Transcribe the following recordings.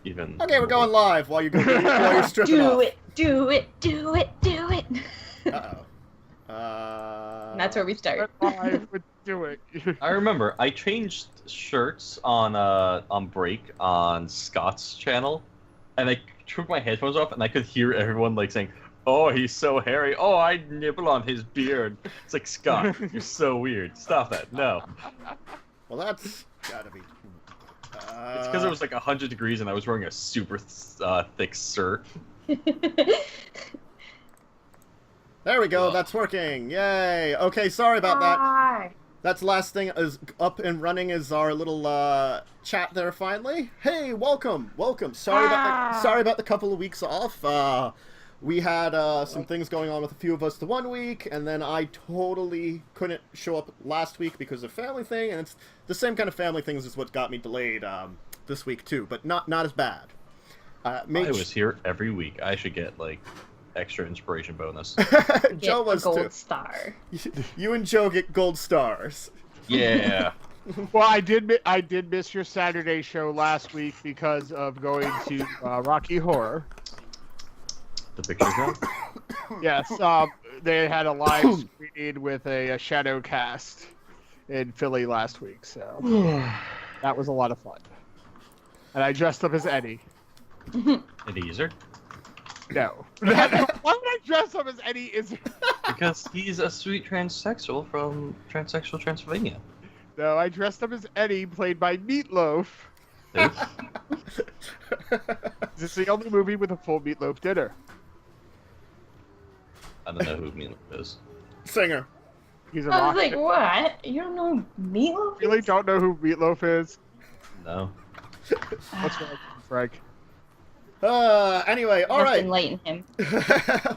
even. Okay, we're going live while you go while you're stripping Do off. it, do it, do it, do it. Uh-oh. And that's where we start. I would do it. I remember I changed shirts on break on Scott's channel, and I took my headphones off, and I could hear everyone like saying, "Oh, he's so hairy. Oh, I nibble on his beard." It's like, Scott, you're so weird. Stop that. No. Well, that's gotta be. It's because it was like 100 degrees, and I was wearing a super thick shirt. There we go. That's working. Yay. Okay, sorry about that. Hi. That's the last thing is up and running is our little chat there finally. Hey, welcome. Sorry about the couple of weeks off. We had some things going on with a few of us the one week, and then I totally couldn't show up last week because of family thing, and it's the same kind of family things is what got me delayed this week too, but not as bad. I was here every week. I should get like extra inspiration bonus. Joe was gold too. Star. You and Joe get gold stars. Yeah. Well, I did miss your Saturday show last week because of going to Rocky Horror. The picture show? Yes, they had a live screening with a shadow cast in Philly last week, so that was a lot of fun. And I dressed up as Eddie. Eddie Izzard? No. Why would I dress up as Eddie Izzard? Because he's a sweet transsexual from Transsexual Transylvania. No, I dressed up as Eddie, played by Meatloaf. This is the only movie with a full Meatloaf dinner. I don't know who Meatloaf is. Singer. He's a I rock. was like, what? You don't know who Meatloaf is? Really don't know who Meatloaf is? No. What's wrong, Frank? Anyway, all right. Enlighten him.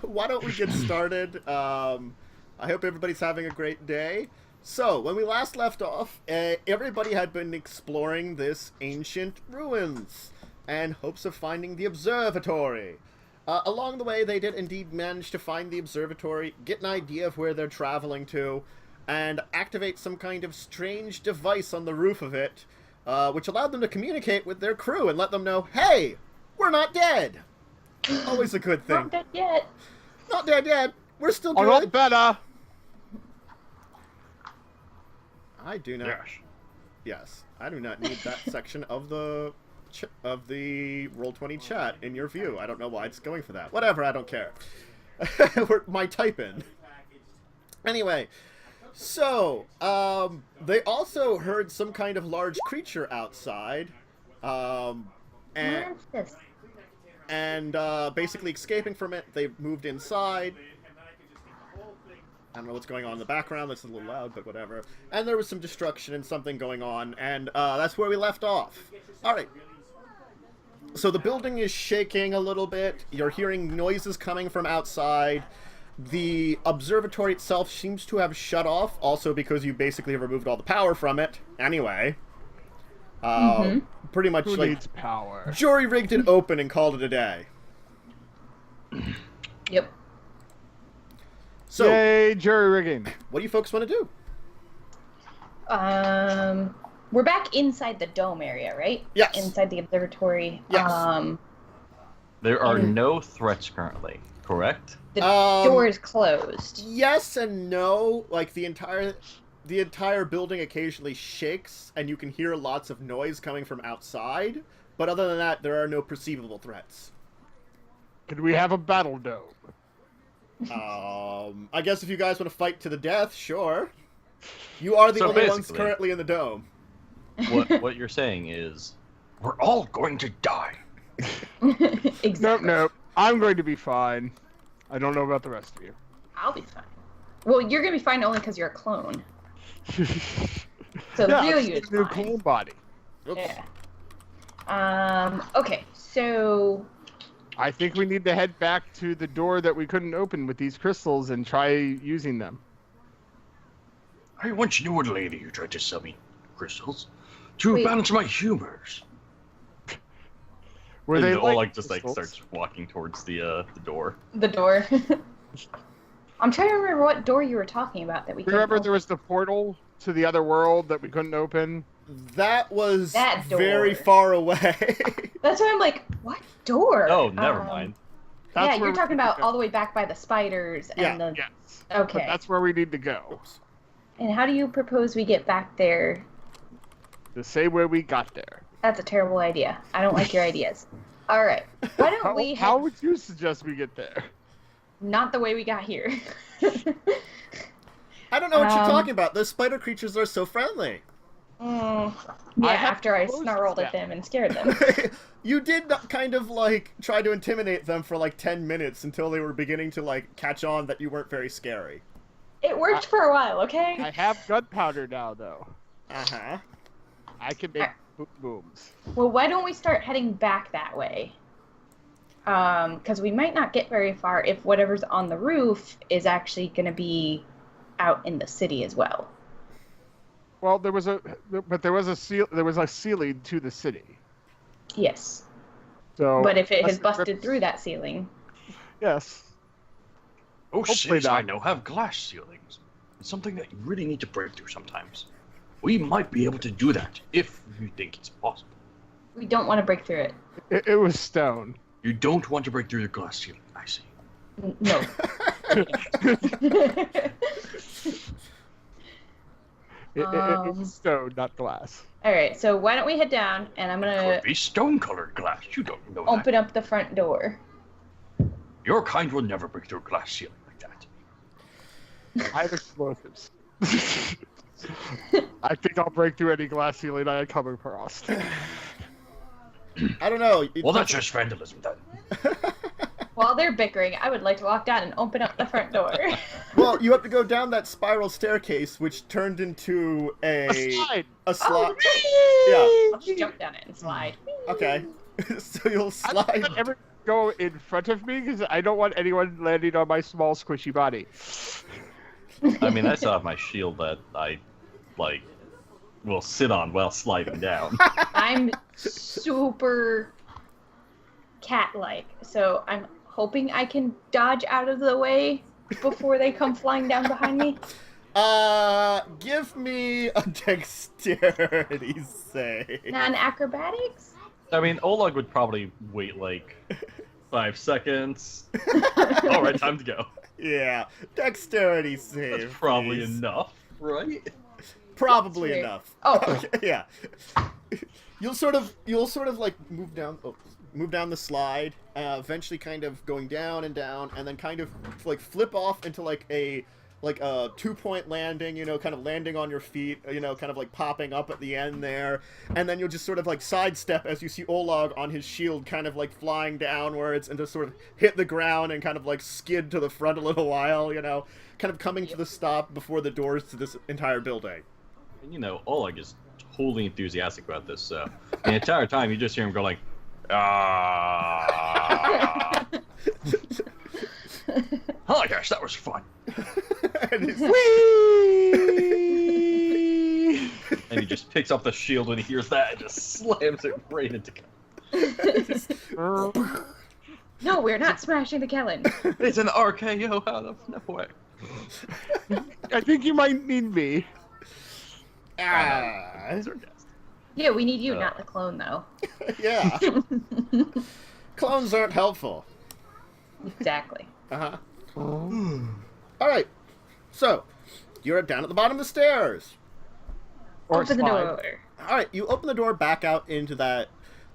Why don't we get started? I hope everybody's having a great day. So, when we last left off, everybody had been exploring this ancient ruins and hopes of finding the observatory. Along the way, they did indeed manage to find the observatory, get an idea of where they're traveling to, and activate some kind of strange device on the roof of it, which allowed them to communicate with their crew and let them know, hey, we're not dead. Always a good thing. Not dead yet. Not dead yet. We're still A good. lot better. I do not. Yes, I do not need that section of the Roll20 chat in your view. I don't know why it's going for that. Whatever, I don't care. My type in. Anyway, so they also heard some kind of large creature outside, and basically escaping from it, they moved inside. I don't know what's going on in the background. That's a little loud, but whatever. And there was some destruction and something going on, and that's where we left off. All right. So the building is shaking a little bit. You're hearing noises coming from outside. The observatory itself seems to have shut off, also because you basically have removed all the power from it. Anyway. Pretty much Who like needs power? jury-rigged it open and called it a day. Yep. So, Yay, jury rigging. what do you folks want to do? We're back inside the dome area, right? Yes. Inside the observatory. Yes. There are no threats currently, correct? The door is closed. Yes and no. Like the entire building occasionally shakes, and you can hear lots of noise coming from outside. But other than that, there are no perceivable threats. Could we have a battle dome? I guess if you guys want to fight to the death, sure. You are the So only ones basically- currently in the dome. What you're saying is, we're all going to die. Exactly. Nope. I'm going to be fine. I don't know about the rest of you. I'll be fine. Well, you're gonna be fine only because you're a clone. So Yeah, really, it's you're a new fine. clone body. Oops. Yeah. Okay. So. I think we need to head back to the door that we couldn't open with these crystals and try using them. I once knew a lady who tried to sell me crystals to Wait. balance my humors. Were And they all like just crystals? starts walking towards the door. The door. I'm trying to remember what door you were talking about that we couldn't Remember open. there was the portal to the other world that we couldn't open? That was That door. very far away. That's why I'm like, what door? Oh, never mind. That's Yeah, where you're we talking need to about go. all the way back by the spiders and the. Yes. Okay. But that's where we need to go. And how do you propose we get back there? The same way we got there. That's a terrible idea. I don't like your ideas. All right. Why don't we? How would you suggest we get there? Not the way we got here. I don't know what you're talking about. Those spider creatures are so friendly. Yeah, I have after I proposed snarled at that. them and scared them. You did kind of like try to intimidate them for like 10 minutes until they were beginning to like catch on that you weren't very scary. It worked for a while, okay? I have gunpowder now, though. Uh-huh. I can make booms. Well, why don't we start heading back that way? Because we might not get very far if whatever's on the roof is actually going to be out in the city as well. Well, there was a ceiling to the city. Yes. So. But if it has unless busted through that ceiling, Yes. Oh, Hopefully cities not. I know have glass ceilings. It's something that you really need to break through sometimes. We might be able to do that if you think it's possible. we don't want to break through it. It was stone. You don't want to break through the glass ceiling, I see. No. It was stone, not glass. All right, so why don't we head down, and I'm going Could to be stone-colored glass. You don't know open up the front door. that. Your kind will never break through a glass ceiling like that. I have explosives. I think I'll break through any glass ceiling I come across. I don't know. Well, that's just vandalism then. While they're bickering, I would like to walk down and open up the front door. Well, you have to go down that spiral staircase, which turned into A slide. a slide. Oh, I'll just jump down it and slide. Yeah. Okay. So you'll I slide. don't want ever go in front of me because I don't want anyone landing on my small, squishy body. I mean, I still have my shield that I, like, will sit on while sliding down. I'm super cat-like, so I'm hoping I can dodge out of the way before they come flying down behind me. Give me a dexterity save. Non-acrobatics? I mean, Oleg would probably wait, like, 5 seconds. Alright, time to go. Yeah, dexterity save. That's probably please. enough, right? Probably That's weird. enough. Oh. Okay, yeah. You'll sort of like move down the slide, eventually kind of going down, and then kind of like flip off into like a 2-point landing, you know, kind of landing on your feet, you know, kind of like popping up at the end there, and then you'll just sort of like sidestep as you see Oleg on his shield kind of like flying downwards and just sort of hit the ground and kind of like skid to the front a little while, you know, kind of coming to the stop before the doors to this entire building. And, you know, Oleg is totally enthusiastic about this, so the entire time you just hear him go like, ah. Oh gosh, that was fun. And it's- Whee! And he just picks up the shield when he hears that and just slams it right into No, we're not smashing the Kellen. It's an RKO out of nowhere. I think you might need me. Sarcastic. Yeah, we need you, not the clone, though. Yeah. Clones aren't helpful. Exactly. Uh-huh. Alright. So, you're down at the bottom of the stairs. Or Open the slide. door. Alright, you open the door back out into that,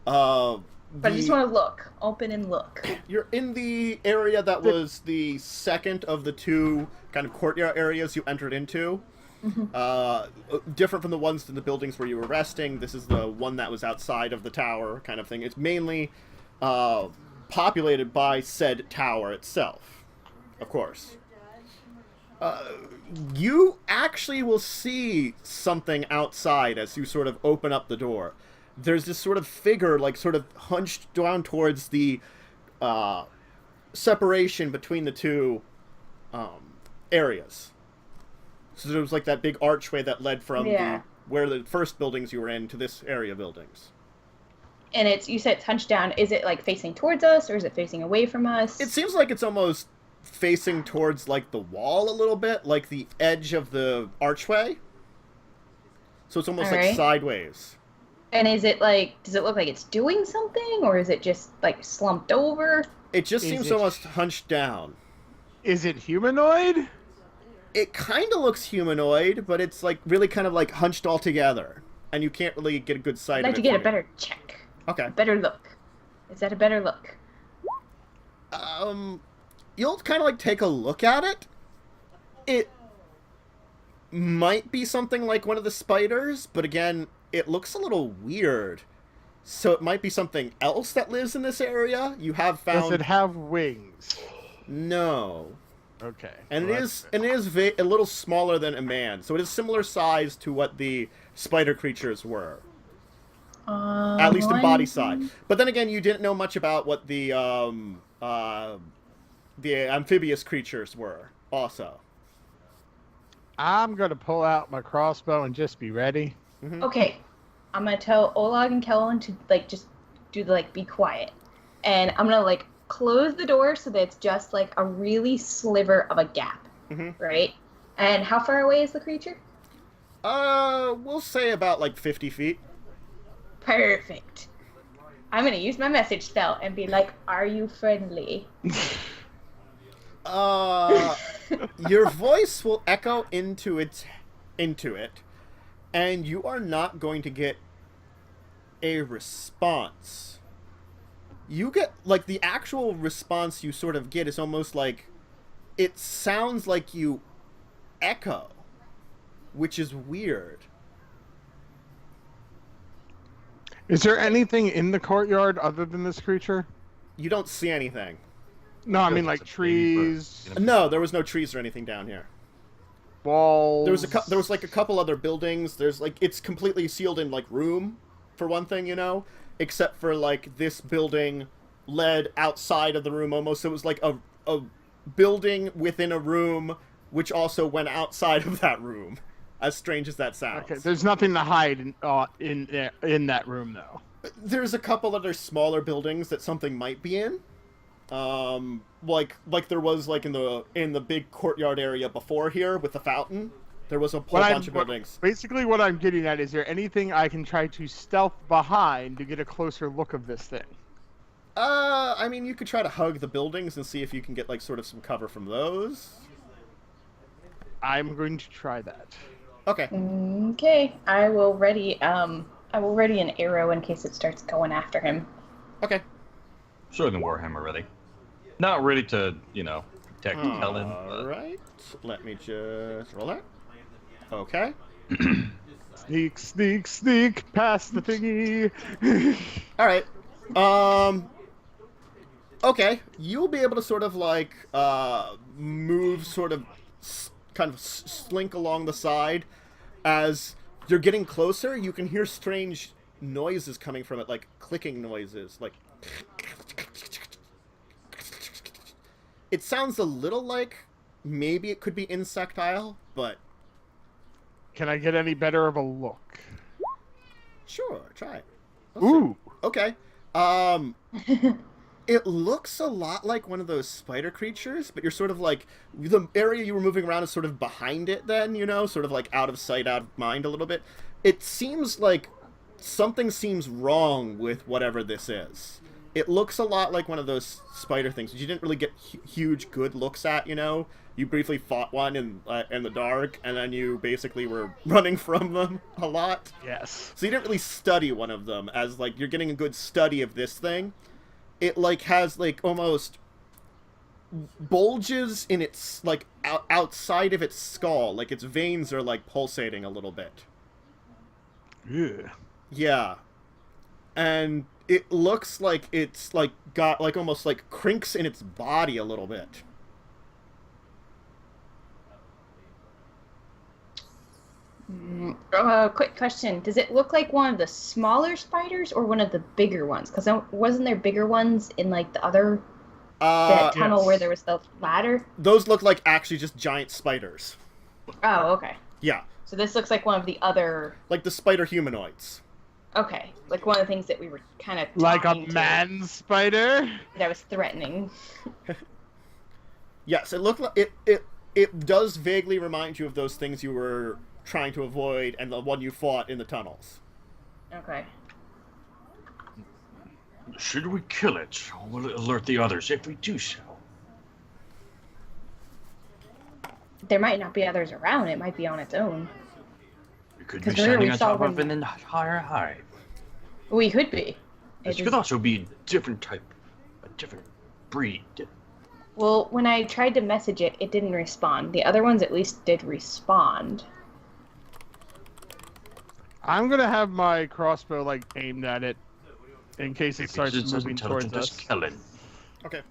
But I just want to look. Open and look. You're in the area that was the second of the two kind of courtyard areas you entered into. Different from the ones in the buildings where you were resting. This is the one that was outside of the tower kind of thing. It's mainly populated by said tower itself, of course. You actually will see something outside as you sort of open up the door. There's this sort of figure, like, sort of hunched down towards the separation between the two areas. So there was, like, that big archway that led from where the first buildings you were in to this area of buildings. And you said it's hunched down. Is it, like, facing towards us, or is it facing away from us? It seems like it's almost facing towards, like, the wall a little bit, like the edge of the archway. So it's almost All like right. sideways. And is it like, does it look like it's doing something, or is it just like slumped over? It just Is seems it- almost hunched down. Is it humanoid? It kind of looks humanoid, but it's like really kind of like hunched all together, and you can't really get a good sight I'd of like it. to get a from here. better check. Okay. A better look. Is that a better look? You'll kind of like take a look at it. It might be something like one of the spiders, but again, it looks a little weird. So it might be something else that lives in this area. You have found Does it have wings? no. Okay. And well, it that's is a little smaller than a man, so it is similar size to what the spider creatures were, at least in body size. But then again, you didn't know much about what the amphibious creatures were. Also, I'm gonna pull out my crossbow and just be ready. Okay, I'm gonna tell Olag and Kellen to like just do the like be quiet, and I'm gonna like close the door so that it's just like a really sliver of a gap, right? And how far away is the creature? we'll say about like 50 feet. Perfect. I'm gonna use my message spell and be like, "Are you friendly?" Your voice will echo into it, and you are not going to get a response. You get, like, the actual response you sort of get is almost like, it sounds like you echo, which is weird. Is there anything in the courtyard other than this creature? You don't see anything. No, I mean It's like a baby trees, bird. No, there was no trees or anything down here. walls. There was like a couple other buildings. There's like, it's completely sealed in like room, for one thing, you know, except for like this building led outside of the room almost. So it was like a building within a room, which also went outside of that room. As strange as that sounds. Okay, there's nothing to hide in that room though. There's a couple other smaller buildings that something might be in. Like there was like in the big courtyard area before here with the fountain. There was a whole bunch of buildings. Basically, what I'm getting at is there anything I can try to stealth behind to get a closer look of this thing? I mean, you could try to hug the buildings and see if you can get like sort of some cover from those. I'm going to try that. Okay. Okay, I will ready an arrow in case it starts going after him. Okay. Sure, the Warhammer ready. Not ready to, protect Kellen. All right. Let me just roll that. Okay. Sneak, sneak, sneak past the thingy. All right. Okay. You'll be able to sort of like move, sort of kind of slink along the side. As you're getting closer, you can hear strange noises coming from it, like clicking noises, like. It sounds a little like maybe it could be insectile, but Can I get any better of a look? sure, try it. Let's Ooh. see. Okay. It looks a lot like one of those spider creatures, but you're sort of like, the area you were moving around is sort of behind it then, sort of like out of sight, out of mind a little bit. It seems like something seems wrong with whatever this is. It looks a lot like one of those spider things, which you didn't really get huge good looks at, You briefly fought one in the dark, and then you basically were running from them a lot. Yes. So you didn't really study one of them as, like, you're getting a good study of this thing. It, like, has, like, almost bulges in its, like, outside of its skull. Like, its veins are, like, pulsating a little bit. Yeah. Yeah. And it looks like it's, like, got, like, almost, like, crinks in its body a little bit. Quick question. Does it look like one of the smaller spiders or one of the bigger ones? Because wasn't there bigger ones in, like, the other that tunnel yes. where there was the ladder? Those look like actually just giant spiders. Oh, okay. Yeah. So this looks like one of the other... Like the spider humanoids. Okay. Like one of the things that we were kind of Like a talking to man spider? that was threatening. Yes, it looked like... It does vaguely remind you of those things you were trying to avoid and the one you fought in the tunnels. Okay. Should we kill it? Or will it alert the others if we do so? There might not be others around. It might be on its own. We could 'Cause be remember standing we on saw top of them- an entire hive. We could be. This It could is- also be a different type, a different breed. Well, when I tried to message it, it didn't respond. The other ones at least did respond. I'm gonna have my crossbow like aimed at it in case it If starts it's as moving towards intelligent as us. Kellen. Okay.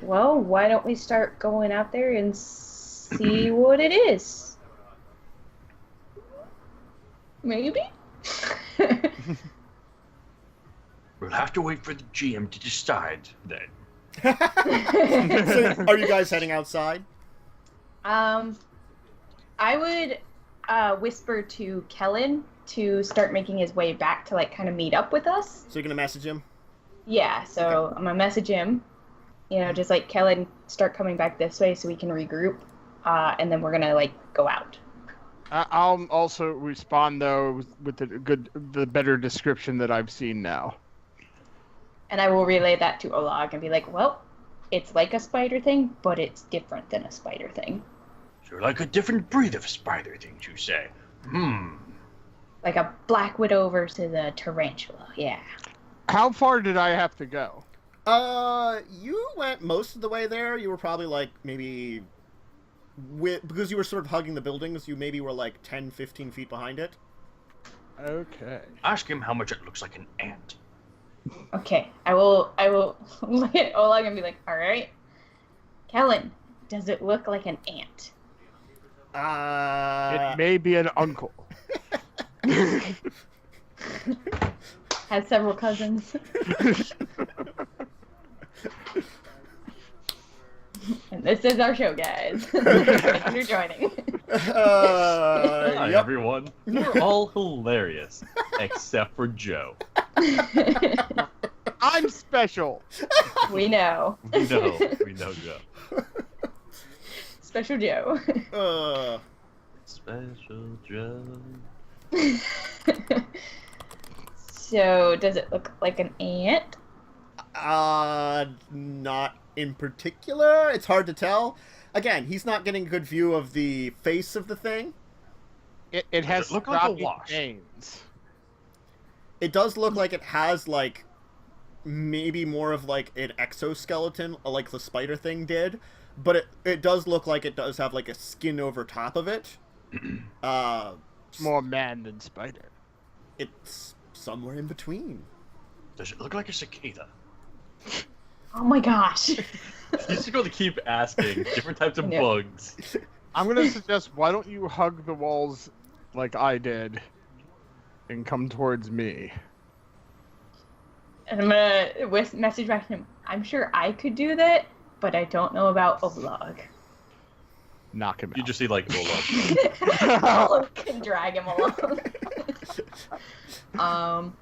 Well, why don't we start going out there and see what it is? Maybe? We'll have to wait for the GM to decide then. So, are you guys heading outside? I would whisper to Kellen to start making his way back to like kind of meet up with us. So you're gonna message him? Yeah, so I'm gonna message him. You know, just like Kellen, start coming back this way so we can regroup, and then we're gonna like go out. I'll also respond though with the better description that I've seen now. And I will relay that to Olag and be like, well, it's like a spider thing, but it's different than a spider thing. So like a different breed of spider things, you say? Like a black widow versus a tarantula, yeah. How far did I have to go? You went most of the way there. You were probably like maybe because you were sort of hugging the buildings, you maybe were like 10, 15 feet behind it. Okay. Ask him how much it looks like an ant. Okay, I will look at Olag and be like, alright, Kellen, does it look like an ant? It may be an uncle. Has several cousins. And this is our show, guys. Thank you for joining. Hi, Yep. everyone. We're all hilarious, except for Joe. I'm special. We know. We know Joe. Special Joe. Special Joe. So, does it look like an ant? Not in particular. It's hard to tell. Again, he's not getting a good view of the face of the thing. It has Does it look like a scrappy wasp? veins. It does look like it has, like, maybe more of, like, an exoskeleton, like the spider thing did. But it does look like it does have, like, a skin over top of it. More man than spider. It's somewhere in between. Does it look like a cicada? Oh my gosh. You just going to keep asking different types of Yeah. bugs. I'm gonna suggest, why don't you hug the walls like I did and come towards me? And I'm gonna message back to him. I'm sure I could do that, but I don't know about Olag. Knock him You out. just see like Olaf. Olag can drag him along. All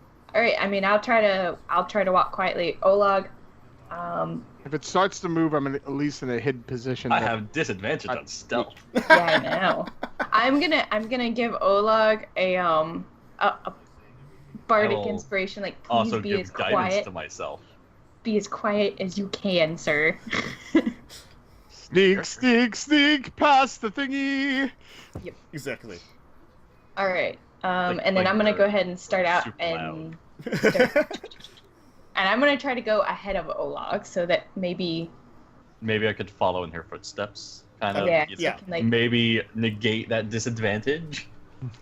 right. I mean, I'll try to walk quietly. Olag. If it starts to move, I'm at least in a hidden position. I that- have disadvantage on stealth. Yeah, I know. I'm gonna give Olag a bardic I will inspiration. Like, please Also be give as guidance quiet. to myself. Be as quiet as you can, sir. Sneak, sneak, sneak past the thingy. Exactly. All right. Like- And then like I'm gonna the go ahead and start out super and and I'm gonna try to go ahead of Olag so that maybe Maybe I could follow in her footsteps. Kind of. yeah, you so know, I can, like, Maybe negate that disadvantage.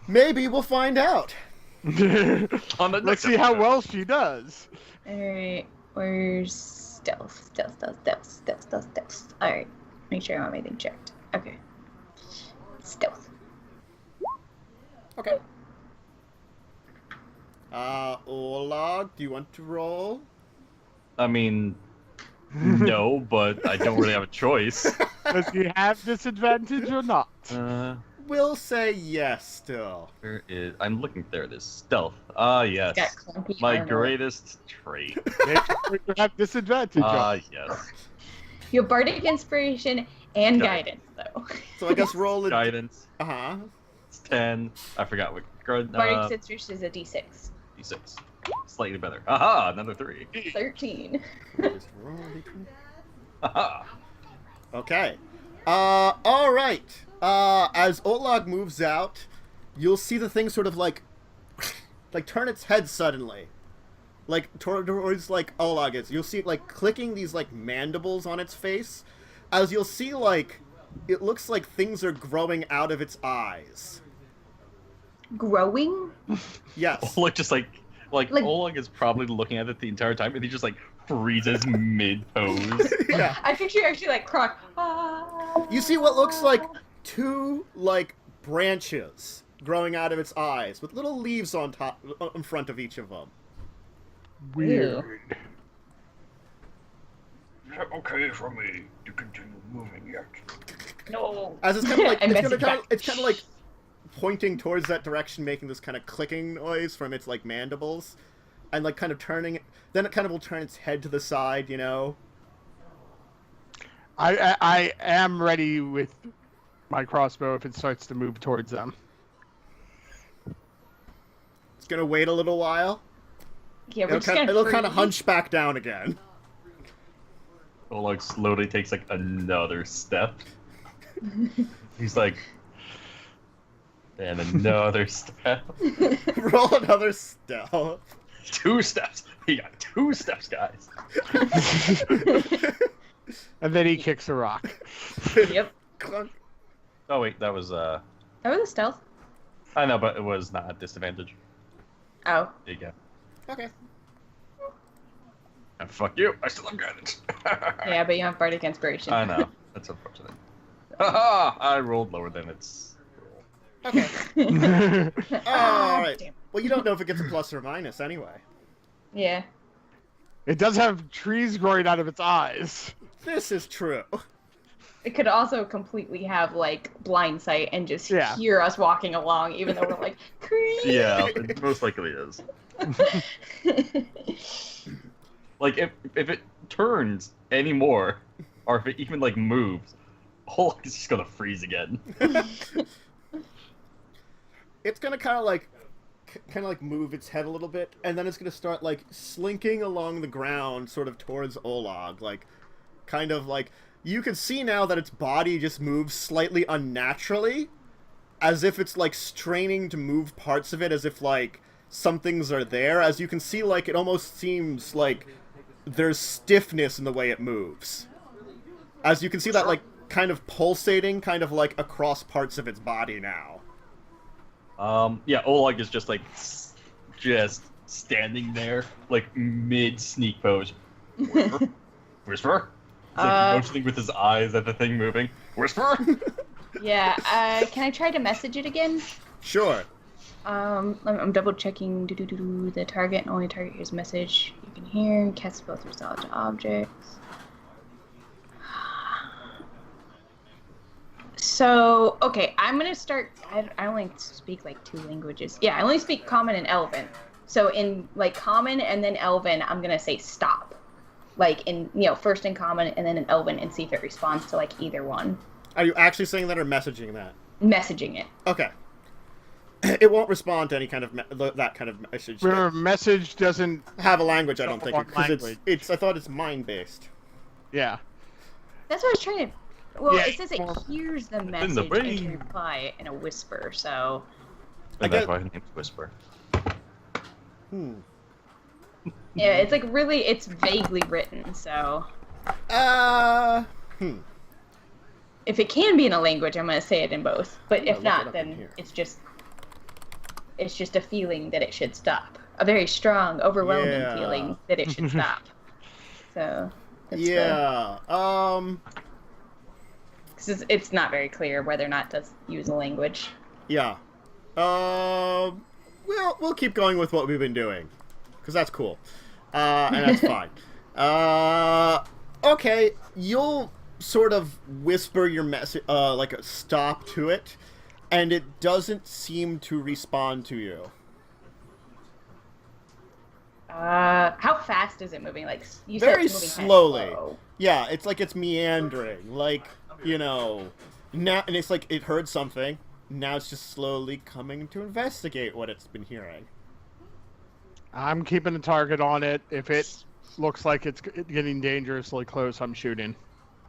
Maybe we'll find out. On the Let's next see how episode. well she does. all right. Where's stealth? All right. Make sure I have everything checked. Okay. Stealth. Okay. Olag, do you want to roll? I mean, no, but I don't really have a choice. Does he have disadvantage or not? We'll say yes still. Where is? I'm looking. There it is. Stealth. Ah, yes. Got clunky My armor. greatest trait. You have disadvantage. Ah, yes. Your bardic inspiration And guidance, though. So I guess roll it. Guidance. Uh-huh. It's 10. I forgot what. Bardic Citrus is a D6. D6. Slightly better. Aha! Another 3. 13. Just roll between- Aha! Okay. All right. As Olag moves out, you'll see the thing sort of like turn its head suddenly, like towards like Olag is. You'll see it like clicking these like mandibles on its face, as you'll see like it looks like things are growing out of its eyes. Growing? Yes. Oleg just like Oleg is probably looking at it the entire time, and he just like freezes mid-pose. Yeah. I picture you actually like Croc. Ah. You see what looks like 2 like branches growing out of its eyes with little leaves on top in front of each of them. Weird. Is it okay for me to continue moving yet? No. As it's kind of like I it's messaged kind back. of like pointing towards that direction, making this kind of clicking noise from its like mandibles, and like kind of turning. Then it kind of will turn its head to the side, you know. I am ready with my crossbow if it starts to move towards them. It's gonna wait a little while. Yeah, we're just gonna It'll kind of freeze. hunch back down again. Oleg slowly takes like another step. He's like, and another step. Roll another stealth. 2 steps. He got 2 steps, guys. And then he kicks a rock. Yep. Clunk. Oh wait, that was That was a stealth. I know, but it was not a disadvantage. Oh. There you go. Okay. And fuck you, I still have guidance. Yeah, but you have Bardic Inspiration. I know. That's unfortunate. Haha! I rolled lower than its roll. Okay. Ah, All right. damn. Well, you don't know if it gets a plus or minus anyway. Yeah. It does have trees growing out of its eyes. This is true. It could also completely have like blind sight and just Yeah. hear us walking along, even though we're like, creep. Yeah, it most likely is. Like, if it turns anymore, or if it even, like, moves, Hulk is just gonna freeze again. It's gonna kind of like move its head a little bit, and then it's gonna start like slinking along the ground, sort of towards Olag, like kind of like you can see now that its body just moves slightly unnaturally, as if it's like straining to move parts of it, as if like some things are there. As you can see, like it almost seems like there's stiffness in the way it moves. As you can see that like kind of pulsating, kind of like across parts of its body now. Yeah, Oleg is just, like, just standing there, like, mid-sneak pose. Whisper? Whisper? He's, like, motioning with his eyes at the thing moving. Whisper? Yeah, can I try to message it again? Sure. I'm double checking the target and only target hears message you can hear. Cast spell through solid objects. So, okay, I'm gonna start. I only speak like 2 languages. Yeah, I only speak Common and Elven. So in like Common and then Elven, I'm gonna say stop. Like in first in Common and then in Elven, and see if it responds to like either one. Are you actually saying that or messaging that? Messaging it. Okay. It won't respond to any kind of that kind of message. Remember, message doesn't Have a language, I don't think, One because language. it's. I thought it's mind based. Yeah. That's what I was trying to. Well, Yeah, it says it well, hears the in the message and brain. can reply it in a whisper. So. And guess- that's why his name's Whisper. Yeah, it's like really, it's vaguely written, so if it can be in a language, I'm gonna say it in both. But Yeah, if look it not, up in then here. it's just a feeling that it should stop. A very strong, overwhelming Yeah. feeling that it should stop. So that's Yeah. 'cause it's not very clear whether or not it does use a language. Yeah. We'll keep going with what we've been doing, because that's cool, and that's fine. Okay, you'll sort of whisper your message, like a stop to it, and it doesn't seem to respond to you. How fast is it moving? Like you said, Very it's moving kinda slowly. slow. Yeah, it's like it's meandering. Like you know, now, and it's like it heard something. Now it's just slowly coming to investigate what it's been hearing. I'm keeping a target on it. If it looks like it's getting dangerously close, I'm shooting.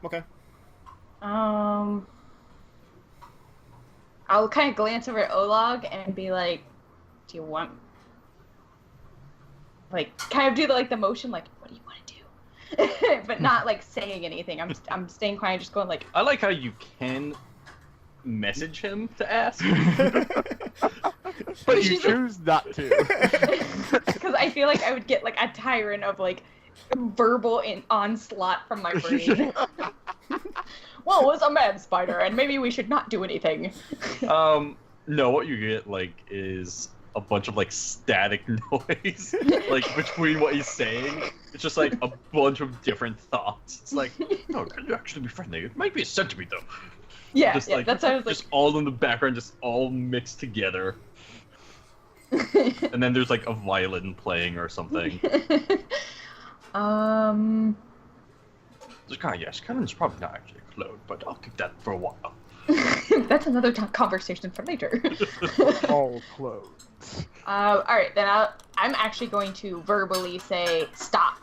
Okay. I'll kind of glance over at Olag and be like, "Do you want?" Like, kind of do the motion, like, "What do you want to do?" But not like saying anything. I'm staying quiet, just going like. I like how you can message him to ask, but you choose not to. Because I feel like I would get like a tyrant of like verbal onslaught from my brain. Well, it's a mad spider, and maybe we should not do anything. No, what you get is a bunch of static noise, between what he's saying. It's just a bunch of different thoughts. It's like, no, it could actually be friendly. It might be a centipede though. Yeah, just, that's what I was just all in the background, just all mixed together. And then there's a violin playing or something. Yes, Cannon's probably not actually a clone, but I'll keep that for a while. That's another conversation for later. All clothes. Alright, then I'm actually going to verbally say stop.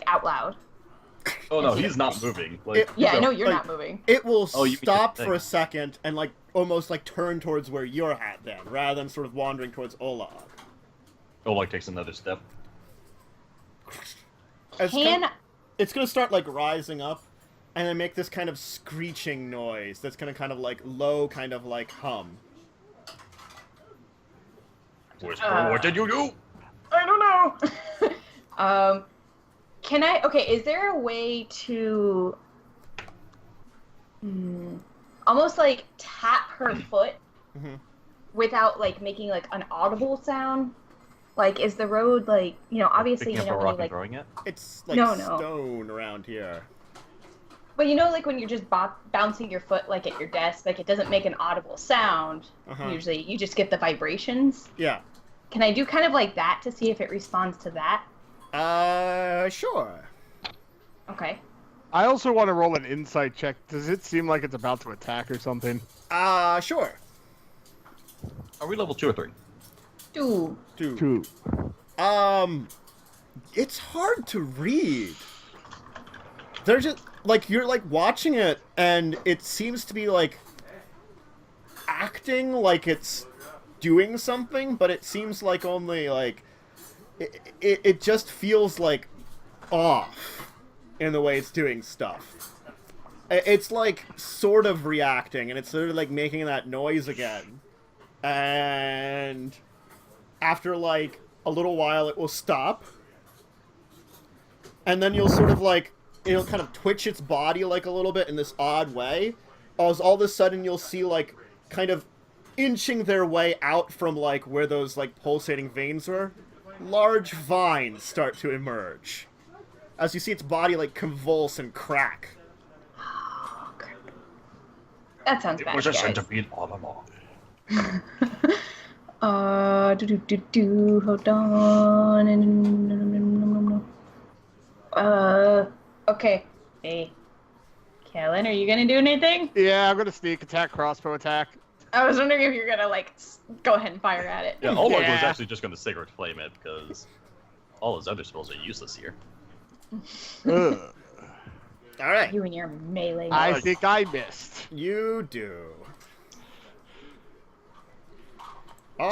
Out loud. Oh no, he's not moving. Yeah, I know you're not moving. It will stop for a second and almost turn towards where you're at then, rather than sort of wandering towards Olag. Olag takes another step. It's gonna start rising up, and then make this kind of screeching noise. That's gonna kind of low, kind of hum. Whisper, what did you do? I don't know. Can I? Okay, is there a way to almost tap her foot without making an audible sound? Is the road obviously Picking up a rock and throwing it? It's No. stone around here. But when you're just bouncing your foot at your desk, it doesn't make an audible sound. Usually, you just get the vibrations. Yeah. Can I do kind of that to see if it responds to that? Sure. Okay. I also want to roll an insight check. Does it seem like it's about to attack or something? Sure. Are we level 2 or 3? 2. 2. It's hard to read. They're just you're watching it, and it seems to be acting like it's doing something, but it seems only it just feels off in the way it's doing stuff. It's sort of reacting, and it's sort of making that noise again, and after a little while it will stop, and then you'll sort of it'll kind of twitch its body a little bit in this odd way, as all of a sudden you'll see kind of inching their way out from where those pulsating veins were, large vines start to emerge as you see its body convulse and crack. Oh, crap. That sounds bad. It was a guys. centipede all along. Hold on. Okay. Hey, Kellen, are you gonna do anything? Yeah, I'm gonna sneak attack, crossbow attack. I was wondering if you're gonna go ahead and fire at it. Yeah, Olag was actually just going to Sacred Flame it, because all his other spells are useless here. Alright. You and your melee. I think I missed. You do.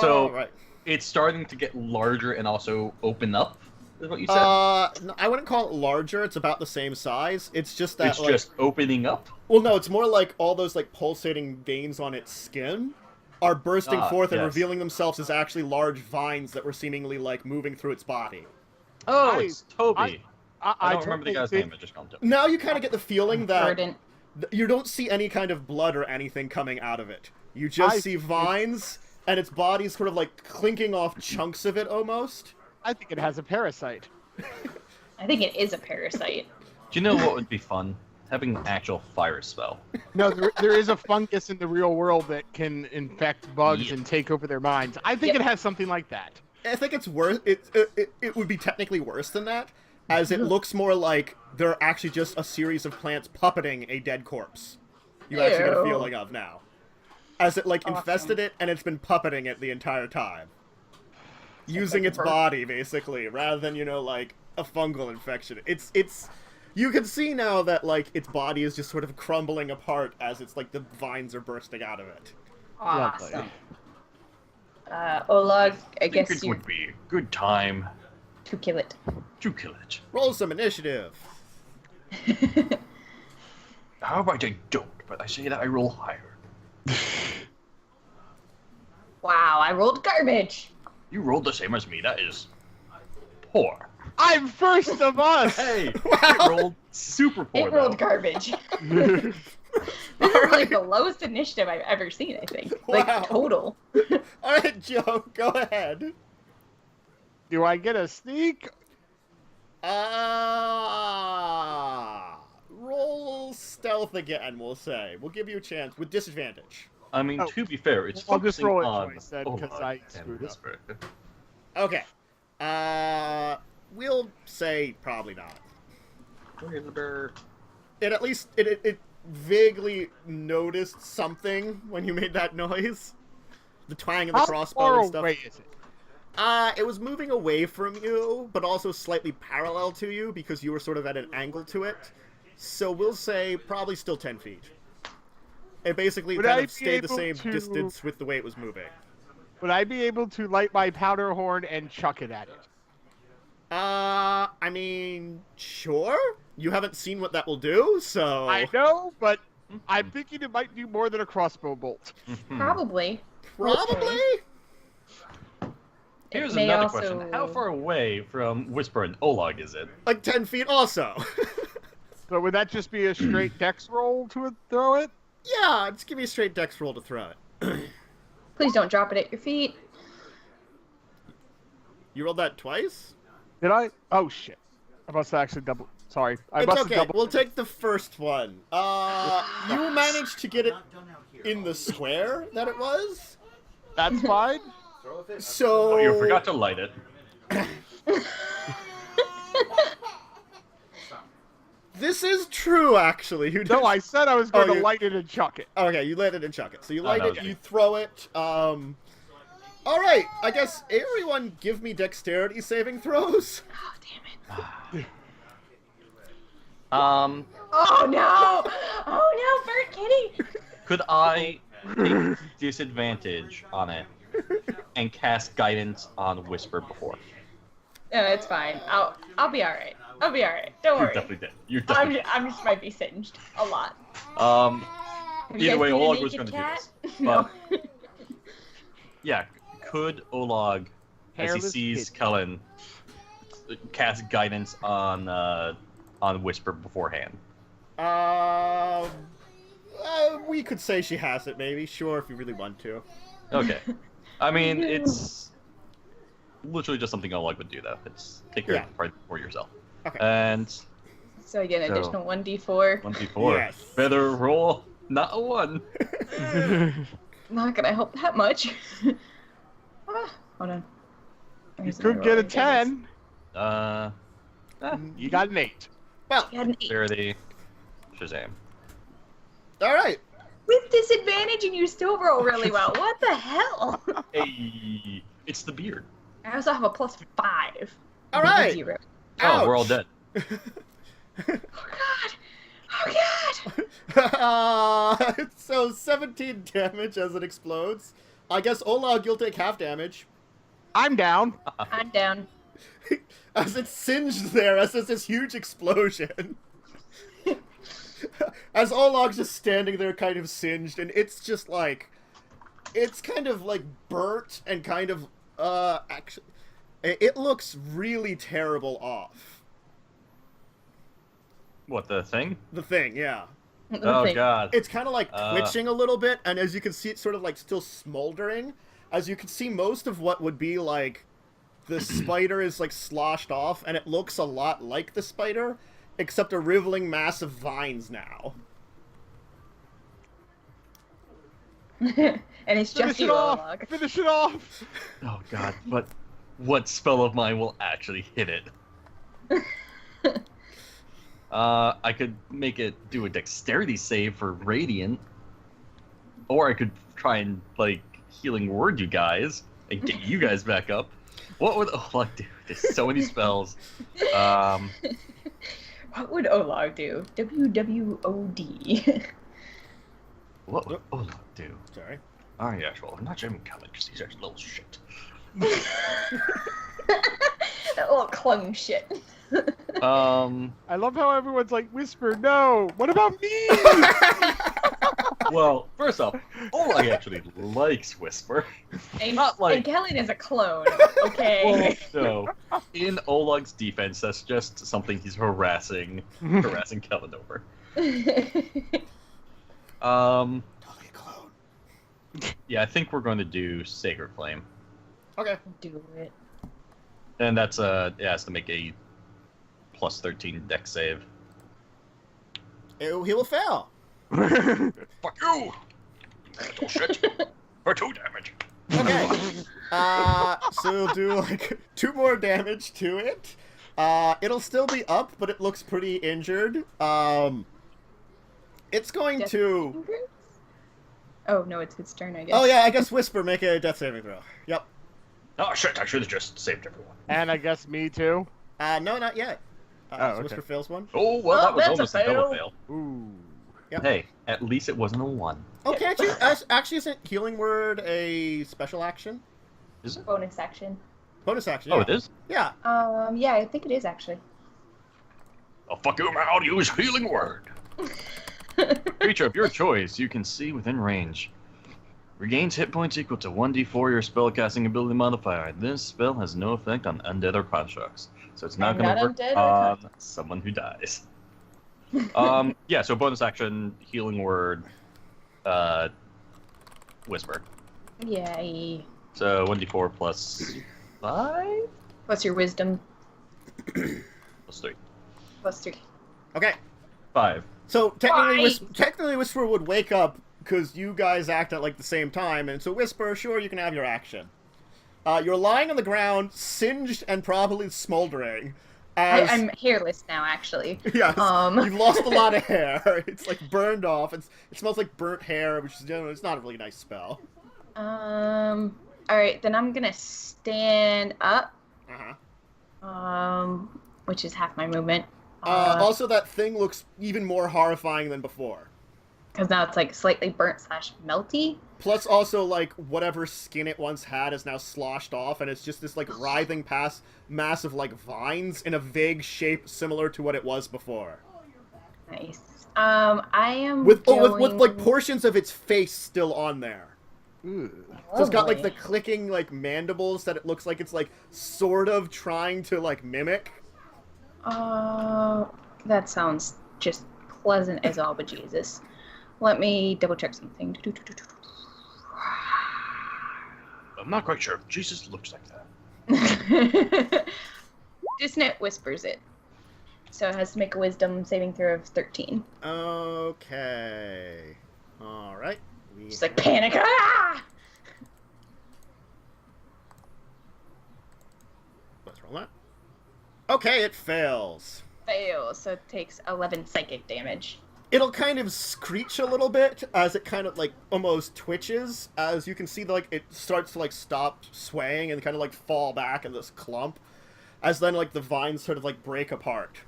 So, Alright. it's starting to get larger and also open up, is what you said? No, I wouldn't call it larger. It's about the same size. It's just that it's just opening up? Well, no, it's more all those pulsating veins on its skin are bursting forth and revealing themselves as actually large vines that were seemingly moving through its body. Oh, it's Toby. I don't remember totally the guy's name. I just called him Toby. Now you kind of get the feeling that Verdant. you don't see any kind of blood or anything coming out of it. You just see vines, and its body's sort of clinking off chunks of it almost. I think it has a parasite. I think it is a parasite. Do you know what would be fun? Having an actual fire spell. No, there is a fungus in the real world that can infect bugs and take over their minds. I think it has something like that. I think it's worse. It would be technically worse than that, as it looks more like they're actually just a series of plants puppeting a dead corpse. You actually get a feeling of now. As it, like, infested it, and it's been puppeting it the entire time. Using its body, basically, rather than, you know, like, a fungal infection. It's... You can see now that, like, its body is just sort of crumbling apart as it's, like, the vines are bursting out of it. Awesome. Olag, I guess it you... would be a good time to kill it. to kill it. Roll some initiative. How about I don't, but I say that I roll higher. Wow, I rolled garbage. You rolled the same as me, that is poor. I'm first of us! Hey, Wow. it rolled super poor, It rolled though. garbage. This is like the lowest initiative I've ever seen, I think. Like, Wow. total. Alright, Joe, go ahead. Do I get a sneak? Roll stealth again, we'll say. We'll give you a chance, with disadvantage. I mean, Oh. to be fair, it's I'll just focusing roll it on twice then, 'cause Olag I and screwed up. Whisper. Okay. We'll say probably not. It at least, it vaguely noticed something when you made that noise. The twang of the How crossbow far and stuff. away is it? It was moving away from you, but also slightly parallel to you because you were sort of at an angle to it. So we'll say probably still 10 feet. It basically Would kind I of be stayed the able same to- distance with the way it was moving. Would I be able to light my powder horn and chuck it at it? I mean, sure. You haven't seen what that will do, so... I know, but I'm thinking it might do more than a crossbow bolt. Probably. Probably? Here's It may another also- question. How far away from Whisper and Olag is it? Like 10 feet also. So would that just be a straight dex roll to throw it? Yeah, just give me a straight dex roll to throw it. Please don't drop it at your feet. You rolled that twice? Did I? Oh shit! I must have actually double. Sorry, I It's must okay, have double. we'll take the first one. You managed to get it in the square that it was? That's fine. So... Oh, you forgot to light it. This is true, actually. You No, did- I said I was going Oh, to you- light it and chuck it. Okay, you light it and chuck it. So you light no, it, okay. you throw it. Alright, I guess everyone give me dexterity saving throws. Oh, damn it. Oh no! Oh no, Bert Kitty! could I take disadvantage on it and cast guidance on Whisper before? No, it's fine. I'll be alright. I'll be alright. Don't You're worry. definitely dead. You're definitely I'm just might be singed a lot. Have You either guys way, seen a Olag was naked going to do cat? this. No. But, yeah, could Olag, as he Hairless sees kid. Kellen, cast guidance on Whisper beforehand? We could say she has it, maybe. Sure, if you really want to. Okay. I mean, it's literally just something Olag would do, though. It's take care Yeah. of the part for yourself. Okay. And So I get an So- additional 1d4. 1d4. Yes. Better roll, not a 1. Not gonna help that much. Hold on. You Where's my could get a rolling dice? 10. You got an 8. Well, You had an 8. Charity, Shazam. alright. With disadvantage and you still roll really well. What the hell? Hey, it's the beard. I also have a +5. All right. 0. Oh, we're all Ouch. dead. Oh god! Oh god! So 17 damage as it explodes. I guess Olag, you'll take half damage. I'm down. I'm down. As it's singed there, as there's this huge explosion. As Olag's just standing there kind of singed, and it's just like... It's kind of like burnt and kind of, actually... It looks really terrible off. What, the thing? The thing, yeah. Oh, Thing. God. It's kind of like twitching a little bit, and as you can see, it's sort of like still smoldering. As you can see, most of what would be like the spider is like sloshed off, and it looks a lot like the spider, except a riveling mass of vines now. And it's just Finish it you, off. Olog. Finish it off. Oh, God. But what spell of mine will actually hit it? I could make it do a dexterity save for radiant, or I could try and like healing word you guys and get you guys back up. What would Olag do? There's so many spells. What would Olag do? WWOD. What would Olag do? Sorry. Oh yeah, well, I'm not Jim Kelly because he's actually a little shit. That little clung shit. I love how everyone's like, Whisper, no. What about me? Well, first off, Olag actually likes Whisper. And, Not like- and Kellen is a clone, okay? Well, no. In Olag's defense, that's just something he's harassing Kellen over. Totally a clone. Yeah, I think we're going to do Sacred Flame. Okay. Do it. And that's it has to make a plus 13 dex save. He will fail. Fuck you! Little shit. For 2 damage. Okay. So we'll do like 2 more damage to it. It'll still be up, but it looks pretty injured. It's going Death to. saving throws? Oh no, it's its turn, I guess. Oh yeah, I guess Whisper make a death saving throw. Yep. Oh shit, I should have just saved everyone. And I guess me too. No, not yet. Oh, So okay. Whisper fails one. Oh, well, Oh, that was that's a almost a double fail. fail. Ooh. Yep. Hey, at least it wasn't a 1. Oh, can't you? Actually, isn't Healing Word a special action? Is it? Bonus action. Bonus action. Oh, Yeah. it is? Yeah. Yeah, I think it is actually. Oh fuck you, man, I'll use healing word. Creature of your choice, you can see within range. Regains hit points equal to 1d4 your spellcasting ability modifier. This spell has no effect on undead or constructs, so it's not And going to not work undead or on constructs. someone who dies. Yeah, so bonus action, healing word, whisper. Yay. So 1d4 plus 5? Plus your wisdom. Plus 3. Plus 3. Okay. 5. So technically, Why? technically Whisper would wake up because you guys act at like the same time, and so Whisper, sure, you can have your action. You're lying on the ground, singed and probably smoldering. As I'm hairless now, actually. yes, Um. you've lost a lot of hair. It's like burned off. It smells like burnt hair, which is it's not a really nice smell. Alright, then I'm gonna stand up. Uh-huh. Which is half my movement. Also, that thing looks even more horrifying than before. Because now it's like slightly burnt / melty. Plus, also, like, whatever skin it once had is now sloshed off, and it's just this, like, writhing mass of, like, vines in a vague shape similar to what it was before. Nice. I am With going... like, portions of its face still on there. Ooh. So it's got, like, Lovely. the clicking, like, mandibles that it looks like it's, like, sort of trying to, like, mimic. That sounds just pleasant as all bejesus. Let me double check something. I'm not quite sure if Jesus looks like that. Dissonant whispers it. So it has to make a wisdom saving throw of 13. Okay. Alright. Just like panic. Ah! Let's roll that. Okay, it fails. Fail, so it takes 11 psychic damage. It'll kind of screech a little bit as it kind of, like, almost twitches. As you can see, like, it starts to, like, stop swaying and kind of, like, fall back in this clump. As then, like, the vines sort of, like, break apart.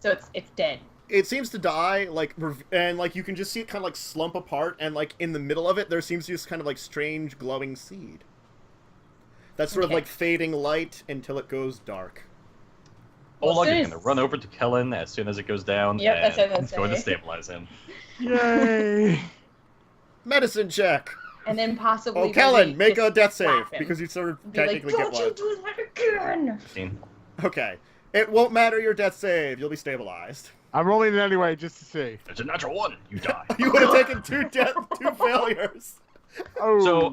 So it's dead. It seems to die, like, and, like, you can just see it kind of, like, slump apart. And, like, in the middle of it, there seems to be this kind of, like, strange glowing seed. That's sort of, Okay. like, fading light until it goes dark. Well, Oleg as soon is as- going to run over to Kellen as soon as it goes down, Yep, that's what I and was he's going to saying. stabilize him. Yay! Medicine check! And then possibly... Oh, Kellen, maybe make a just death save, slap him. because you sort of Be like, technically get don't you one. do that again! 15. Okay. It won't matter your death save. You'll be stabilized. I'm rolling it anyway just to see. It's a natural 1. You die. You would have taken two failures. Oh. You So,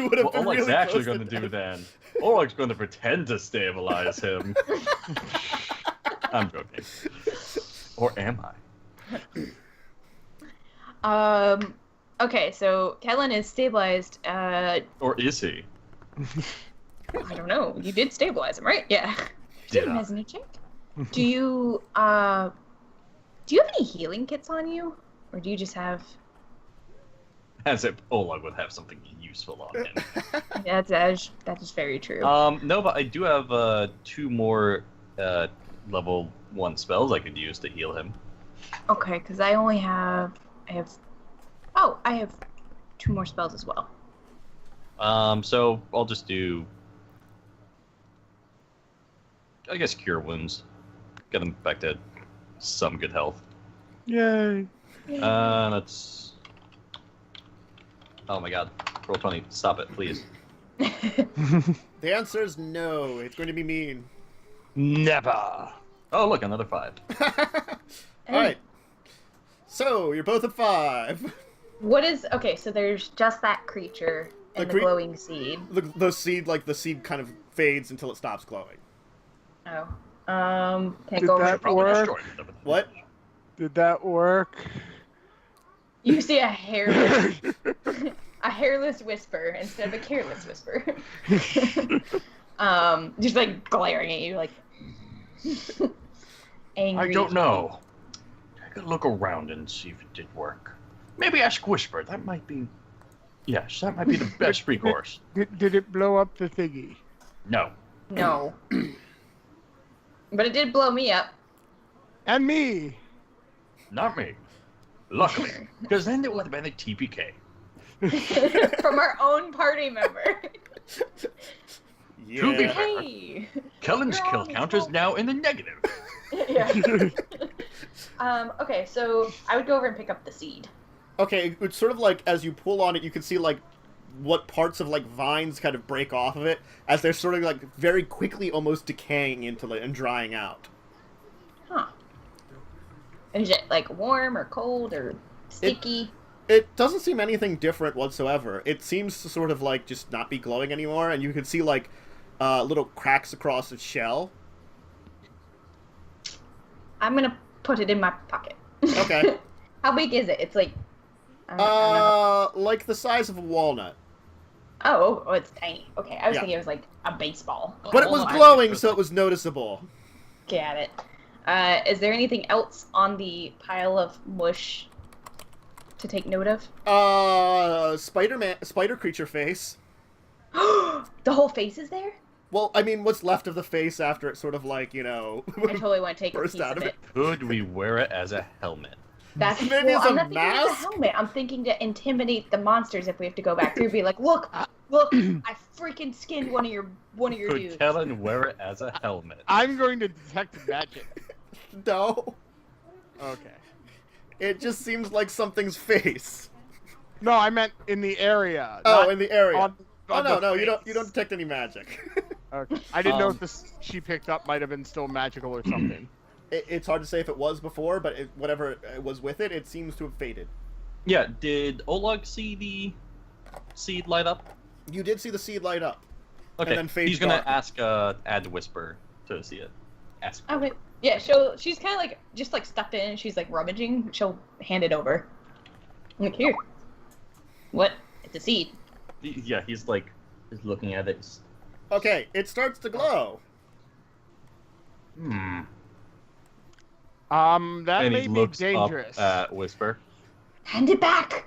would have what been Oleg's really actually close going to do death. then, Oleg's going to pretend to stabilize him. I'm joking. Or am I? Okay, so Kellen is stabilized. Or is he? I don't know. You did stabilize him, right? Yeah. Did I? Messenger check. Do you have any healing kits on you, or do you just have? As if Oleg would have something useful on him. Yeah, that is very true. No, but I do have 2 more level 1 spells I could use to heal him. Okay, because I have 2 more spells as well. So I'll just do, I guess, cure wounds. Get him back to some good health. Yay. That's. Oh my god. Roll 20. Stop it, please. The answer is no. It's going to be mean. Never. Oh, look, another 5. Alright. So, you're both at 5. What is okay? So there's just that creature and the glowing seed. The seed, like, the seed kind of fades until it stops glowing. Oh. Can I Did go over? that work? What? Did that work? You see a hairless whisper instead of a careless whisper. Just like glaring at you, like angry. I don't know. I could look around and see if it did work. Maybe ask Whisper. That might be. Yes, that might be the best recourse. Did it blow up the thingy? No. No. But it did blow me up. And me. Not me. Luckily. Because then it would have been a TPK. From our own party member. Yeah. To be fair, Hey. Kellen's You're kill all count is evil. now in the negative. Yeah. Okay, so I would go over and pick up the seed. Okay, it's sort of like, as you pull on it, you can see, like, what parts of, like, vines kind of break off of it, as they're sort of, like, very quickly almost decaying into it and drying out. Huh. And is it, like, warm or cold or sticky? It doesn't seem anything different whatsoever. It seems to sort of, like, just not be glowing anymore, and you can see, like, little cracks across its shell. I'm gonna put it in my pocket. Okay. How big is it? It's like... I don't know. Like the size of a walnut. Oh, it's tiny. Okay, I was Yeah. thinking it was like a baseball. But it was glowing, so it was noticeable. Got it. Is there anything else on the pile of mush to take note of? Spider creature face. The whole face is there? Well, I mean, what's left of the face after it sort of like, you know... I totally want to take a Burst piece out of of it. Could we wear it as a helmet? That's Maybe it's I'm a not thinking it's a mask? helmet. I'm thinking to intimidate the monsters if we have to go back through. Be like, look, I freaking skinned one of your Could dudes. Kellen wear it as a helmet? I'm going to detect magic. No. Okay. It just seems like something's face. No, I meant in the area. Oh, not in the area. on Oh, no, the no, face. you don't detect any magic. Okay. I didn't know if this she picked up might have been still magical or something. It's hard to say if it was before, but whatever was with it, it seems to have faded. Yeah, did Oleg see the seed light up? You did see the seed light up. Okay, And then fade he's gonna dark. ask Add Whisper to see it. Ask. Oh wait, yeah. She's kind of like just like stuck in. She's like rummaging. She'll hand it over. I'm like, here. What? It's a seed. Yeah, he's looking at it. Okay, it starts to glow. That And may he be looks dangerous. up at Whisper, Hand it back.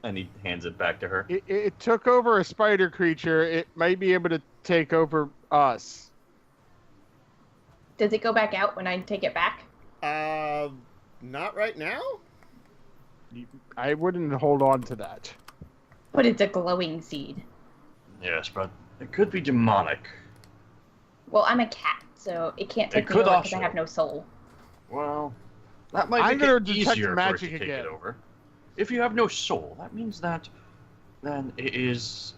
and he hands it back to her. It took over a spider creature. It might be able to take over us. Does it go back out when I take it back? Not right now? I wouldn't hold on to that. But it's a glowing seed. Yes, but it could be demonic. Well, I'm a cat, so it can't take me could over because I also. have no soul. Well, that might I'm make gonna it detect easier for it magic to take again. it over. If you have no soul, that means that then it is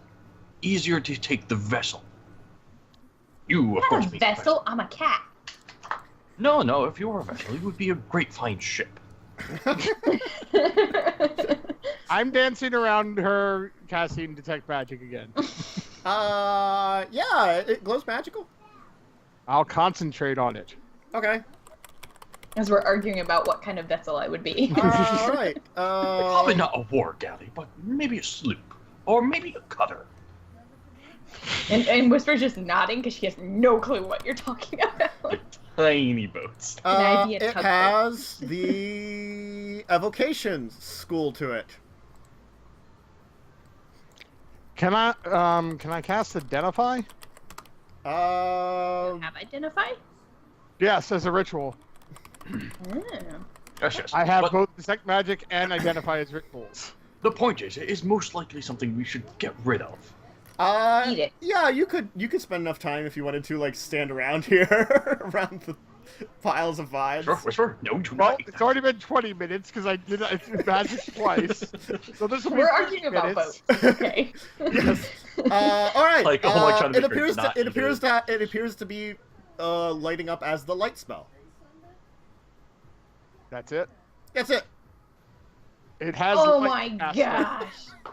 easier to take the vessel. You, of I'm course, not a being the vessel. I'm a cat. No, if you were a vessel, you would be a great fine ship. I'm dancing around her, casting detect magic again. Yeah, it glows magical. I'll concentrate on it. Okay. As we're arguing about what kind of vessel I would be. Alright. Probably not a war galley, but maybe a sloop. Or maybe a cutter. And Whisper's just nodding because she has no clue what you're talking about. Tiny boats. Can I be a It tugboat? has the evocation school to it. Can I cast Identify? Have identify? Yes, as a ritual. Oh. Yes. I have But both Detect Magic and Identify as rituals. The point is, it is most likely something we should get rid of. Eat it. Yeah, you could spend enough time if you wanted to, like, stand around here, around the piles of vines. Sure, Whisper. No, do Well, not. it's already been 20 minutes because I did magic twice. So this will be We're 30 arguing about minutes. boats. Okay. Yes. All right. Like, oh, like trying to it make her appears not it eat appears it. that it appears to be lighting up as the light spell. That's it. That's it. It has. Oh the my light cast. gosh.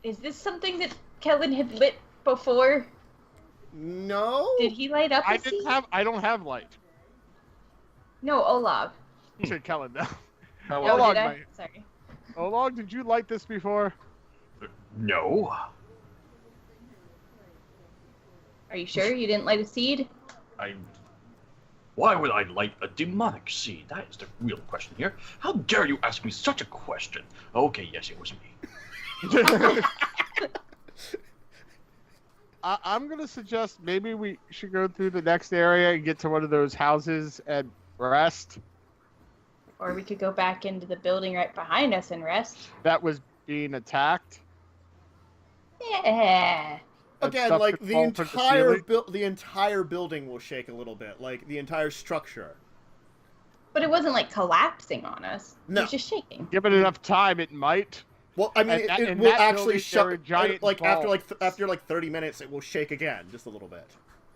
Is this something that Kellen had lit before? No. Did he light up I a seed? didn't have. I don't have light. No, Olav. Said Kellen now. How Oh, Olog did I? might. Sorry. Olog, did you light this before? No. Are you sure you didn't light a seed? Why would I light a demonic seed? That is the real question here. How dare you ask me such a question? Okay, yes, it was me. I'm gonna suggest maybe we should go through the next area and get to one of those houses and rest. Or we could go back into the building right behind us and rest. That was being attacked. Yeah. That Again, stuff like could the fall from the entire building will shake a little bit, like the entire structure. But it wasn't like collapsing on us. No. It was just shaking. Given enough time, it might. Well, I mean, And that- it in will that actually building, there are shut. giant Like balls. after 30 minutes, it will shake again, just a little bit.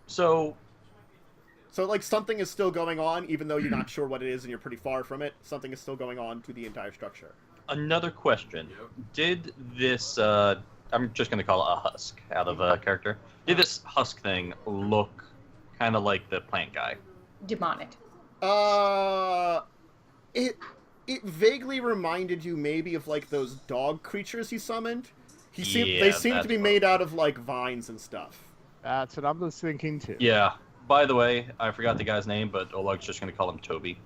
So, So like something is still going on, even though you're not sure what it is and you're pretty far from it. Something is still going on to the entire structure. another question. Did this, I'm just going to call it a husk out of a character. Did this husk thing look kind of like the plant guy? Demonic. It vaguely reminded you maybe of like those dog creatures he summoned. They Yeah, seem to that's be what- made out of like vines and stuff. That's what I was thinking too. Yeah. By the way, I forgot the guy's name, but Olog's just going to call him Toby.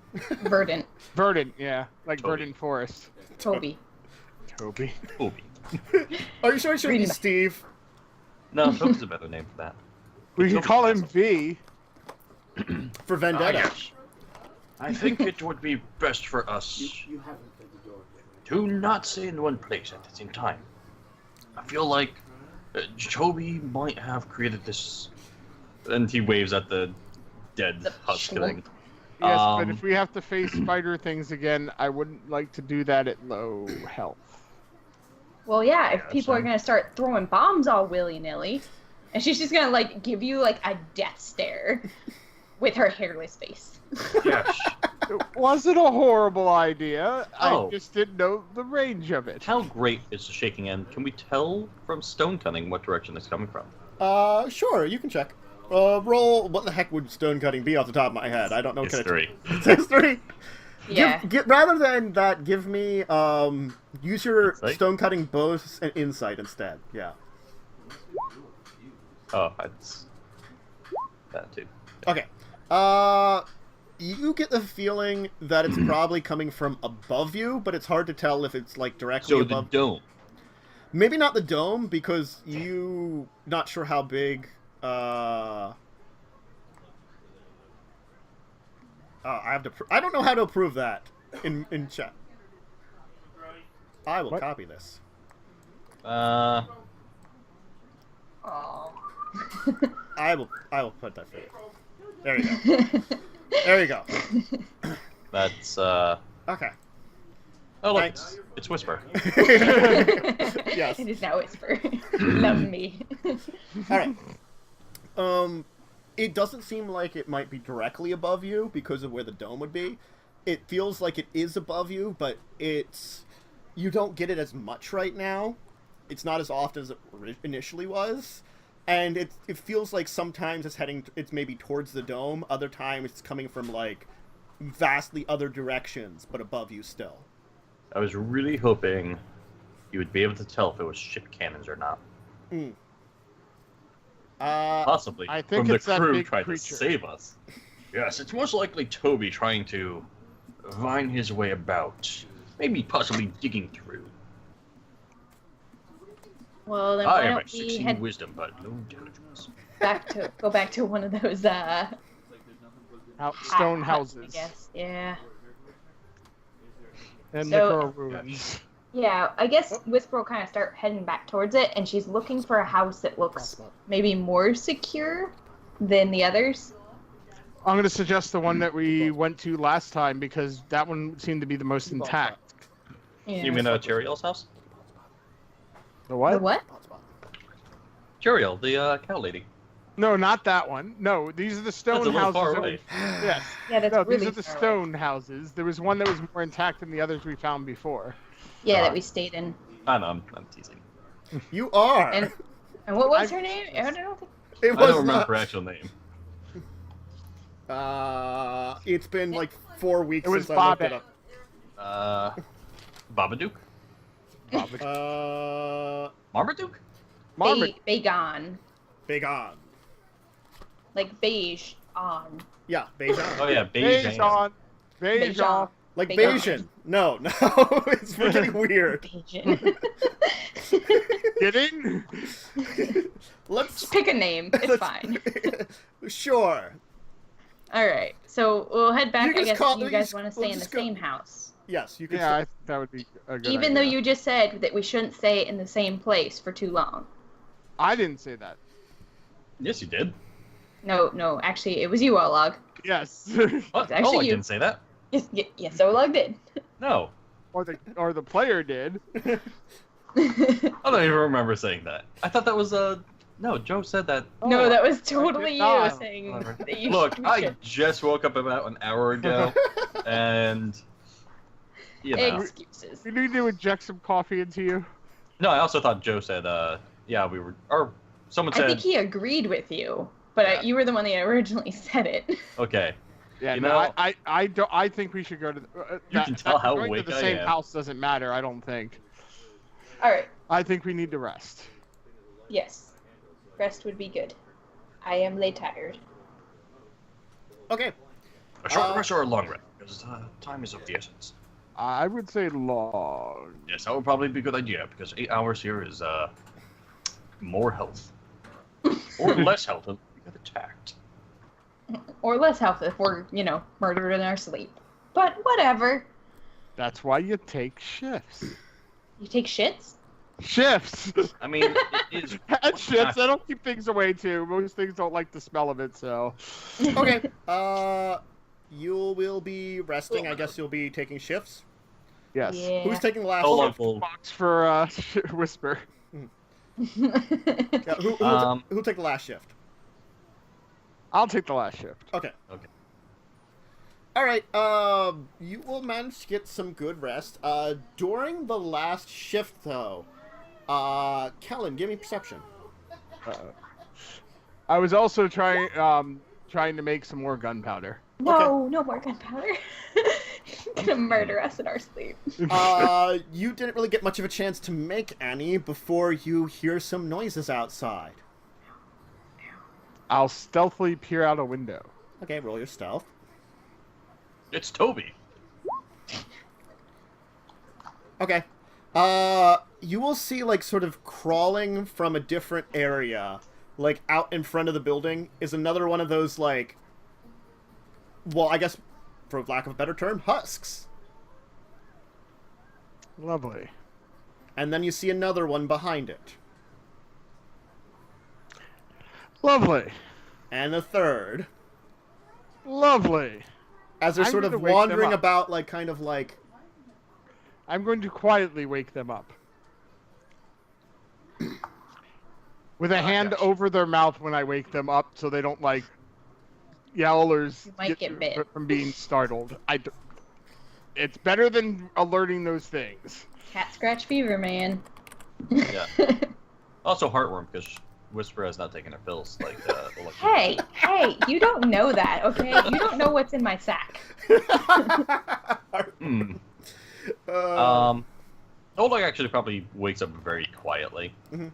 Verdant. Verdant, yeah, like Toby. Verdant Forest. Toby. Toby. Toby. Are you sure it should be Really? Steve? No, Toby's a better name for that. We can Toby's call him awesome. V. For Vendetta. Yes. I think it would be best for us to not stay in one place at the same time. I feel like Toby might have created this. And he waves at the dead The husk schlong. thing. Yes, but Um, if we have to face spider things again, I wouldn't like to do that at low health. Well, yeah, if people are so- going to start throwing bombs all willy-nilly, and she's just going to, like, give you, like, a death stare with her hairless face. Yes. It wasn't a horrible idea. Oh. I just didn't know the range of it. How great is the shaking end? Can we tell from stone cutting what direction it's coming from? Sure, you can check. Roll. What the heck would stone cutting be off the top of my head? I don't know. It's Can it- 3. It's history. Yeah. Rather than that, give me use your Insight? stone cutting bonus and insight instead. Yeah. Oh, that's that too. Okay. You get the feeling that it's probably coming from above you, but it's hard to tell if it's like directly So the above. dome. Maybe not the dome because you not sure how big. I have to. I don't know how to approve that in chat. I will What? copy this. Aw. I will put that for you. There you go. There you go. That's Okay. Oh look, Thanks. it's Whisper. Yes. It is now Whisper. Love me. All right. It doesn't seem like it might be directly above you because of where the dome would be. It feels like it is above you, but you don't get it as much right now. It's not as often as it initially was. And it feels like sometimes it's maybe towards the dome, other times it's coming from like vastly other directions, but above you still. I was really hoping you would be able to tell if it was ship cannons or not. Mm. Possibly I think from the it's that crew big trying creature. to save us. Yes, it's most likely Toby trying to find his way about. Maybe possibly digging through. Well, then I why have a don't we 16 head wisdom, but no intelligence. go back to one of those Stone huts, houses. I guess. Yeah. And So- Necro ruins. Yeah, I guess Whisper will kind of start heading back towards it, and she's looking for a house that looks maybe more secure than the others. I'm going to suggest the one that we went to last time because that one seemed to be the most intact. Yeah. You mean Cheriel's house? The what? The what? Cheriel, the cow lady. No, not that one. No, these are the That's stone a little houses. far that away. we- Yes. Yeah, that's No, really these are the far away. stone houses. There was one that was more intact than the others we found before. Yeah, that we stayed in. I know, I'm teasing. You are. And what was her name? I don't think. It I was don't remember not. her actual name. It's been like 4 weeks It was since I looked it Bobette. up. Babadook? Marmaduke? Marmot. Bagon. Big on. Like beige on. Yeah, Beijing. Oh yeah, Beige on. Beige Beige off. Like Beijing. Bayesian. No, it's we're getting weird. Beijing. Kidding? Let's Pick a name. It's fine. Sure. All right. So we'll head back. You I just guess call- you you guys just- want to we'll stay in the just go- same house. Yes, you can. Yeah, I think that would be a good Even though idea. you just said that we shouldn't stay in the same place for too long. I didn't say that. Yes, you did. No, actually, it was you, Olog. Yes. What? Actually, Oh, I you- didn't say that. Yes, Olog did. No. or the player did. I don't even remember saying that. I thought that was No, Joe said that. No, Oh, that was I totally did you not. saying Whatever. that you Look, should. I just woke up about an hour ago, and you know. Excuses. We need to inject some coffee into you. No, I also thought Joe said, yeah, we were, or someone I said, think he agreed with you, but Yeah. you were the one that originally said it. okay. Yeah, You no, know- I don't. I think we should go to. You can tell how going awake to the I same am. house doesn't matter. I don't think. All right. I think we need to rest. Yes. Rest would be good. I am late tired. Okay. A short rest or a long rest? Because time is of the essence. I would say long. Yes, that would probably be a good idea, because 8 hours here is more health. Or less health if we get attacked. Or less health if we're, murdered in our sleep. But whatever. That's why you take shifts. You take shits? Shifts. I mean, it is. And shifts. That'll keep things away too. Most things don't like the smell of it, so. Okay. You will be resting. I guess you'll be taking shifts. Yes. Yeah. Who's taking the last Hold on, shift? full. Box for Whisper. Yeah, who'll take the last shift? I'll take the last shift. Okay. Okay. All right. You will manage to get some good rest. During the last shift, though, Kellen, give me perception. I was also trying to make some more gunpowder. No more gunpowder. Gonna murder us in our sleep. You didn't really get much of a chance to make any before you hear some noises outside. I'll stealthily peer out a window. Okay, roll your stealth. It's Toby. Okay. You will see, like, sort of crawling from a different area, like, out in front of the building, is another one of those, like, well, I guess, for lack of a better term, husks. Lovely. And then you see another one behind it. Lovely. And a third. Lovely. As they're I'm sort of gonna wake them wandering up. about, like, kind of like... I'm going to quietly wake them up. With a hand gosh. over their mouth when I wake them up so they don't, like, yell or You might get bit. from being startled. It's better than alerting those things. Cat scratch fever, man. Yeah. Also heartworm, because Whisper has not taken her pills. Like, the lucky Hey, you don't know that, okay? You don't know what's in my sack. Hmm. Uh, Oleg actually probably wakes up very quietly. Mm-hmm.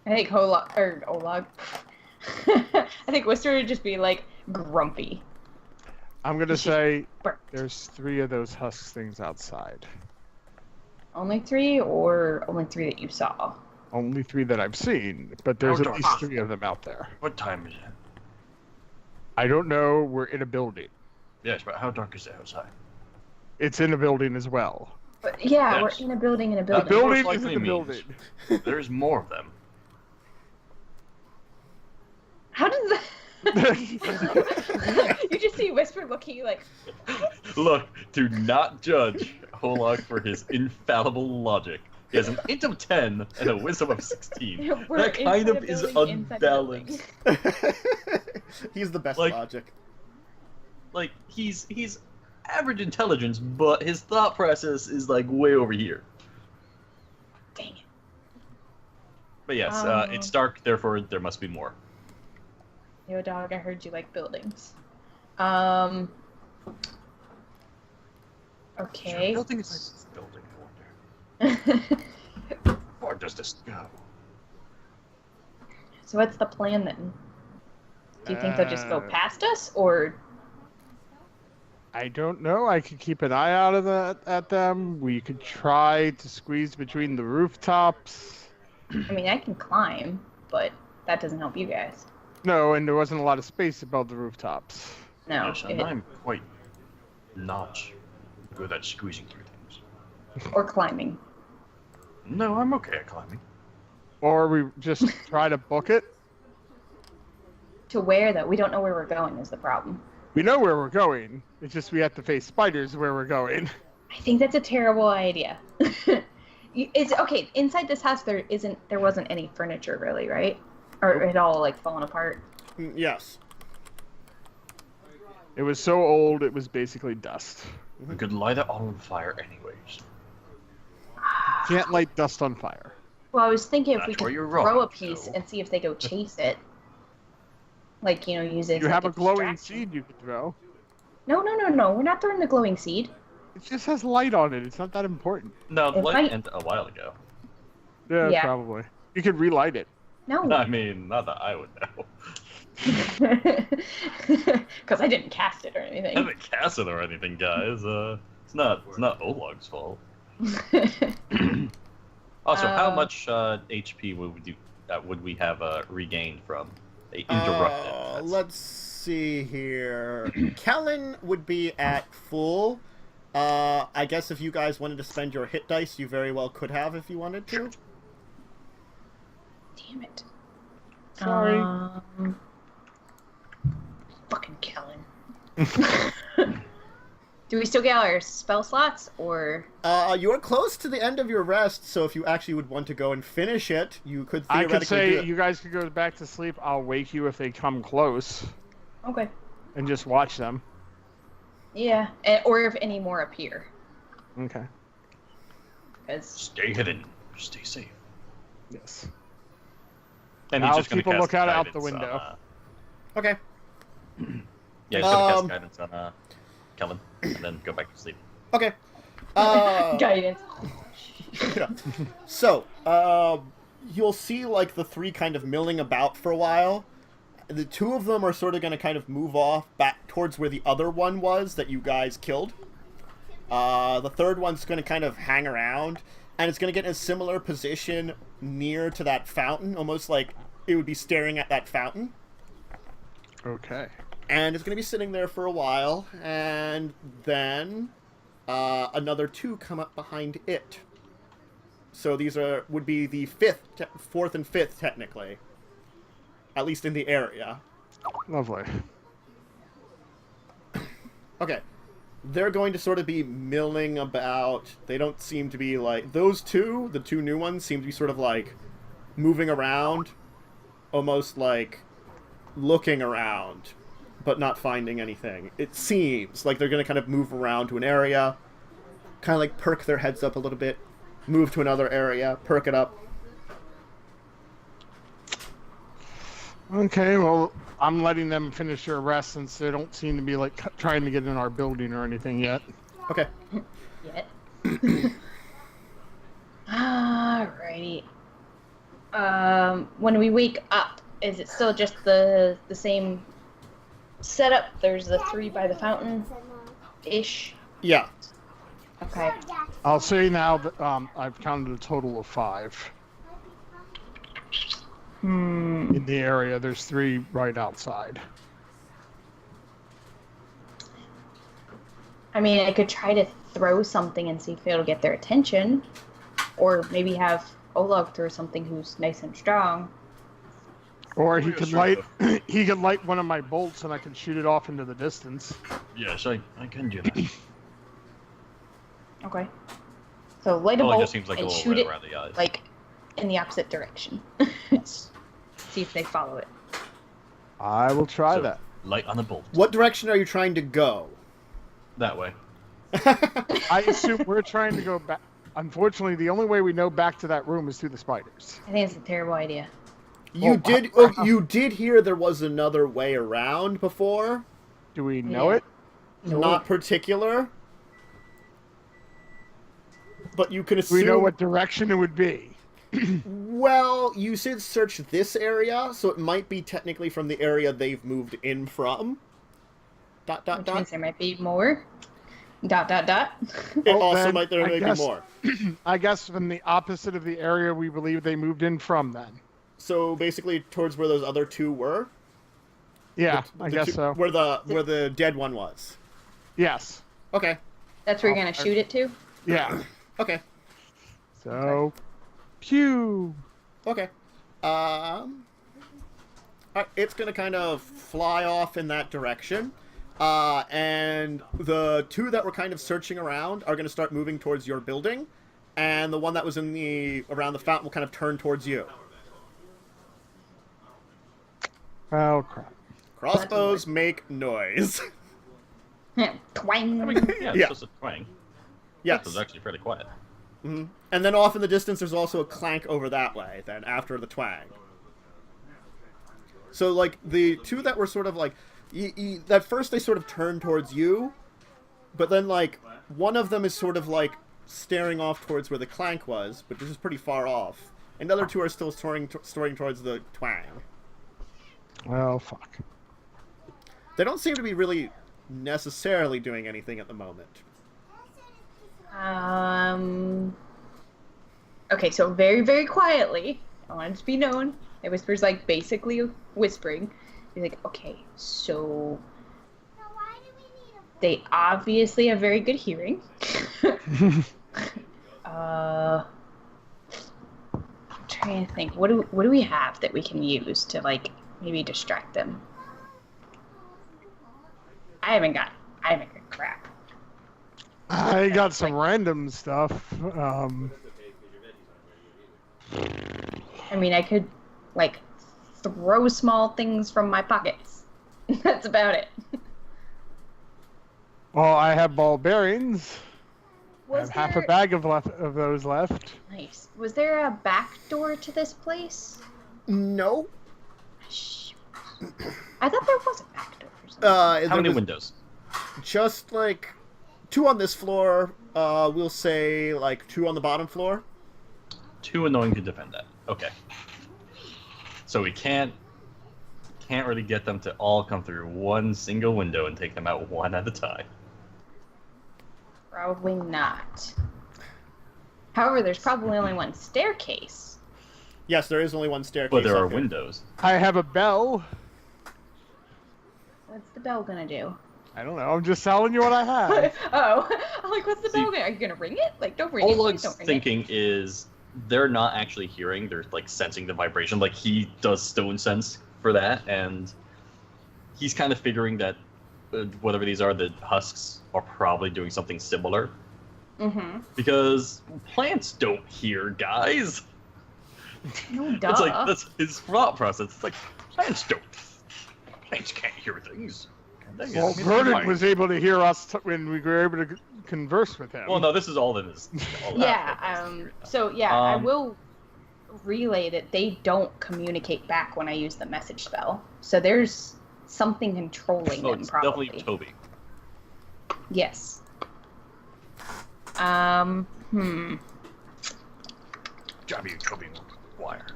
I think Olag. I think Wister would just be like grumpy. I'm gonna say there's 3 of those husk things outside. Only 3, or only 3 that you saw? Only 3 that I've seen, but there's at least 3 of them out there. What time is it? I don't know. We're in a building. Yes, but how dark is it outside? It's in a building as well. But yeah, Yes. we're in a building. The Most building is likely in the means- building. There's more of them. How does that? You just see Whisper look at you like. Look, do not judge Oleg for his infallible logic. He has an int of 10 and a wisdom of 16. We're That kind inside of a is building, inside a building. unbalanced. He's the best Like- logic. Like, he's average intelligence, but his thought process is like way over here. Dang it. But yes, Oh. it's dark, therefore there must be more. Yo, dog, I heard you like buildings. Is Okay. there a building inside this building, I wonder. Where does this go? So what's the plan then? Do you think they'll just go Uh, past us, or I don't know. I could keep an eye out at them. We could try to squeeze between the rooftops. I mean, I can climb, but that doesn't help you guys. No, and there wasn't a lot of space above the rooftops. No. Yes, and I'm quite not good at squeezing through things. Or climbing. No, I'm okay at climbing. Or we just try to book it. To where, though? We don't know where we're going is the problem. We know where we're going. It's just we have to face spiders where we're going. I think that's a terrible idea. It's okay. Inside this house, there wasn't any furniture really, right? Or it all like fallen apart. Yes. It was so old, it was basically dust. We could light it all on fire anyways. Can't light dust on fire. Well, I was thinking if we That's where could you're throw wrong, a piece Joe. and see if they go chase it. Like, use it. You as, have a like, glowing distraction. seed you could throw. No. We're not throwing the glowing seed. It just has light on it. It's not that important. No, the It light might- ended a while ago. Yeah, Yeah. probably. You could relight it. No. I mean, not that I would know. Because I didn't cast it or I anything. haven't cast it or anything, guys. It's not Olog's fault. Also, how much HP would we have regained from the interrupted? Let's see here. Kellen would be at full. I guess if you guys wanted to spend your hit dice, you very well could have if you wanted to. Damn it. Sorry. Fucking Kellen. Do we still get our spell slots, or? You're close to the end of your rest, so if you actually would want to go and finish it, you could I theoretically could say do it. you guys could go back to sleep. I'll wake you if they come close Okay. and just watch them. Yeah, or if any more appear. Okay. Because Stay hidden. Stay safe. Yes. And he's I'll just gonna keep a cast lookout out the guidance on, window. Okay. yeah, he's gonna Um, cast guidance on Kellen, and then go back to sleep. Okay. guidance. Yeah. So, you'll see like the 3 kind of milling about for a while. The 2 of them are sort of going to kind of move off back towards where the other one was that you guys killed. The third one's going to kind of hang around, and it's going to get in a similar position near to that fountain, almost like it would be staring at that fountain. Okay. And it's going to be sitting there for a while, and then another 2 come up behind it. So these would be the 4th and 5th, technically. At least in the area. Lovely. Okay. They're going to sort of be milling about. They don't seem to be like... Those 2, the 2 new ones, seem to be sort of like moving around. Almost like looking around, but not finding anything. It seems like they're going to kind of move around to an area. Kind of like perk their heads up a little bit. Move to another area. Perk it up. Okay, well, I'm letting them finish their rest since they don't seem to be like trying to get in our building or anything yet. Okay. Yet. when we wake up, is it still just the same setup? There's the 3 by the fountain-ish? Yeah. Okay. I'll say now that I've counted a total of 5 in the area. There's 3 right outside. I mean, I could try to throw something and see if it'll get their attention. Or maybe have Oleg throw something who's nice and strong. Or he could light one of my bolts and I can shoot it off into the distance. Yes, I can do that. Okay. So light a Well, it bolt just seems like a and little shoot red it around the eyes. like in the opposite direction. See if they follow it. I will try So, that. Light on the bolt. What direction are you trying to go? That way. I assume we're trying to go back. Unfortunately, the only way we know back to that room is through the spiders. I think it's a terrible idea. You did hear there was another way around before? Do we know Yeah. it? Not particular. But you can Do assume... we know what direction it would be? Well, you said search this area, so it might be technically from the area they've moved in from. ... Which means there might be more. ... It Well, also then, might there may be more. I guess from the opposite of the area we believe they moved in from then. So basically towards where those other 2 were? Yeah, The I guess two- so. Where the dead one was. Yes. Okay. That's where you're going to shoot it to? Yeah. Okay. So, pew. Okay. Alright, it's gonna kind of fly off in that direction. And the 2 that were kind of searching around are gonna start moving towards your building. And the one that was around the fountain will kind of turn towards you. Oh, crap. Crossbows make noise. Twang. I mean, yeah, it's Yeah. just a twang. Yes. That was actually pretty quiet. And then off in the distance, there's also a clank over that way, then, after the twang. So, like, the 2 that were sort of, like... at first, they sort of turned towards you, but then, like, one of them is sort of, like, staring off towards where the clank was, but this is pretty far off. And the other 2 are still storing towards the twang. Well, fuck. They don't seem to be really necessarily doing anything at the moment. Okay, so very, very quietly, I want it to be known, it whispers, like, basically whispering. He's like, okay, so they obviously have very good hearing. I'm trying to think, what do we have that we can use to, like, maybe distract them? I haven't got crap. I got some random stuff. I mean, I could, like, throw small things from my pockets. That's about it. Well, I have ball bearings. I Was have half there... a bag of those left. Nice. Was there a back door to this place? No. Shoot. I thought there was a back door or something. How many windows? Just, like, 2 on this floor, we'll say, like, 2 on the bottom floor. 2 annoying to defend that. Okay. So we can't really get them to all come through one single window and take them out one at a time. Probably not. However, there's probably only one staircase. Yes, there is only one staircase. But there up are here. windows. I have a bell. What's the bell gonna do? I don't know. I'm just telling you what I have. Oh, I'm like, what's the See, bell gonna? Are you gonna ring it? Like, don't ring it. Oleg's Please don't ring thinking is they're not actually hearing, they're like sensing the vibration. Like he does stone sense for that, and he's kind of figuring that whatever these are, the husks are probably doing something similar. Mm-hmm. Because plants don't hear, guys. No, duh. It's like that's his thought process. It's like plants don't. Plants can't hear things. Well, Vernon was able to hear us when we were able to converse with him. Well, no, this is all in his. All Yeah. So yeah, I will relay that they don't communicate back when I use the message spell. So there's something controlling Oh, them, it's probably. definitely Toby. Yes. Job you, Toby Wire.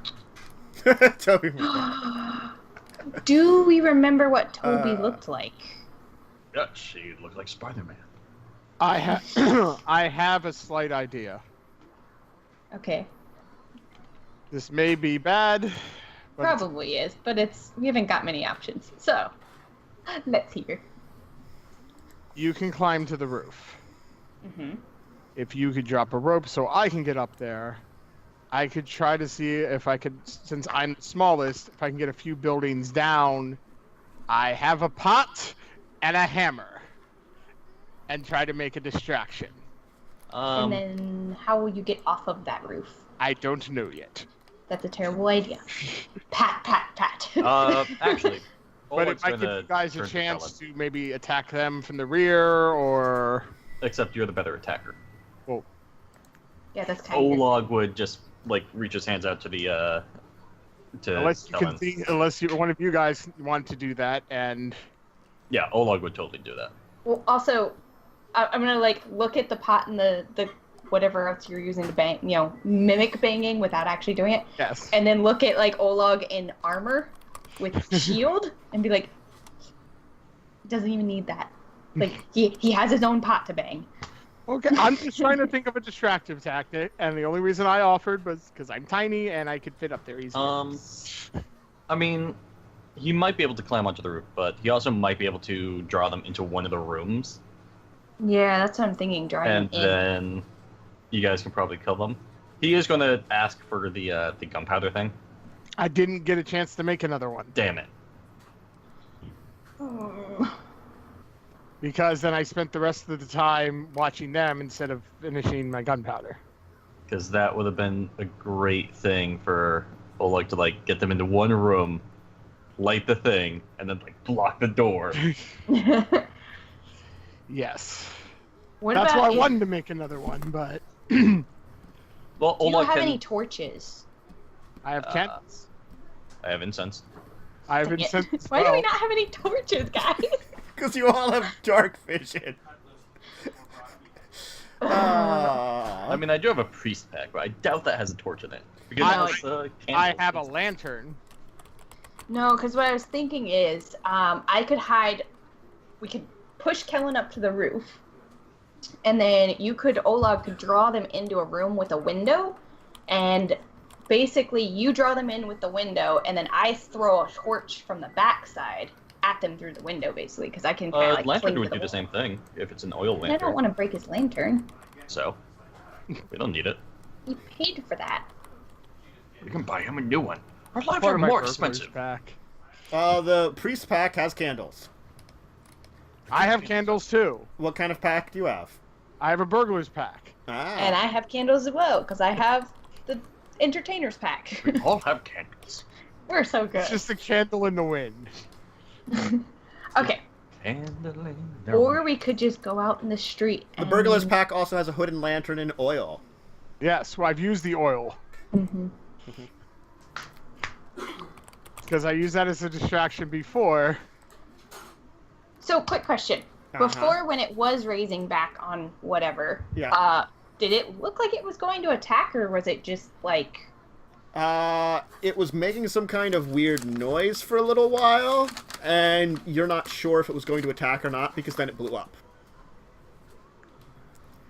Toby. Do we remember what Toby looked like? Yeah, she looked like Spider-Man. I have a slight idea. Okay. This may be bad. But Probably is, but we haven't got many options. So, let's hear. you can climb to the roof. Mm-hmm. If you could drop a rope so I can get up there, I could try to see if I could, since I'm the smallest, if I can get a few buildings down. I have a pot and a hammer. And try to make a distraction. And then how will you get off of that roof? I don't know yet. That's a terrible idea. Pat, pat, pat. Actually, But it might give you guys a chance to maybe attack them from the rear, or... Except you're the better attacker. Well, Yeah, that's kind of... Olag would just like reach his hands out to the unless you Kellen. can see, one of you guys want to do that, and... Yeah, Olag would totally do that. Well, also, I'm gonna like look at the pot and the whatever else you're using to bang, mimic banging without actually doing it. Yes. And then look at like Olag in armor with shield and be like, he doesn't even need that. Like he has his own pot to bang. Okay, I'm just trying to think of a distractive tactic, and the only reason I offered was because I'm tiny and I could fit up there easily. I mean, he might be able to climb onto the roof, but he also might be able to draw them into one of the rooms, Yeah, that's what I'm thinking. Drawing and them in. then you guys can probably kill them. He is going to ask for the gunpowder thing. I didn't get a chance to make another one. Damn it. Because then I spent the rest of the time watching them instead of finishing my gunpowder. Because that would have been a great thing for Oleg to like get them into one room, light the thing, and then like block the door. Yes. What That's about why I you? wanted to make another one, but Well, Do you Oleg have can. any torches? I have candles. I have incense. I have Dang it. incense as Why do well. we not have any torches, guys? Because you all have dark vision. I mean, I do have a priest pack, but I doubt that has a torch in it. Because I- it's, I candles. have a lantern. No, because what I was thinking is, I could hide. We could push Kellen up to the roof, and then Olag could draw them into a room with a window, and basically you draw them in with the window, and then I throw a torch from the backside at them through the window, basically, because I can kind of like Lantern cling would to do the wall. same thing if it's an oil And I lantern. don't want to break his lantern. So, we don't need it. He paid for that. We can buy him a new one. Our Part lives are of my more burglar's expensive. pack. The priest pack has candles. I have candles too. What kind of pack do you have? I have a burglar's pack. And I have candles as well, because I have the entertainer's pack. We all have candles. We're so good. It's just a candle in the wind. Okay. Candle in the Or we could just go out in the street. The and... burglar's pack also has a hood and lantern and oil. Yes, well, I've used the oil. Mhm. Because I used that as a distraction before. So, quick question. Before, when it was raising back on whatever, Yeah. did it look like it was going to attack, or was it just like... It was making some kind of weird noise for a little while, and you're not sure if it was going to attack or not, because then it blew up.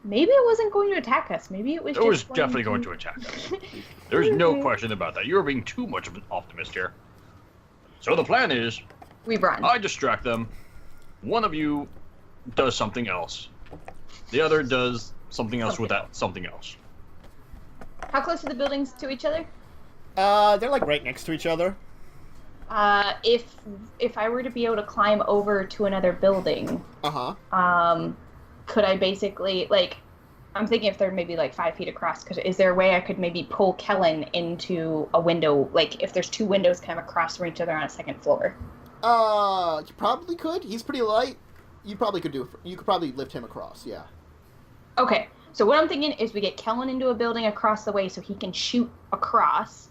Maybe it wasn't going to attack us. Maybe it was It just was definitely going to attack us. There's no question about that. You're being too much of an optimist here. So the plan is, We run. I distract them. One of you does something else. The other does something else with that something else. How close are the buildings to each other? They're like right next to each other. If I were to be able to climb over to another building, Uh-huh. could I basically, like, I'm thinking if they're maybe like 5 feet across, is there a way I could maybe pull Kellen into a window, like if there's two windows kind of across from each other on a second floor? You probably could. He's pretty light. You probably could do it. You could probably lift him across, yeah. Okay, so what I'm thinking is we get Kellen into a building across the way so he can shoot across.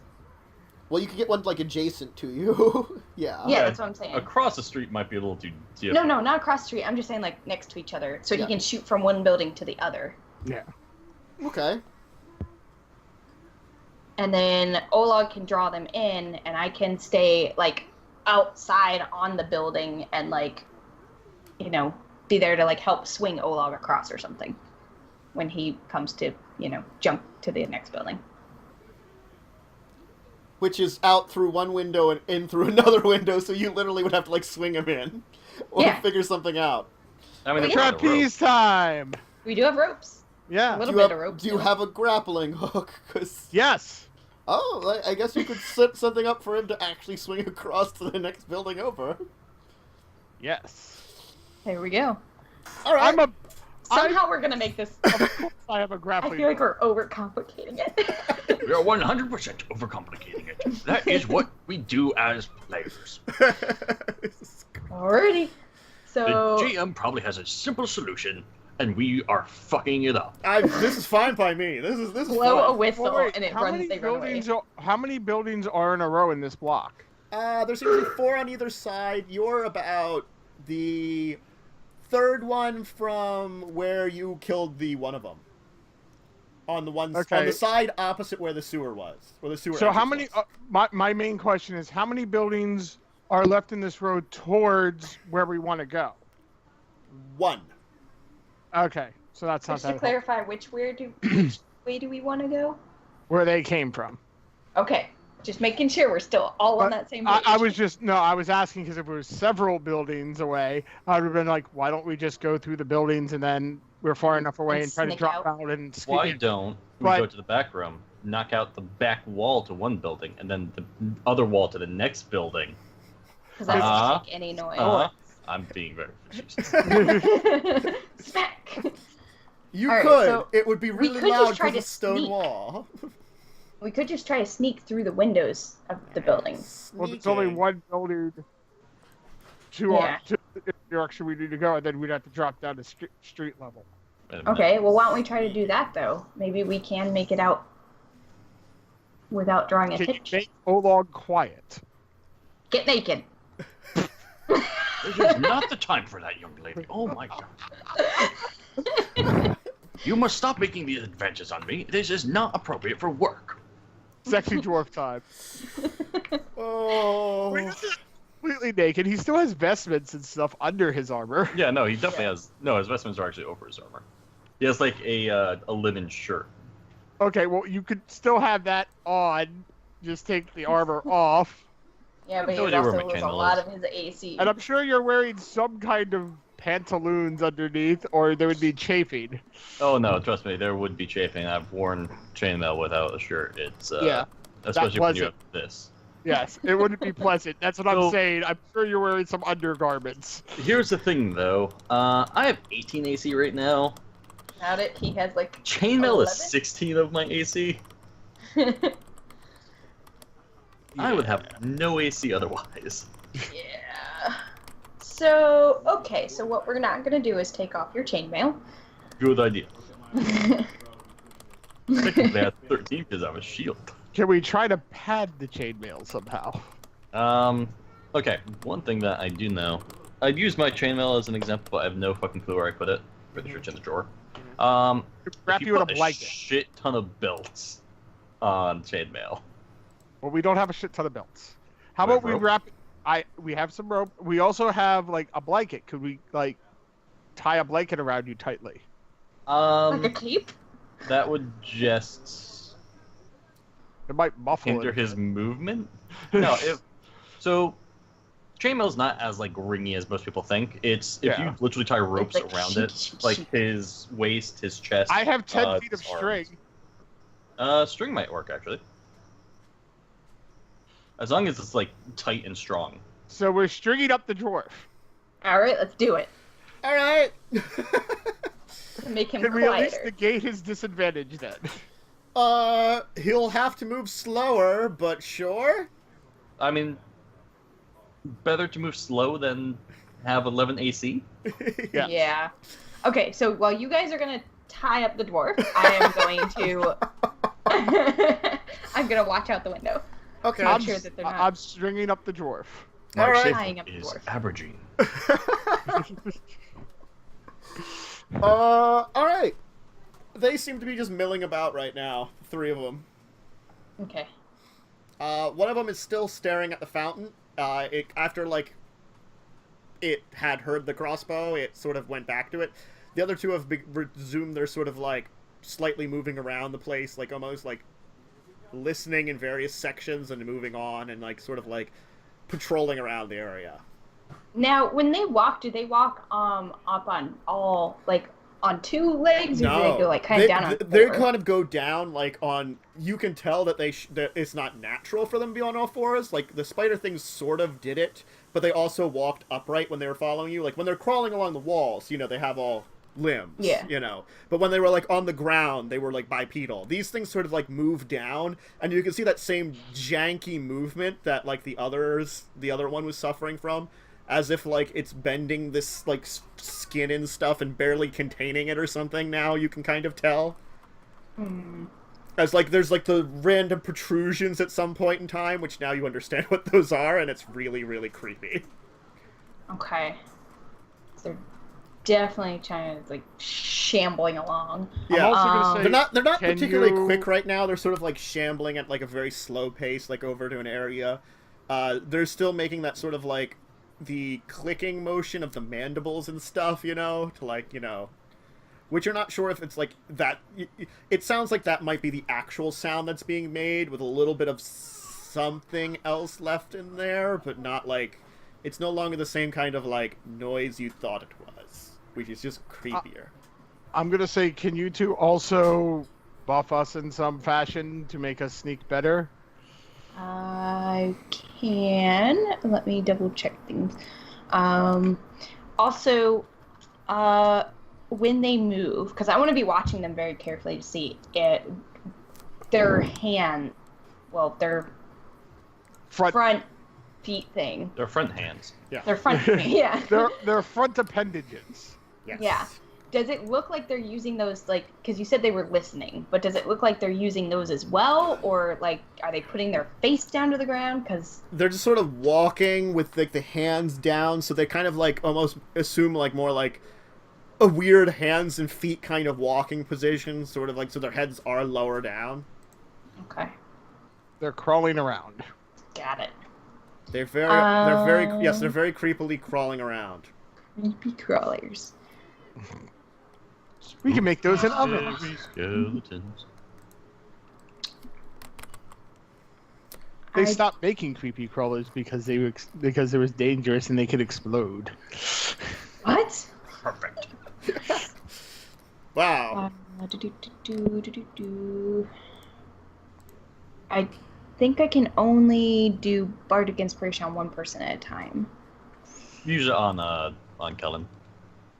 Well, you could get one, like, adjacent to you. Yeah. Yeah, that's what I'm saying. Across the street might be a little too difficult. No, not across the street. I'm just saying, like, next to each other. So Yeah. he can shoot from one building to the other. Yeah. Okay. and then Olag can draw them in, and I can stay like outside on the building and like, you know, be there to like help swing Olag across or something when he comes to, you know, jump to the next building. Which is out through one window and in through another window, so you literally would have to like swing him in or figure something out. I mean, Trapeze time. We do have ropes. Yeah. A little bit of ropes. Do you have a grappling hook? 'Cause... Yes. Oh, I guess you could set something up for him to actually swing across to the next building over. Yes. There we go. All right. Somehow we're gonna make this. I have a I grappling feel like we're overcomplicating it. We are 100% overcomplicating it. That is what we do as players. Alrighty. So The GM probably has a simple solution, and we are fucking it up. This is fine by me. This is blow a fun. whistle Wait, and it how runs. many They run away. buildings how many buildings are in a row in this block? There seems to be 4 on either side. You're about the third one from where you killed the one of them. On the on the side opposite where the sewer was. Where the sewer. So how many? Was. My main question is how many buildings are left in this road towards where we want to go? 1. Okay, so that's not Just that to clarify, which way do we want to go? where they came from. Okay, just making sure we're still all on that same page. I was asking because if it was several buildings away, I would have been like, why don't we just go through the buildings and then we're far enough away and try to sneak drop out. out and sneak Why in. don't we go to the back room, knock out the back wall to one building, and then the other wall to the next building? Because that doesn't make any noise. I'm being very facetious. Smack. You All could. right, so it would be we really could loud just try because of to stone sneak. wall. We could just try to sneak through the windows of the buildings. Well, there's only one building to the direction we need to go, and then we'd have to drop down to street level. Okay, well, why don't we try to do that, though? Maybe we can make it out without drawing a Can you pitch. make Olag quiet? Get naked. This is not the time for that, young lady. Oh my god. You must stop making these advances on me. This is not appropriate for work. Sexy dwarf time. Oh. Wait, he's completely naked. He still has vestments and stuff under his armor. Yeah, no, he definitely has. No, his vestments are actually over his armor. He has like a linen shirt. Okay, well, you could still have that on. Just take the armor off. Yeah, but he told you where also my loses a candle lot is. of his AC. And I'm sure you're wearing some kind of pantaloons underneath, or there would be chafing. Oh no, trust me, there would be chafing. I've worn chainmail without a shirt. It's Yeah, especially when you have wasn't- this. Yes, it wouldn't be pleasant. That's what I'm So- saying. I'm sure you're wearing some undergarments. Here's the thing, though. I have 18 AC right now. Now that he has like Chainmail 11? is 16 of my AC. I would have no AC otherwise. Yeah. So, okay, so what we're not going to do is take off your chainmail. Good idea. Technically, I have 13 because I have a shield. Can we try to pad the chainmail somehow? Okay, one thing that I do know. I'd use my chainmail as an example, but I have no fucking clue where I put it. Pretty sure it's in the drawer. Wrap If you in a put blanket. shit ton of belts on chainmail. Well, we don't have a shit ton of belts. How about we rope? wrap? We have some rope. We also have like a blanket. Could we like tie a blanket around you tightly? Like a cape? That would just It might muffle hinder it. his movement. No, so chainmail's not as like ringy as most people think. It's if Yeah. you literally tie ropes like around it, like his waist, his chest. I have 10 feet of his arms. string. String might work actually, as long as it's like tight and strong. So we're stringing up the dwarf. Alright, let's do it. All right. Make him Can we at least quieter. negate his disadvantage then? He'll have to move slower, but sure. I mean, better to move slow than have 11 AC. Yeah. Yeah. Okay, so while you guys are gonna tie up the dwarf, I am going to. I'm gonna watch out the window. Okay. I'm sure that they're not. I'm stringing up the dwarf. My All right. shape Tying up the is dwarf. Abergene. All right. They seem to be just milling about right now, the 3 of them. Okay. One of them is still staring at the fountain. After it had heard the crossbow, it sort of went back to it. The other two have resumed their sort of slightly moving around the place, almost listening in various sections and moving on and sort of patrolling around the area. Now, when they walk, do they walk up on all on two legs, or No, do they go kind of down on they four? kind of go down on. You can tell that that it's not natural for them to be on all fours. The spider things sort of did it, but they also walked upright when they were following you. When they're crawling along the walls, they have all limbs. Yeah. But when they were on the ground, they were bipedal. These things sort of move down, and you can see that same janky movement that the other one was suffering from. As if, it's bending this, skin and stuff and barely containing it or something now, you can kind of tell. As, there's, the random protrusions at some point in time, which now you understand what those are, and it's really, really creepy. Okay. So they're definitely trying to, shambling along. Yeah. I'm also gonna say, They're not particularly you- quick right now. They're sort of, shambling at, a very slow pace, over to an area. They're still making that sort of, the clicking motion of the mandibles and stuff, to which you're not sure if it's that. It sounds like that might be the actual sound that's being made with a little bit of something else left in there, but not it's no longer the same kind of noise you thought it was, which is just creepier. I'm gonna say, can you two also buff us in some fashion to make us sneak better? I can. Let me double check things. Also, when they move, because I want to be watching them very carefully to see their front feet thing. Their front hands. Yeah. Their front, yeah. Their front appendages. Yes. Yeah. Does it look like they're using those, because you said they were listening, but does it look like they're using those as well? Or, are they putting their face down to the ground? Because They're just sort of walking with, the hands down, so they kind of, almost assume, more a weird hands and feet kind of walking position, sort of, so their heads are lower down. Okay. They're crawling around. Got it. They're very creepily crawling around. Creepy crawlers. We can make those in ovens. Skeletons. They stopped making creepy crawlers because they was dangerous and they could explode. What? Perfect. Wow. I think I can only do Bardic Inspiration on one person at a time. Use it on Kellen.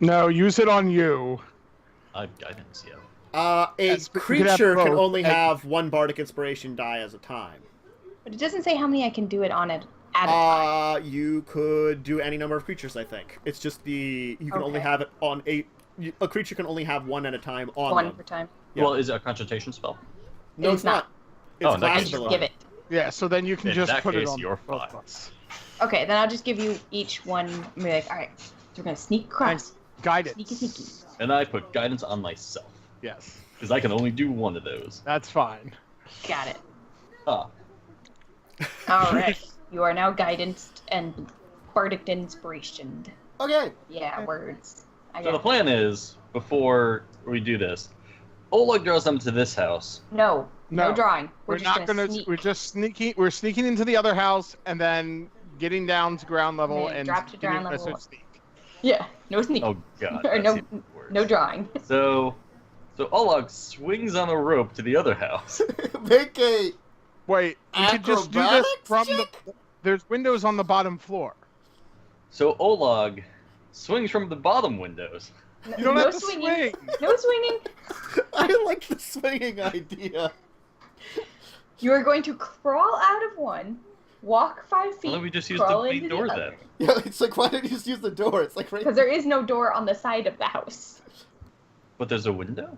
No, use it on you. I didn't see it. A Yes, but you could creature have can both. only have one Bardic Inspiration die at a time. But it doesn't say how many I can do it on at a time. You could do any number of creatures, I think. It's just you can only Okay. have it on a creature can only have one at a time on One them. per time. Yeah. Well, is it a concentration spell? No, It it's is not. not. It's Oh, in that I case, just you're give it. Yeah, so then you can In just that put it case, on you're both fine. of us. Okay, then I'll just give you each one. And be like, all right, so we're gonna sneak across. Guidance. Sneaky, sneaky. And I put guidance on myself. Yes, Because I can only do one of those. that's fine. Got it. Ah. All right, you are now guidance and Bardic Inspiration. Okay. Yeah, words. I So got the it. plan is, before we do this, Oleg draws them to this house. No No, drawing. We're just not gonna. Sneak. We're just sneaking. We're sneaking into the other house and then getting down to ground level Yeah, and drop to ground giving us level. a sneak. Yeah, no sneak. Oh god. Or that's no- even worse. No drawing. So Oleg swings on a rope to the other house. Make a Wait, we could just do this Acrobatics from check? There's windows on the bottom floor. So Oleg swings from the bottom windows. You don't no have to swinging. swing. No swinging. I like the swinging idea. You are going to crawl out of one, walk 5 feet. Why don't we just use the crawl main into door the then? Yeah, it's why don't you just use the door? It's right. Because there is no door on the side of the house. But there's a window?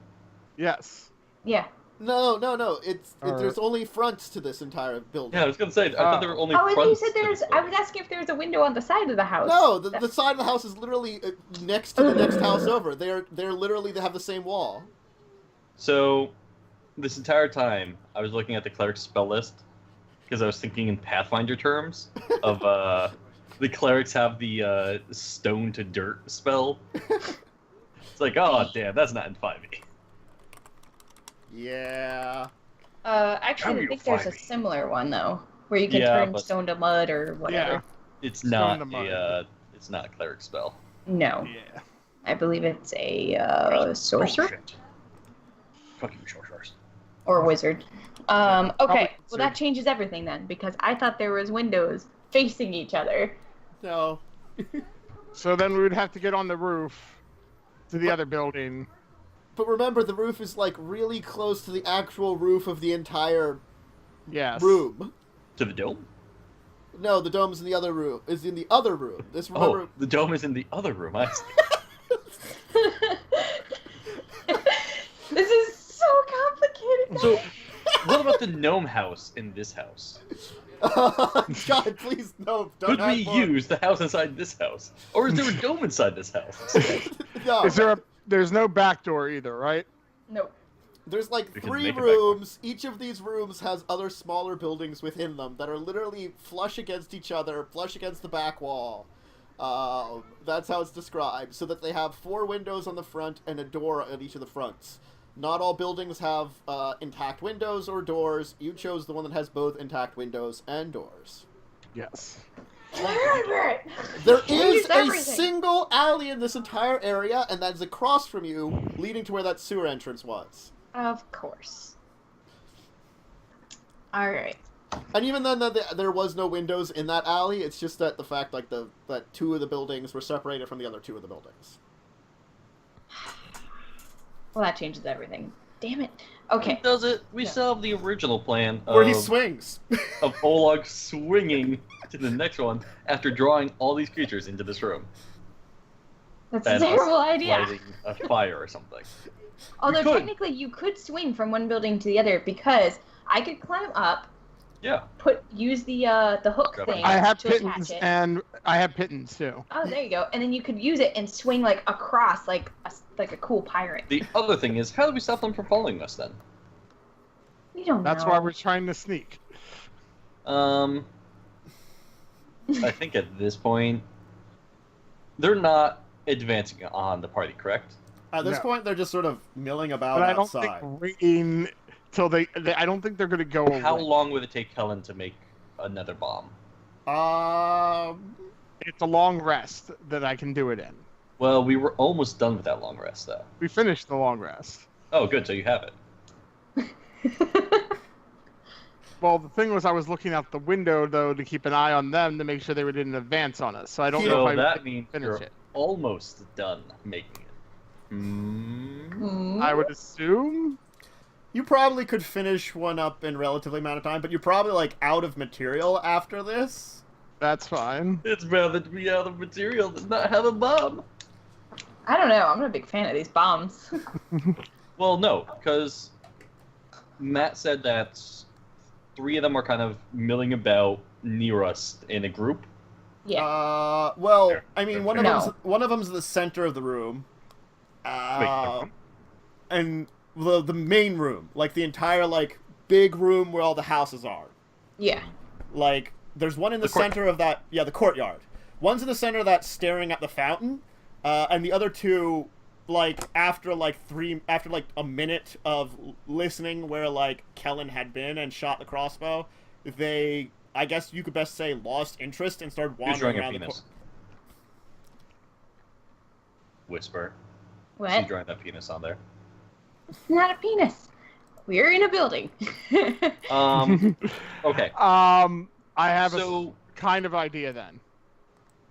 Yes. Yeah. No. It's Or- there's only fronts to this entire building. Yeah, I was gonna say, I thought there were only Oh, I thought you fronts said to there's. this I was building. asking if there was a window on the side of the house. No, the side of the house is literally next to the next house over. They're literally they have the same wall. So this entire time, I was looking at the cleric spell list because I was thinking in Pathfinder terms of the clerics have the stone to dirt spell. It's like, oh damn, that's not in 5e. Yeah. Actually, I think there's a similar one though, where you can Yeah, turn but- stone to mud or whatever. Yeah. It's Stone not to mud. it's not a cleric spell. No, Yeah. I believe it's a sorcerer Bullshit. Fucking sorcerers. or wizard. Okay, Probably well wizard. that changes everything then, because I thought there was windows facing each other. No. So then we would have to get on the roof to the other building. But remember, the roof is like really close to the actual roof of the entire Yes. room. To the dome? No, the dome's in the other room. Is in the other room. This remember. Oh, the dome is in the other room. This is so complicated. So, what about the gnome house in this house? God, please no! Don't Could have we more. use the house inside this house, or is there a dome inside this house? No. Is there a? There's no back door either, right? No. There's like We can 3 make it back. rooms. Each of these rooms has other smaller buildings within them that are literally flush against each other, flush against the back wall. That's how it's described. So that they have 4 windows on the front and a door at each of the fronts. Not all buildings have intact windows or doors. You chose the one that has both intact windows and doors. Yes. Herbert! There We is used a everything. single alley in this entire area, and that's across from you, leading to where that sewer entrance was. Of course. Alright. And even then, there was no windows in that alley. It's just that the fact, like, that 2 of the buildings were separated from the other 2 of the buildings. Well, that changes everything. Damn it. Okay. Does it? We Yeah. still have the original plan Where he of, swings. of Oleg swinging to the next one after drawing all these creatures into this room. That's a And us terrible idea. Lighting a fire or something. Although could. technically you could swing from one building to the other because I could climb up, Yeah. use the hook Grab thing I have to attach pittons, it. and I have pittons too. Oh, there you go. And then you could use it and swing like across like a cool pirate. The other thing is, how do we stop them from following us then? We don't That's know. why we're trying to sneak. I think at this point, they're not advancing on the party, correct? At this No. point, they're just sort of milling about But I don't outside. think waiting till they I don't think they're going to go away. How long would it take Helen to make another bomb? It's a long rest that I can do it in. Well, we were almost done with that long rest, though. We finished the long rest. Oh, good, so you have it. Well, the thing was I was looking out the window, though, to keep an eye on them to make sure they didn't advance on us. So I don't know So if I that means finish you're it. almost done making it. I would assume. You probably could finish one up in relatively amount of time, but you're probably, like, out of material after this. That's fine. It's better to be out of material than not have a bomb. I don't know. I'm not a big fan of these bombs. Well, no, because Matt said that 3 of them are kind of milling about near us in a group. Yeah. Well, Sure. I mean, Sure. one of them's the center of the room. And the main room, like the entire, like, big room where all the houses are. Yeah. Like, there's one in the, The courtyard. center of that, yeah, the courtyard. One's in the center of that staring at the fountain, and the other 2, like, after a minute of listening where, like, Kellen had been and shot the crossbow, they, I guess you could best say, lost interest and started Who's wandering drawing a around the penis? Whisper. What? She's drawing that penis on there. It's not a penis. We're in a building. Okay. I have So, a kind of idea then.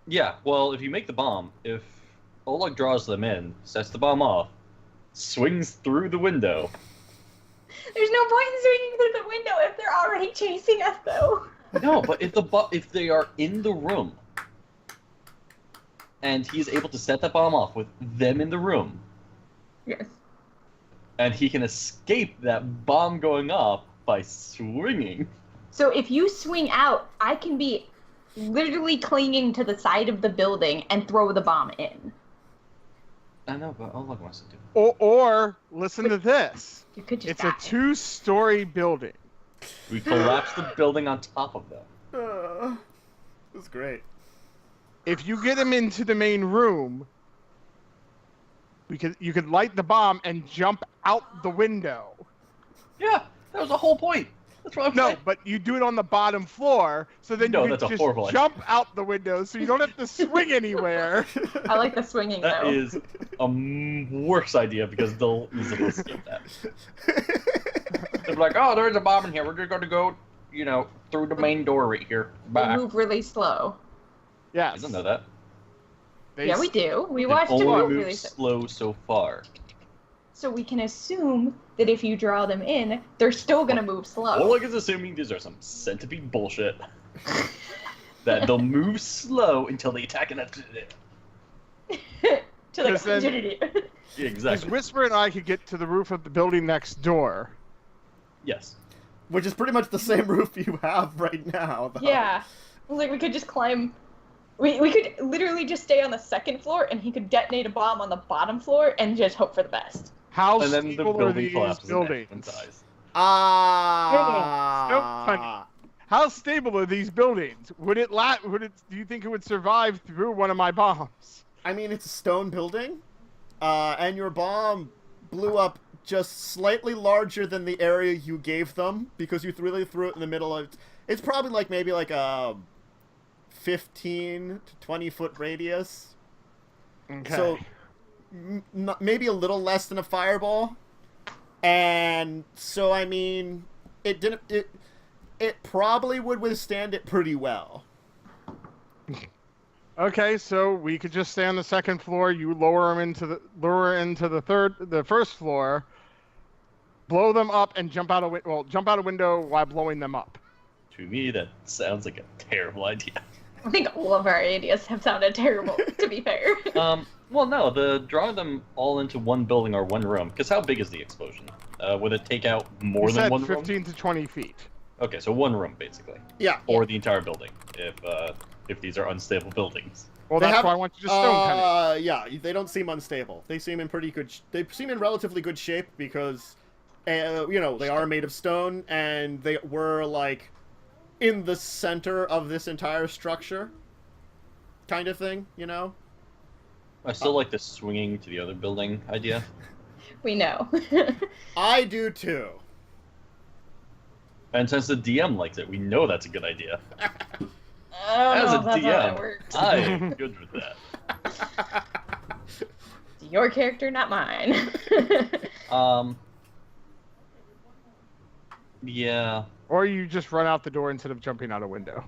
yeah, well, if you make the bomb, if Oleg draws them in, sets the bomb off, swings through the window, There's no point in swinging through the window if they're already chasing us, though. no, but if they are in the room, and he is able to set that bomb off with them in the room, Yes. and he can escape that bomb going off by swinging. So if you swing out, I can be literally clinging to the side of the building and throw the bomb in. I know, but Oleg wants to do. Or listen to this. You could just It's die. a 2-story building. We collapse the building on top of them. That's great. If you get him into the main room, you could light the bomb and jump out the window. Yeah, that was the whole point. That's what I'm No, saying. but you do it on the bottom floor, so then No, you that's a can horrible just idea. jump out the window, so you don't have to swing anywhere. I like the swinging That though. is a worse idea because they'll easily escape that. They're like, oh, there's a bomb in here. We're just going to go, through the main door right here. They Bye. move really slow. I Yes. don't know that. Yeah, we do. We They watched them only move move really slow. slow so far. So we can assume that if you draw them in, they're still gonna move slow. Oleg is assuming these are some centipede bullshit. That they'll move slow until they attack and that's it. To like Because then- rigidity. Yeah, Because exactly. Whisper and I could get to the roof of the building next door. Yes. Which is pretty much the same roof you have right now, though. Yeah. I was like, we could just climb. We could literally just stay on the second floor, and he could detonate a bomb on the bottom floor and just hope for the best. How And then the stable are building these collapses and everyone buildings? dies. How stable are these buildings? Would it? Do you think it would survive through one of my bombs? I mean, it's a stone building, and your bomb blew up just slightly larger than the area you gave them because you really threw it in the middle of. It's probably like maybe like a 15 to 20 foot radius. Okay. So maybe a little less than a fireball. And so I mean, it probably would withstand it pretty well. Okay, so we could just stay on the second floor. You lower them into the first floor, blow them up, and jump out a window while blowing them up. To me, that sounds like a terrible idea. I think all of our ideas have sounded terrible, to be fair. Well, no, drawing them all into one building or one room. Because how big is the explosion? Would it take out more You than said one 15 room? to 20 feet. Okay, so one room basically, Yeah. or the entire building. If these are unstable buildings. Well, They that's have- why I want you to stone cut it. Yeah, they don't seem unstable. They seem in pretty good. They seem in relatively good shape because, they are made of stone and they were like in the center of this entire structure, kind of thing. I still like the swinging to the other building idea. We know. I do too. And since the DM likes it, we know that's a good idea. I As a don't know if that's how that DM, works. I am good with that. Your character, not mine. Yeah, Or you just run out the door instead of jumping out a window.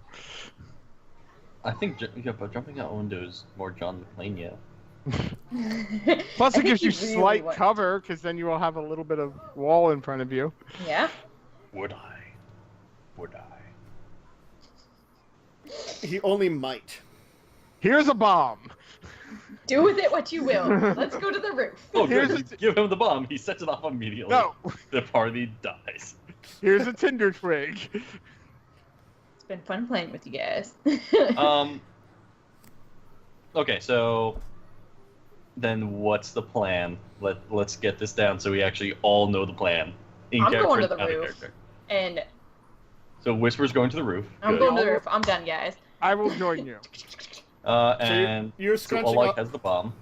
I think but jumping out windows more John McClane, yeah. Plus, I it think gives you he really slight wants- cover, because then you will have a little bit of wall in front of you. Yeah. Would I? He only might. Here's a bomb. Do with it what you will. Let's go to the roof. Oh, Here's good. You give him the bomb. He sets it off immediately. No. The party dies. Here's a tinder twig. It's been fun playing with you guys. Okay, so then what's the plan? Let's get this down so we actually all know the plan. In I'm character going to and the out of roof. character. And So Whisper's going to the roof. I'm Good. going to the roof. I'm done, guys. I will join you. And you're so scrunching Oleg up. has the bomb.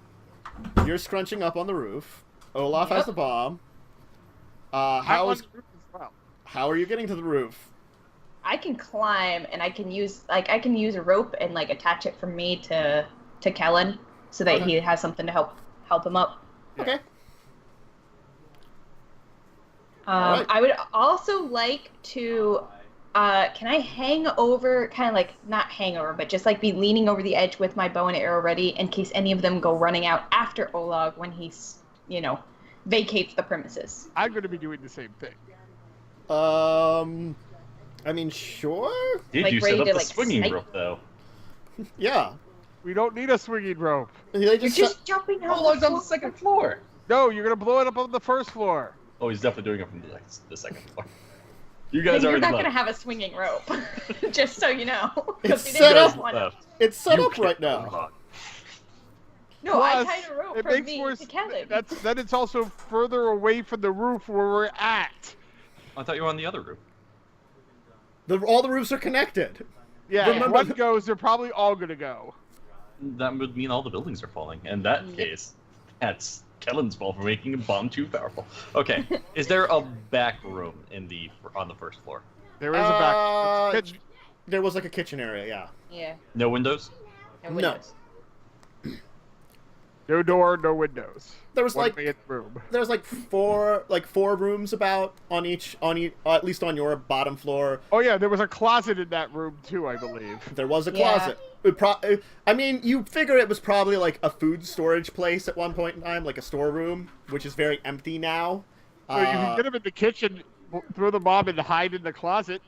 You're scrunching up on the roof. Olaf Yep. has the bomb. I'm How on is the roof as well. how are you getting to the roof? I can climb, and I can use a rope and attach it from me to Kellen, so that Okay. he has something to help him up. Okay. Alright. I would also like to. Can I hang over, kind of not hang over, but just be leaning over the edge with my bow and arrow ready in case any of them go running out after Oleg when he's, vacates the premises. I'm going to be doing the same thing. I mean, sure. Did you ready set up to, the swinging snipe? rope though? Yeah. We don't need a swinging rope. They You're just, just jumping out. Oleg's on the second floor. No, you're going to blow it up on the first floor. Oh, he's definitely doing it from the second floor. You Then guys you're already not left. going to have a swinging rope, just so you know. It's we set didn't up- have one. Left. it's set You up right can't now. run. No, Plus, I tied a rope it from makes me more to Kevin. then it's also further away from the roof where we're at. I thought you were on the other roof. All the roofs are connected. Yeah, Remember if one goes, they're probably all gonna go. That would mean all the buildings are falling. In that case, that's Kellen's fault for making a bomb too powerful. Okay, is there a back room on the first floor? There is a back. It's a kitchen. There was like a kitchen area, yeah. Yeah. No windows? No windows. No door, no windows. There was One like way in the room. there's like four rooms about on each at least on your bottom floor. Oh yeah, there was a closet in that room too, I believe. There was a closet. I mean, you figure it was probably like a food storage place at one point in time, like a storeroom, which is very empty now. So you can get them in the kitchen, throw the bomb, and hide in the closet.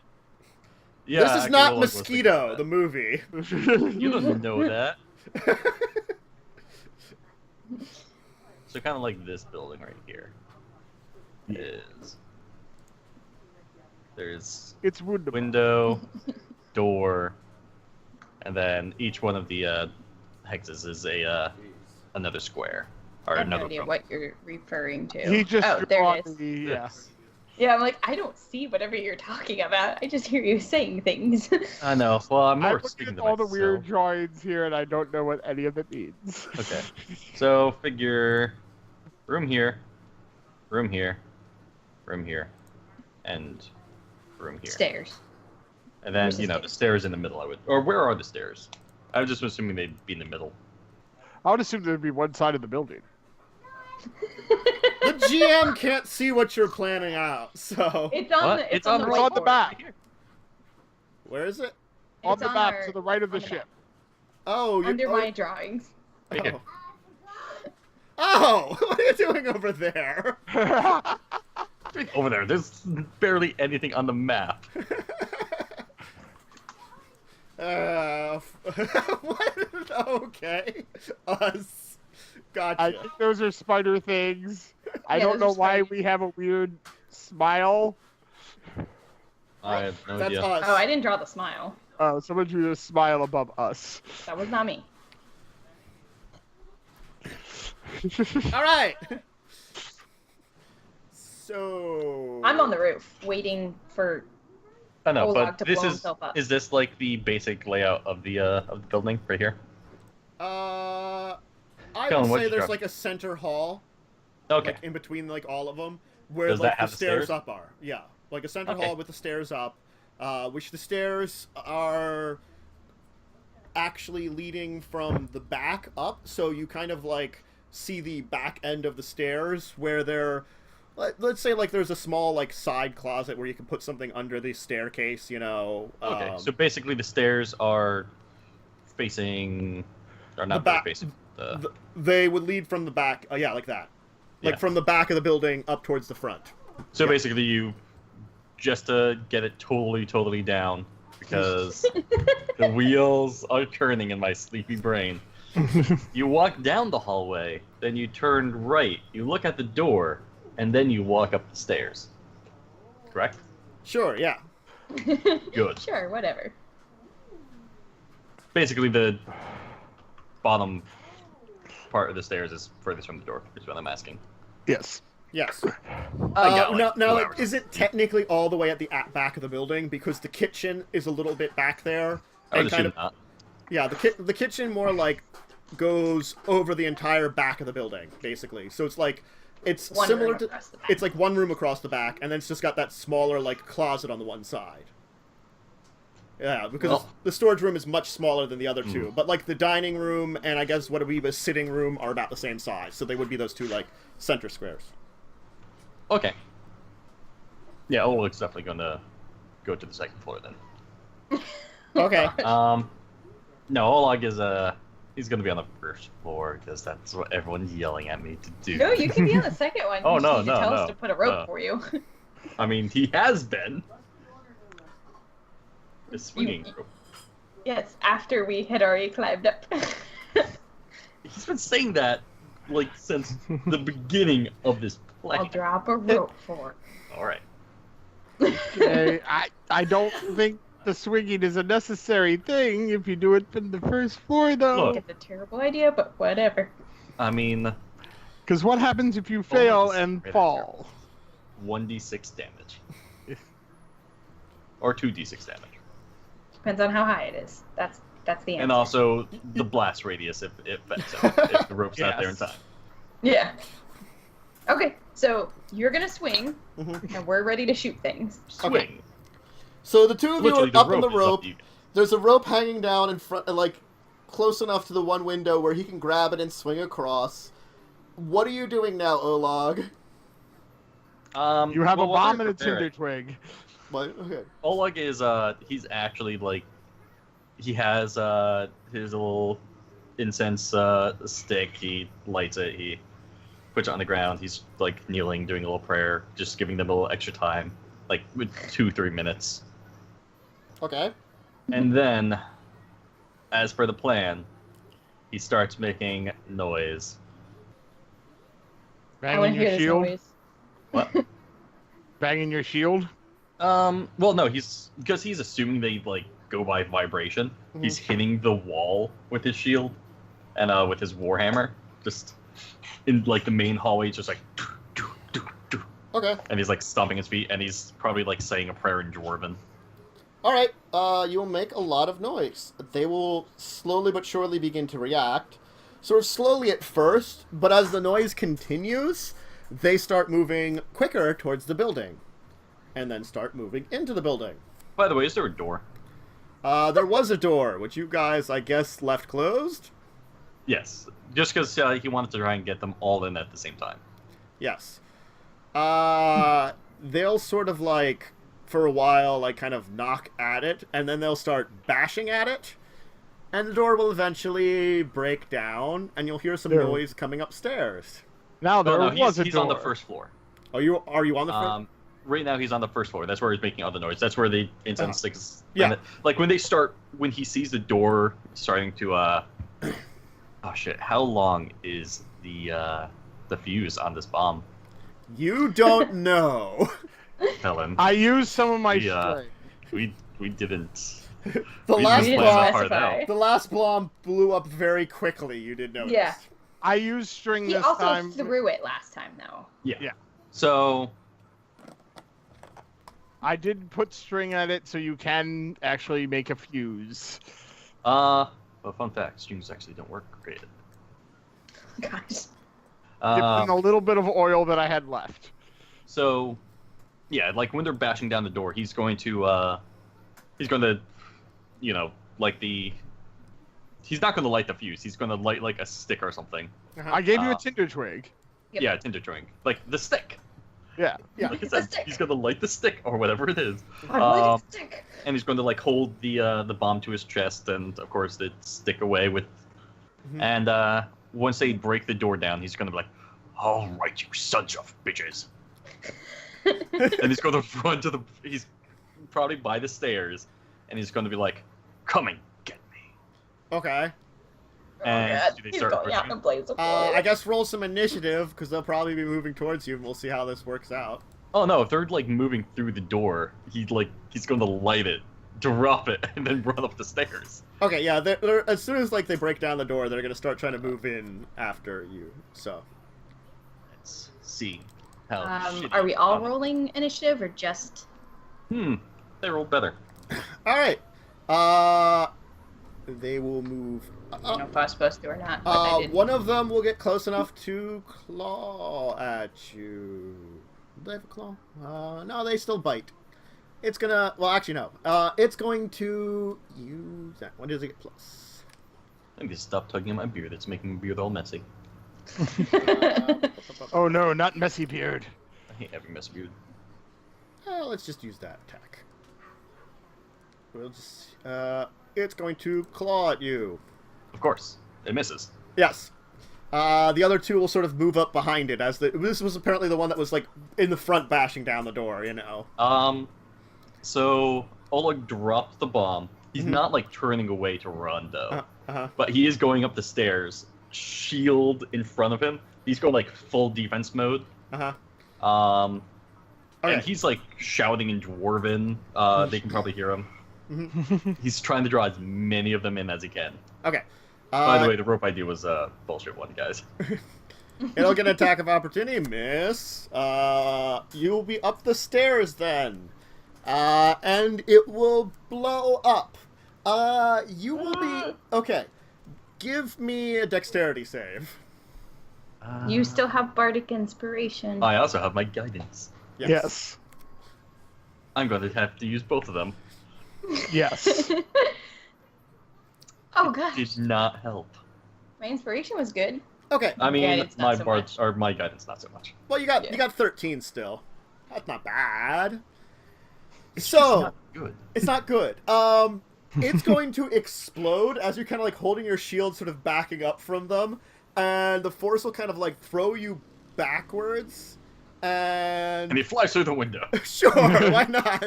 Yeah. This is not Mosquito, the movie. You don't know that. So kind of like this building right here is. There's It's wonderful. window, door, and then each one of the hexes is another square or I have no another idea room. what you're referring to. He just oh, drew there on it is. the yeah. Yeah, I'm like, I don't see whatever you're talking about. I just hear you saying things. I know. Well, I'm I'm more looking speaking at to all the myself. weird drawings here, and I don't know what any of it means. Okay. So figure room here, room here, room here, and room here. Stairs. And then, Where's the you know, stairs? the stairs in the middle, or where are the stairs? I was just assuming they'd be in the middle. I would assume there'd be one side of the building. The GM can't see what you're planning out, so It's on What? the It's on the the It's on the whiteboard. back. where is it? On It's the on map our- to the right of the on the ship. map. Oh, you're Under my drawings. Right here. Oh, what are you doing over there? Over there. There's barely anything on the map. What? Okay. Us. Gotcha. I think those are spider things. I Yeah, don't know those are why spiders. we have a weird smile. I have no That's idea. us. Oh, I didn't draw the smile. Oh, someone drew a smile above us. That was not me. All right. So I'm on the roof, waiting for. I know, Olag but to this blow is himself up. this like the basic layout of the building right here? I Kellen, would what'd say you there's draw? like a center hall, Okay. like in between like all of them, where Does like that the have the stairs stairs? up are. Yeah, like a center Okay. hall with the stairs up, which the stairs are actually leading from the back up, so you kind of like see the back end of the stairs where they're. Let's say like there's a small like side closet where you can put something under the staircase, you know. Okay. So basically, the stairs are facing, or not The back- facing. They would lead from the back, yeah, like that. Like Yeah. from the back of the building up towards the front. So Yeah. basically, you just to get it totally down because the wheels are turning in my sleepy brain. You walk down the hallway, then you turn right. You look at the door, and then you walk up the stairs. Correct? Sure, yeah. Good. Sure, whatever. Basically, the bottom part of the stairs is furthest from the door. Is what I'm asking. Yes. Yes. I got, like, now, 2 hours. is it technically all the way at the back of the building? Because the kitchen is a little bit back there. I would And kind assume of, not. yeah, the kitchen more like goes over the entire back of the building, basically. So it's like it's One similar room to across the back. it's like one room across the back, and then it's just got that smaller like closet on the one side. Yeah, because Well- the storage room is much smaller than the other two. Hmm. But like the dining room and I guess what would be the sitting room are about the same size, so they would be those two like center squares. Okay. Yeah, Oleg's definitely gonna go to the second floor then. Okay. No, Oleg is he's gonna be on the first floor because that's what everyone's yelling at me to do. No, you can be on the second one. Oh, You just no, need to no, tell no. us to put a rope No. for you. I mean, he has been. The swinging rope. Yes, after we had already climbed up. He's been saying that like since the beginning of this play. I'll drop a rope for it. All right. Okay, I don't think the swinging is a necessary thing if you do it from the first floor, though. Look. It's a terrible idea, but whatever. I mean, Because what happens if you fail this and right fall? 1d6 damage. Or 2d6 damage. Depends on how high it is. That's the answer. And also the blast radius if the rope's not there in time. Yeah. Okay, so you're gonna swing, and we're ready to shoot things. Swing. So the two of you Literally, are up on the is up rope. to you. There's a rope hanging down in front, like, close enough to the one window where he can grab it and swing across. What are you doing now, Olag? You have a well, while bomb you're and a tinder preparing, twig. What? Okay. Oleg is he's actually like he has his little incense stick. He lights it. He puts it on the ground. He's like kneeling, doing a little prayer, just giving them a little extra time, like 2-3 minutes. Okay. And then, as per the plan, he starts making noise. I want Banging to your hear this shield. noise. What? Banging your shield. Well, no, because he's assuming they like go by vibration. He's hitting the wall with his shield and with his warhammer, just in like the main hallway, just like. Okay. And he's like stomping his feet, and he's probably like saying a prayer in Dwarven. All right. You will make a lot of noise. They will slowly but surely begin to react. Sort of slowly at first, but as the noise continues, they start moving quicker towards the building, and then start moving into the building. By the way, is there a door? There was a door, which you guys, I guess, left closed? Yes, just because he wanted to try and get them all in at the same time. Yes. They'll sort of, like, for a while, like, kind of knock at it, and then they'll start bashing at it, and the door will eventually break down, and you'll hear some noise coming upstairs. Now there was a door. He's on the first floor. Are you on the first? Right now he's on the first floor. That's where he's making other noise. That's where the incense sticks. Yeah. Like when he sees the door starting to oh shit! How long is the fuse on this bomb? You don't know. Helen. I used some of my We didn't. The last didn't bomb. specify. The last bomb blew up very quickly. You did notice. Yeah. I used string He this also time. threw it last time, though. Yeah. So. I did put string at it, so you can actually make a fuse. Well, fun fact: strings actually don't work great. Gosh. Dipped in a little bit of oil that I had left. So, yeah, like when they're bashing down the door, he's going to, you know, like he's not going to light the fuse. He's going to light like a stick or something. I gave you a tinder twig. Yep. Yeah, tinder twig, like the stick. Yeah. Yeah. Like I The said, stick. he's going to light the stick or whatever it is. I'm lighting a stick. And he's going to like hold the bomb to his chest, and of course the stick away with. And once they break the door down, he's going to be like, "All right, you sons of bitches." And he's going to run to he's probably by the stairs, and he's going to be like, "Come and get me." Okay. And God, do they he's start going out pushing? in a blaze of I glory. guess roll some initiative, because they'll probably be moving towards you, and we'll see how this works out. Oh no, if they're like moving through the door, he's going to light it, drop it, and then run up the stairs. Okay, yeah, they're, as soon as like they break down the door, they're gonna start trying to move in after you. So. Let's see how. Are we all rolling initiative or just? They rolled better. All right. They will move. I don't know if I was supposed to or not. But I did. One of them will get close enough to claw at you. Do they have a claw? No, they still bite. It's gonna. Well, actually, no. It's going to use that. What does it get plus? I need to stop tugging at my beard. It's making my beard all messy. Oh no, not messy beard. I hate having messy beard. Let's just use that attack. We'll just. It's going to claw at you. Of course, it misses. Yes. The other two will sort of move up behind it as this was apparently the one that was like in the front bashing down the door, you know. So Oleg drops the bomb. He's not like turning away to run though. But he is going up the stairs, shield in front of him. He's going like full defense mode. Okay. And he's like shouting in Dwarven. They can probably hear him. He's trying to draw as many of them in as he can. Okay. By the way, the rope idea was a bullshit one, guys. It'll get an attack of opportunity, miss. You'll be up the stairs then. And it will blow up. You will be... Okay. Give me a dexterity save. You still have bardic inspiration. I also have my guidance. Yes. I'm going to have to use both of them. Yes. Oh gosh. Did not help. My inspiration was good. Okay. I mean, Guidance, not my so bard much. or my guidance not so much. Well, you got Yeah. you got 13 still. That's not bad. It's So not good. it's not good. It's going to explode as you're kind of like holding your shield, sort of backing up from them, and the force will kind of like throw you backwards. And he flies through the window. Sure, why not?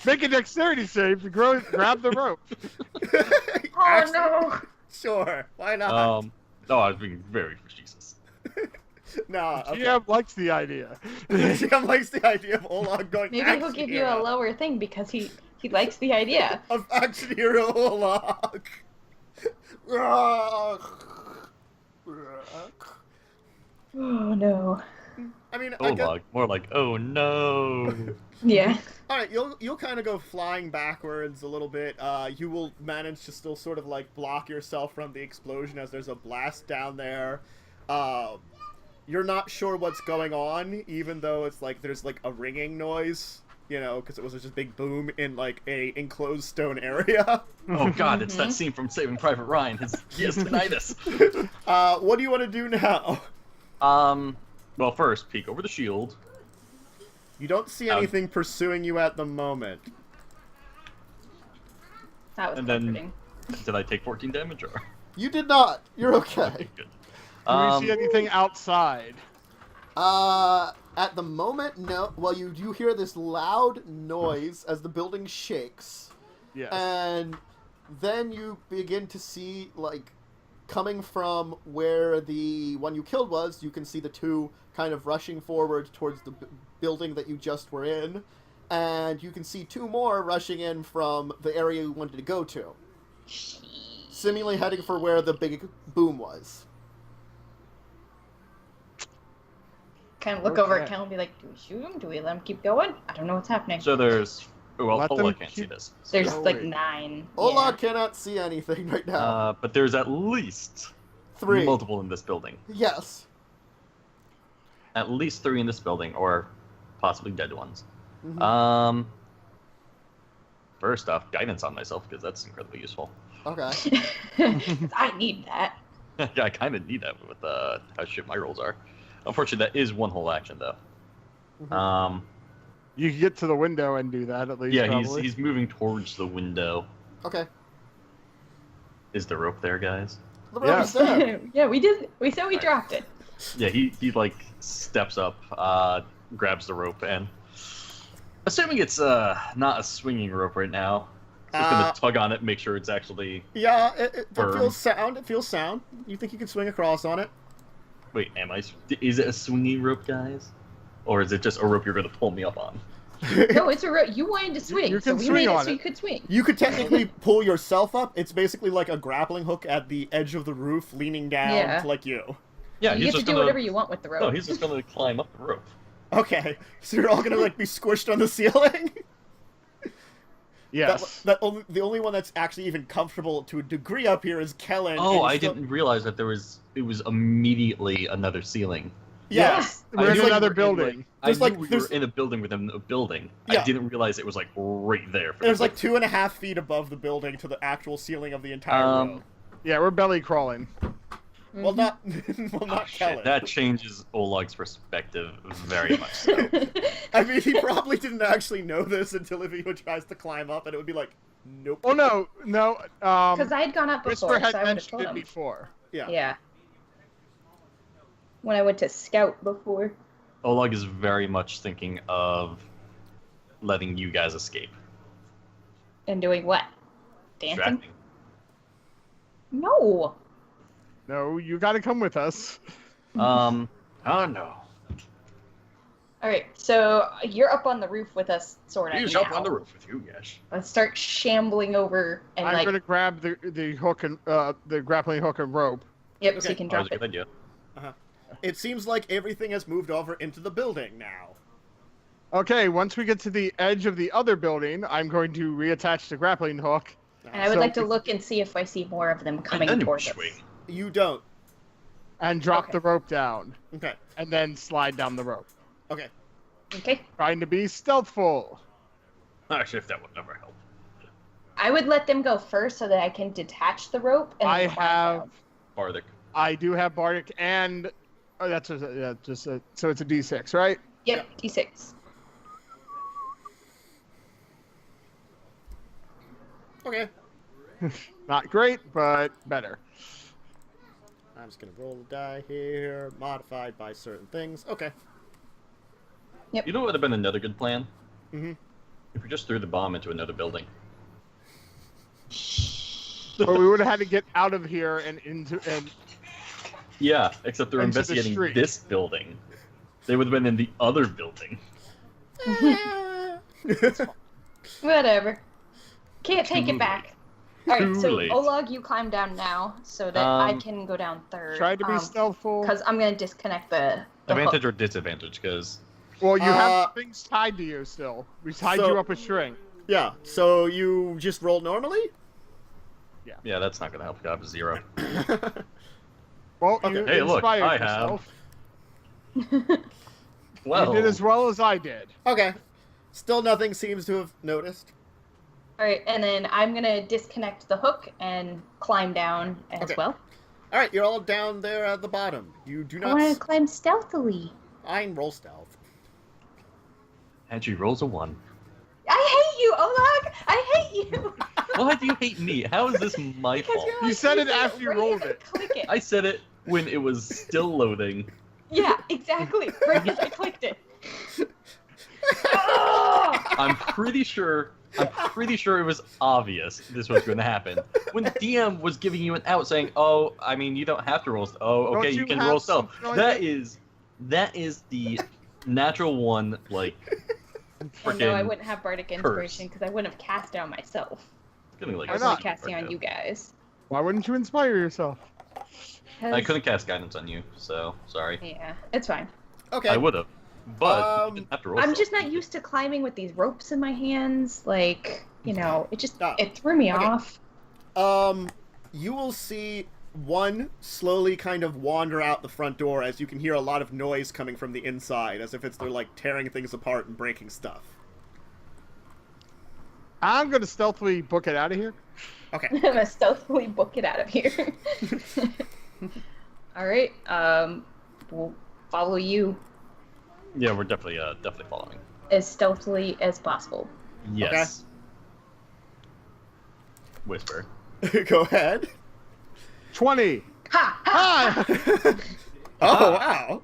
Make a dexterity save to grab the rope. Oh Actually, no! Sure, why not? No, I was being very facetious. No, okay. GM likes the idea. GM likes the idea of Olag going Maybe action he'll give you hero. a lower thing because he likes the idea. Of action hero Olag. Oh no. I mean, Oh, log. More like, oh no. Yeah. all right, you'll kind of go flying backwards a little bit. You will manage to still sort of like block yourself from the explosion as there's a blast down there. You're not sure what's going on, even though it's like there's like a ringing noise, you know, because it was just a big boom in like a enclosed stone area. Oh god, it's that scene from Saving Private Ryan. He has tinnitus. What do you want to do now? Well, first, peek over the shield. You don't see anything pursuing you at the moment. That was And then- comforting. Did I take 14 damage or? You did not. You're okay. Okay, good. Do we see anything outside? At the moment, no. Well, you do hear this loud noise as the building shakes. Yes. And then you begin to see, like, coming from where the one you killed was, you can see the two kind of rushing forward towards the building that you just were in. And you can see two more rushing in from the area you wanted to go to. Seemingly heading for where the big boom was. Kind of look over at Okay. Kel and be like, do we shoot him? Do we let him keep going? I don't know what's happening. So there's. Well, Let them Ola can't see keep- this. There's Oh, like wait. 9. Ola Yeah. cannot see anything right now. But there's at least 3. multiple in this building. Yes. At least 3 in this building, or possibly dead ones. Mhm. First off, guidance on myself because that's incredibly useful. Okay. I need that. Yeah, I kind of need that with how shit my rolls are. Unfortunately, that is one whole action though. Mhm. You can get to the window and do that at least. Yeah, probably. he's moving towards the window. Okay. Is the rope there, guys? The rope is there. Yeah, we did. We said we dropped it. Yeah, he like steps up, grabs the rope, and assuming it's not a swinging rope right now, he's gonna tug on it, make sure it's actually. Yeah, it Firm. feels sound. It feels sound. You think you can swing across on it? Wait, is it a swinging rope, guys, or is it just a rope you're gonna pull me up on? No, it's a rope. You wanted to swing, you so can we swing made it on so it. you could swing. You could technically pull yourself up. It's basically like a grappling hook at the edge of the roof, leaning down Yeah. to like you. Yeah, you he's get to just do gonna. whatever you want with the rope. No, he's just gonna climb up the rope. Okay, so you're all gonna like be squished on the ceiling. Yes. The only one that's actually even comfortable to a degree up here is Kellen. Oh, and I still- didn't realize that it was immediately another ceiling. Yes. I We're in knew we another were in, building. There's, I like, knew we there's- were in a building within a building. Yeah. I didn't realize it was like right there. For There's the like 2.5 feet above the building to the actual ceiling of the entire room. Yeah, we're belly crawling. Well, not well, Oh, not shit, Kellen. that changes Olag's perspective very much. So. I mean, he probably didn't actually know this until if he tries to climb up, and it would be like, nope. Oh no. Because I had gone up before, Whisper had so I would have mentioned told it him. before. Yeah. Yeah. When I went to scout before. Olag is very much thinking of letting you guys escape. And doing what? Dancing? Distracting. No. No, you got to come with us. Oh no. All right, so you're up on the roof with us, sort of. He's now. up on the roof with you, yes. Let's start shambling over and I'm gonna grab the hook and the grappling hook and rope. Yep, so Okay. you can Oh, drop that's a good it. idea. It seems like everything has moved over into the building now. Okay, once we get to the edge of the other building, I'm going to reattach the grappling hook. And I would So like to we- look and see if I see more of them coming And then towards us. swing. You don't. And drop Okay. the rope down. Okay. And then slide down the rope. Okay. Okay. Trying to be stealthful. Actually, if that would never help. I would let them go first so that I can detach the rope. And I then climb have... down. Bardic. I do have Bardic and... Oh, that's so it's a D6, right? Yep, D6. Okay. Not great, but better. I'm just gonna roll the die here. Modified by certain things. Okay. You know what would have been another good plan? Mm-hmm. If we just threw the bomb into another building. But we would have had to get out of here and into... and Yeah, except they're Into the investigating street. this building. They would have been in the other building. Whatever. Can't take Too it back. All Too right, so late. Olag, you climb down now so that I Um, can go down third. try to be stealthful. Because I'm going to disconnect the Advantage hook. or disadvantage? Because Well, you Uh, have things tied to you still. We tied so- you up with string. Yeah. So you just roll normally? yeah, that's not gonna help. I have a 0. Well, Okay. you Hey, look, inspired I yourself. Well, You did as well as I did. Okay. Still nothing seems to have noticed. All right, and then I'm going to disconnect the hook and climb down as Okay. well. All right, you're all down there at the bottom. You do I not. want to climb stealthily. I'm roll stealth. and she rolls a 1. I hate you, Olag! I hate you! Why do you hate me? How is this my Because fault? you're You like, said it did after you right rolled as I it. Click it. I said it when it was still loading. Yeah, exactly. Right as I clicked it. Ugh! I'm pretty sure it was obvious this was going to happen. When the DM was giving you an out saying, "Oh, I mean, you don't have to roll. Oh, Don't okay, you you can have roll stealth." something like That is the natural one, like And no, I freaking wouldn't have Bardic Inspiration because I wouldn't have cast it on myself. getting like I was Why only not? casting on you guys. Why wouldn't you inspire yourself? I couldn't cast guidance on you, so sorry. Yeah, it's fine. Okay. I would have, but you didn't have to roll. I'm stealth. just not used to climbing with these ropes in my hands. Like, you know, it just Ah, it threw me okay. off. You will see one slowly kind of wander out the front door as you can hear a lot of noise coming from the inside, as if they're like tearing things apart and breaking stuff. I'm gonna stealthily book it out of here. Okay. I'm gonna stealthily book it out of here. All right. We'll follow you Yeah, we're definitely following. as stealthily as possible. Yes. Whisper. Go ahead. 20. Ha! Ha! Ah! Oh, wow.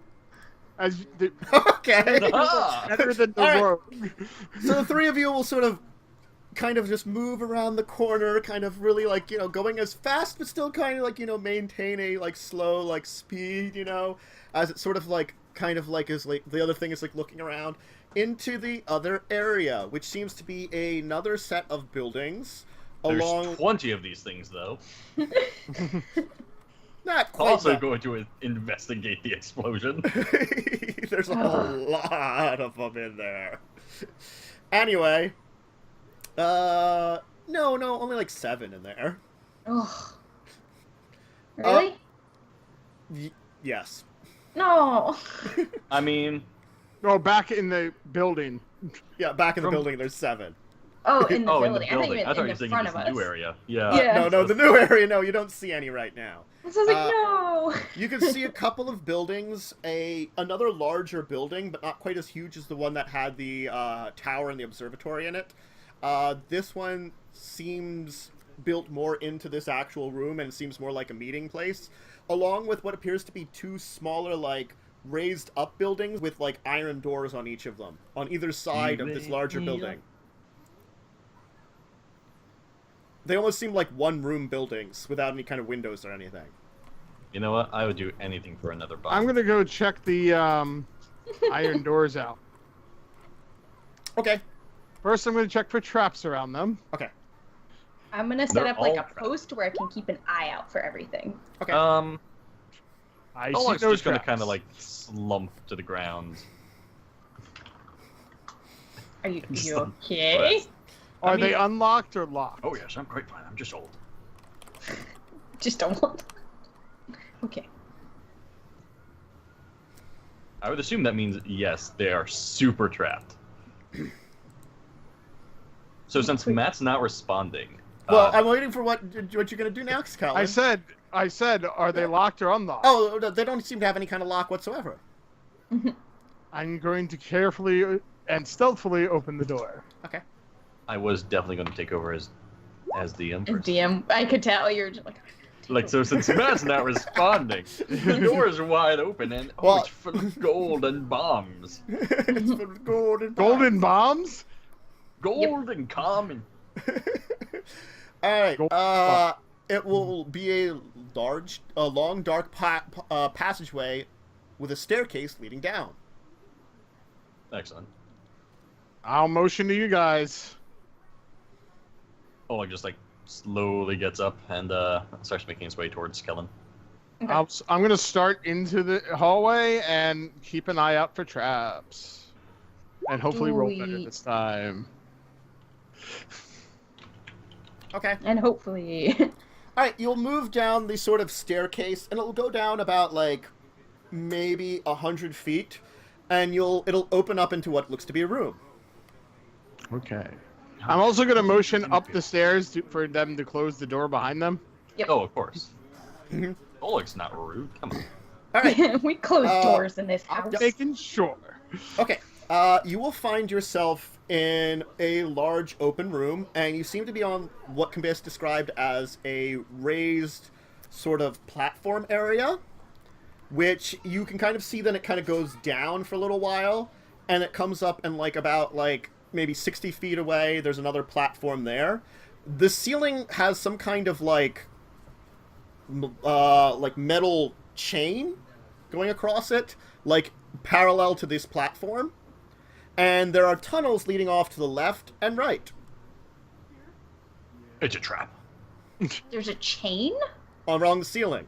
As the, Okay. Ah! better than the All right. rogue. So the three of you will sort of kind of just move around the corner, kind of really like, you know, going as fast but still kind of like, you know, maintain a like slow like speed, you know, as it sort of like kind of like is like the other thing is like looking around into the other area, which seems to be another set of buildings There's along 20 of these things, though. not quite Also that. going to investigate the explosion. There's a lot of them in there. Anyway, no, only like 7 in there. Ugh. Really? Yes. No. I mean, No, back in the building. Yeah, back in the From- building, there's 7. Oh, in the oh, building. in the building. I I thought thought you you were saying meant in in this front of new us. area. Yeah. Yeah. No, the new area, no, you don't see any right now. So I was like, no. You can see a couple of buildings, another larger building, but not quite as huge as the one that had the tower and the observatory in it. This one seems built more into this actual room and seems more like a meeting place, along with what appears to be 2 smaller, like, raised up buildings with, like, iron doors on each of them, on either side of this larger building. They almost seem like one-room buildings without any kind of windows or anything. You know what? I would do anything for another bomb. I'm gonna go check the Iron doors out. Okay. First, I'm going to check for traps around them. Okay. I'm gonna set They're up like all a post where I can keep an eye out for everything. Okay. I see Oleg's no just gonna traps. kind of like slump to the ground. Are you Just okay? Are I they mean- unlocked or locked? Oh yes, I'm quite fine. I'm just old. Just don't want. Okay. I would assume that means yes, they are super trapped. So since Matt's not responding, Well, I'm waiting for what you're gonna do next, Colin. I said, are they locked or unlocked? Oh, no, they don't seem to have any kind of lock whatsoever. I'm going to carefully and stealthily open the door. Okay. I was definitely going to take over as the Empress. DM, I could tell you're just like. Like, so since Matt's not responding, the door is wide open and Well- it's full of gold and bombs. It's for golden. Golden bombs? Gold and common. All right. Gold It will be a long, dark passageway with a staircase leading down. Excellent. I'll motion to you guys. Oleg just like slowly gets up and starts making his way towards Kellen. Okay. I'm going to start into the hallway and keep an eye out for traps. And hopefully roll better Sweet. this time. Okay. And hopefully. All right. You'll move down the sort of staircase, and it'll go down about like maybe 100 feet, and it'll open up into what looks to be a room. Okay. I'm also going to motion up the stairs for them to close the door behind them. Yep. Oh, of course. Oleg's not rude. Come on. All right. We close doors in this house. Making sure. Okay. You will find yourself in a large open room, and you seem to be on what can best described as a raised sort of platform area, which you can kind of see then it kind of goes down for a little while, and it comes up and like about like maybe 60 feet away, there's another platform there. The ceiling has some kind of like metal chain going across it, like parallel to this platform. And there are tunnels leading off to the left and right. It's a trap. There's a chain? Along the ceiling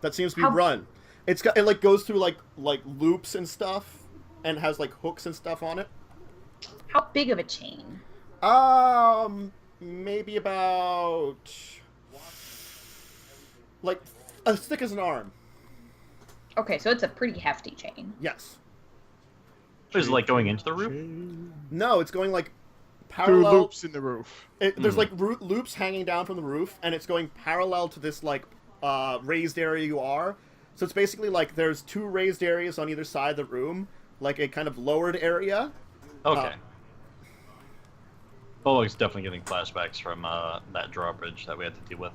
that seems to be How- run. It like goes through like loops and stuff, and has like hooks and stuff on it. How big of a chain? Maybe about like as thick as an arm. Okay, so it's a pretty hefty chain. Yes. Is it like going into the roof? No, it's going like Through parallel. loops in the roof. There's like loops hanging down from the roof, and it's going parallel to this like raised area you are. So it's basically like there's two raised areas on either side of the room, like a kind of lowered area. Okay. Oleg's definitely getting flashbacks from that drawbridge that we had to deal with.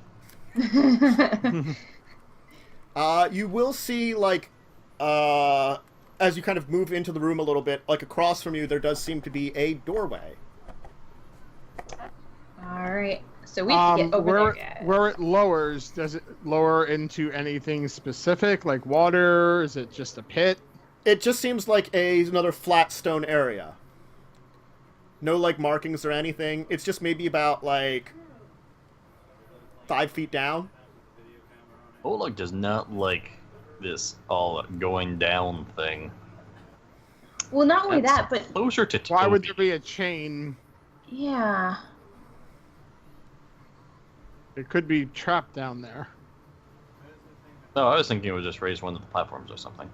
You will see like as you kind of move into the room a little bit, like across from you, there does seem to be a doorway. Alright, so we can get over there, guys. Where it lowers, does it lower into anything specific, like water? Is it just a pit? It just seems like another flat stone area. No like markings or anything. It's just maybe about like 5 feet down. Oleg does not like this all going down thing. Well, not only That's that, but closer to Toby. Why would there be a chain? yeah. It could be trapped down there. No, I was thinking it would just raise one of the platforms or something.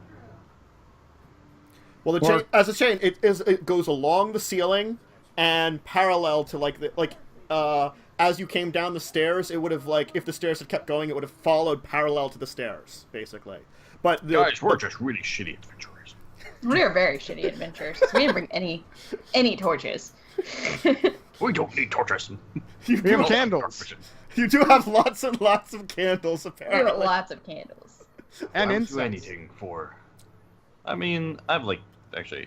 Well, the chain, as a chain, it goes along the ceiling and parallel to as you came down the stairs, it would have like if the stairs had kept going, it would have followed parallel to the stairs, basically. But Guys, we're just really shitty adventurers. We are very shitty adventurers. We didn't bring any torches. We don't need torches. you We have do, candles you do have lots and lots of candles, We have apparently. lots of candles. and I'll do incense. anything for. I mean, I have like actually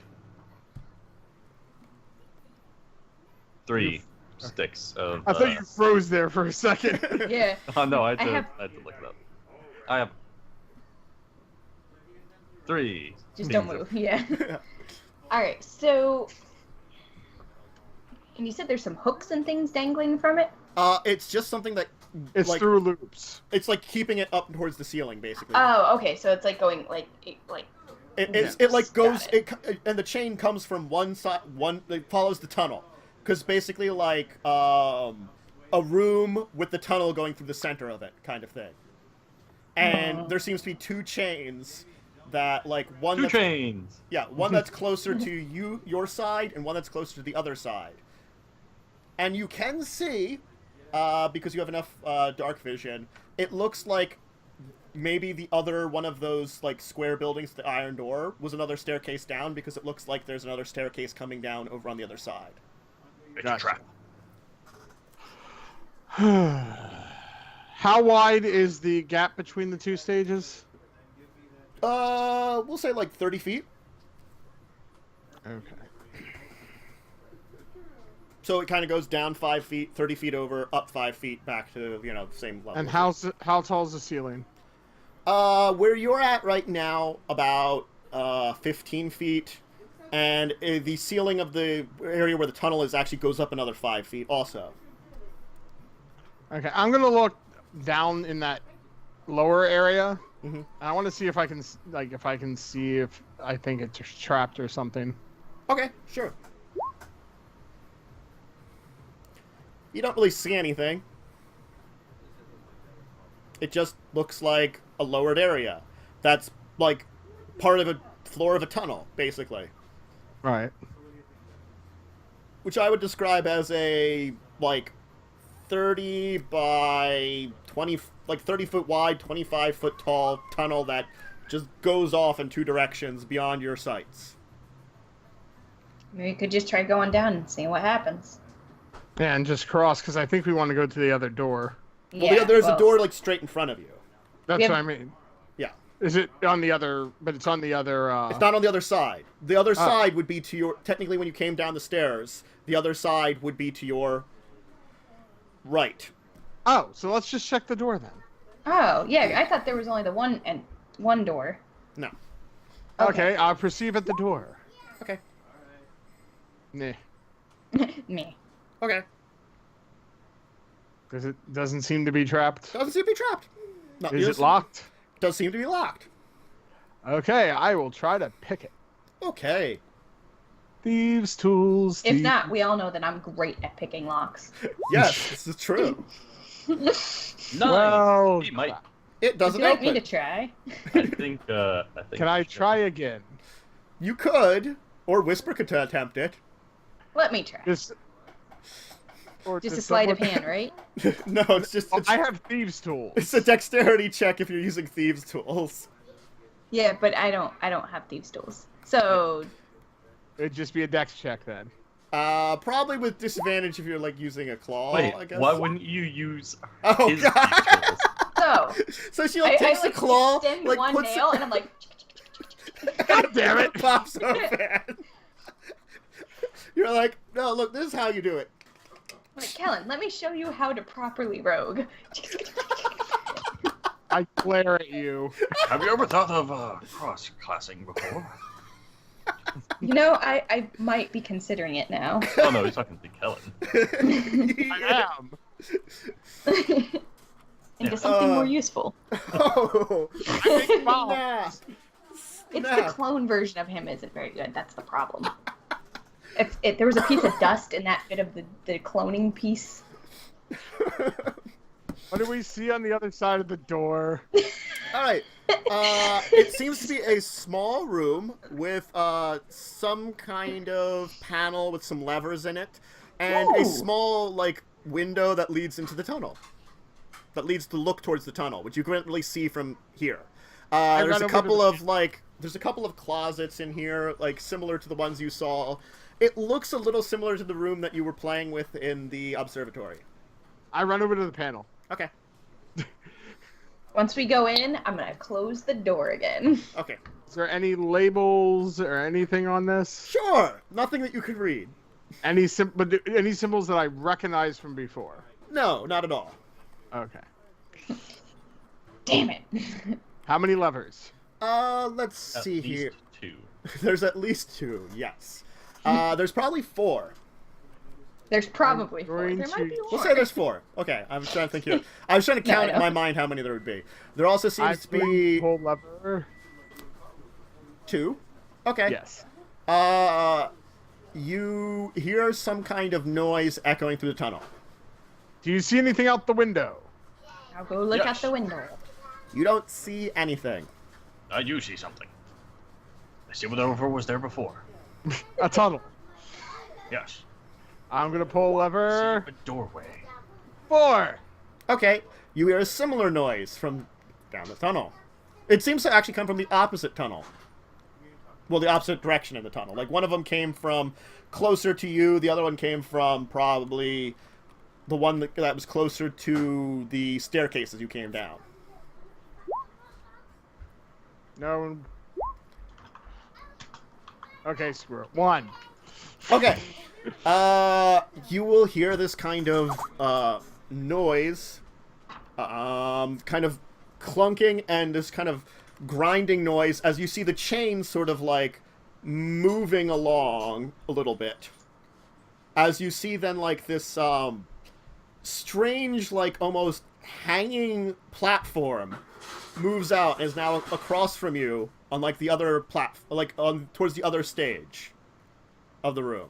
3 sticks of. I thought you froze there for a second. Yeah. Oh no, I had to I have- look it up. I have 3. Just don't move. Yeah. All right. So, and you said there's some hooks and things dangling from it. It's just something that It's like, through loops. It's like keeping it up towards the ceiling, basically. Oh, okay. So it's like going It like goes and the chain comes from one side. It follows the tunnel, because basically like a room with the tunnel going through the center of it, kind of thing. And there seems to be 2 chains that like one. 2 chains. Yeah, one that's closer to your side, and one that's closer to the other side. And you can see, because you have enough dark vision, it looks like maybe the other one of those like square buildings, the iron door, was another staircase down, because it looks like there's another staircase coming down over on the other side. It's a trap. How wide is the gap between the 2 stages? We'll say like 30 feet. Okay. So it kind of goes down 5 feet, 30 feet over, up 5 feet, back to, same level. And how tall is the ceiling? Where you're at right now, about 15 feet, and the ceiling of the area where the tunnel is actually goes up another 5 feet also. Okay, I'm gonna look down in that lower area. Mm-hmm. I want to see if I can see if I think it's trapped or something. Okay, sure. You don't really see anything. It just looks like a lowered area. That's like part of a floor of a tunnel, basically. Right. Which I would describe as a, like, 30 by 20, like 30 foot wide, 25 foot tall tunnel that just goes off in 2 directions beyond your sights. Maybe you could just try going down and seeing what happens. Yeah, and just cross, because I think we want to go to the other door. Well, there's a door, like, straight in front of you. That's what I mean. Yeah. Is it on the other... But it's on the other... It's not on the other side. The other side would be to your... Technically, when you came down the stairs, the other side would be to your right. Oh, so let's just check the door then. Oh, yeah. I thought there was only the one door. No. Okay, I'll perceive at the door. Okay. Nah. Me. Okay. Because it doesn't seem to be trapped. Doesn't seem to be trapped. No, Is it locked? Does seem to be locked. Okay, I will try to pick it. Okay. Thieves' tools. If not, we all know that I'm great at picking locks. Yes, this is true. Nice. Well, He might. It Would doesn't you like open. me to try? I think. Can I try again? You could, or Whisper could attempt it. Let me try. Just Just a sleight of hand, right? No, it's just... It's, I have thieves' tools. it's a dexterity check if you're using thieves' tools. Yeah, but I don't have thieves' tools. So It'd just be a dex check then. Probably with disadvantage if you're, like, using a claw, Wait, I guess. why wouldn't you use Oh, his God! so So she like, takes I the claw, extend like, one puts nail, it... and I'm like, God damn it! Pops open. You're like, no, look, this is how you do it. like, Kellen, let me show you how to properly rogue. I glare at you. Have you ever thought of cross-classing before? You know, I might be considering it now. Oh no, he's talking to Kellen. I am. Into something more useful. Oh, nah. It's the clone version of him isn't very good. That's the problem. If there was a piece of dust in that bit of the cloning piece. What do we see on the other side of the door? All right. It seems to be a small room with some kind of panel with some levers in it, and a small like window that leads into the tunnel. That leads to look towards the tunnel, which you couldn't really see from here. There's a couple of closets in here, like similar to the ones you saw. It looks a little similar to the room that you were playing with in the observatory. I run over to the panel. Okay. Once we go in, I'm gonna close the door again. Okay. Is there any labels or anything on this? Sure. Nothing that you could read. Any symbols that I recognize from before? No, not at all. Okay. Damn it. How many levers? Let's see least here. 2. There's at least 2, yes. There's probably 4. There's probably 4. going There to- might be more. We'll say there's 4. Okay, I was trying to think here. I was trying to No, count in no. my mind how many there would be. There also seems to I'm going be pull lever. 2. Okay. Yes. You hear some kind of noise echoing through the tunnel. Do you see anything out the window? I'll go look Yes. out the window. You don't see anything. I do see something. I see whatever was there before. A tunnel. Yes. I'm gonna pull See lever. a doorway. 4. Okay, you hear a similar noise from down the tunnel. It seems to actually come from the opposite tunnel. Well, the opposite direction in the tunnel. Like, one of them came from closer to you, the other one came from probably the one that was closer to the staircase as you came down. No. Okay, screw it. 1. Okay. You will hear this kind of noise, kind of clunking and this kind of grinding noise as you see the chain sort of like moving along a little bit. As you see then like this strange, like almost hanging platform moves out and is now across from you on like the other on towards the other stage of the room.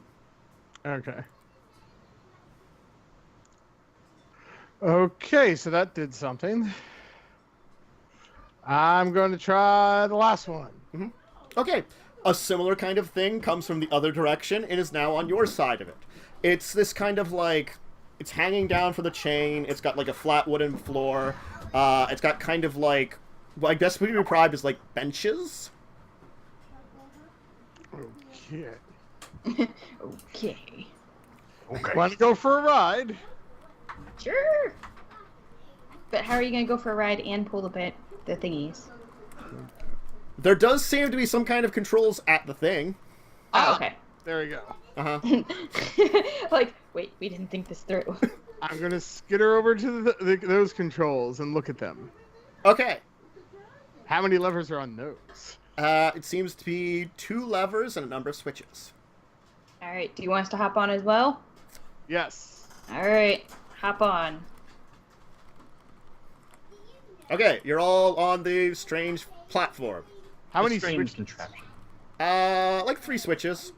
Okay. Okay, so that did something. I'm going to try the last one. Okay, a similar kind of thing comes from the other direction and is now on your side of it. It's this kind of like, it's hanging down from the chain, it's got like a flat wooden floor, it's got kind of like, well, I guess what you would describe as like benches. Okay. Okay. Okay. Want to go for a ride? Sure. But how are you gonna go for a ride and pull the thingies? There does seem to be some kind of controls at the thing. Oh, okay. There we go. Uh-huh. Like, wait, we didn't think this through. I'm going to skitter over to those controls and look at them. Okay. How many levers are on those? It seems to be 2 levers and a number of switches. All right. Do you want us to hop on as well? Yes. All right. Hop on. Okay, you're all on the strange platform. How many Strange switches? contraption. Like 3 switches.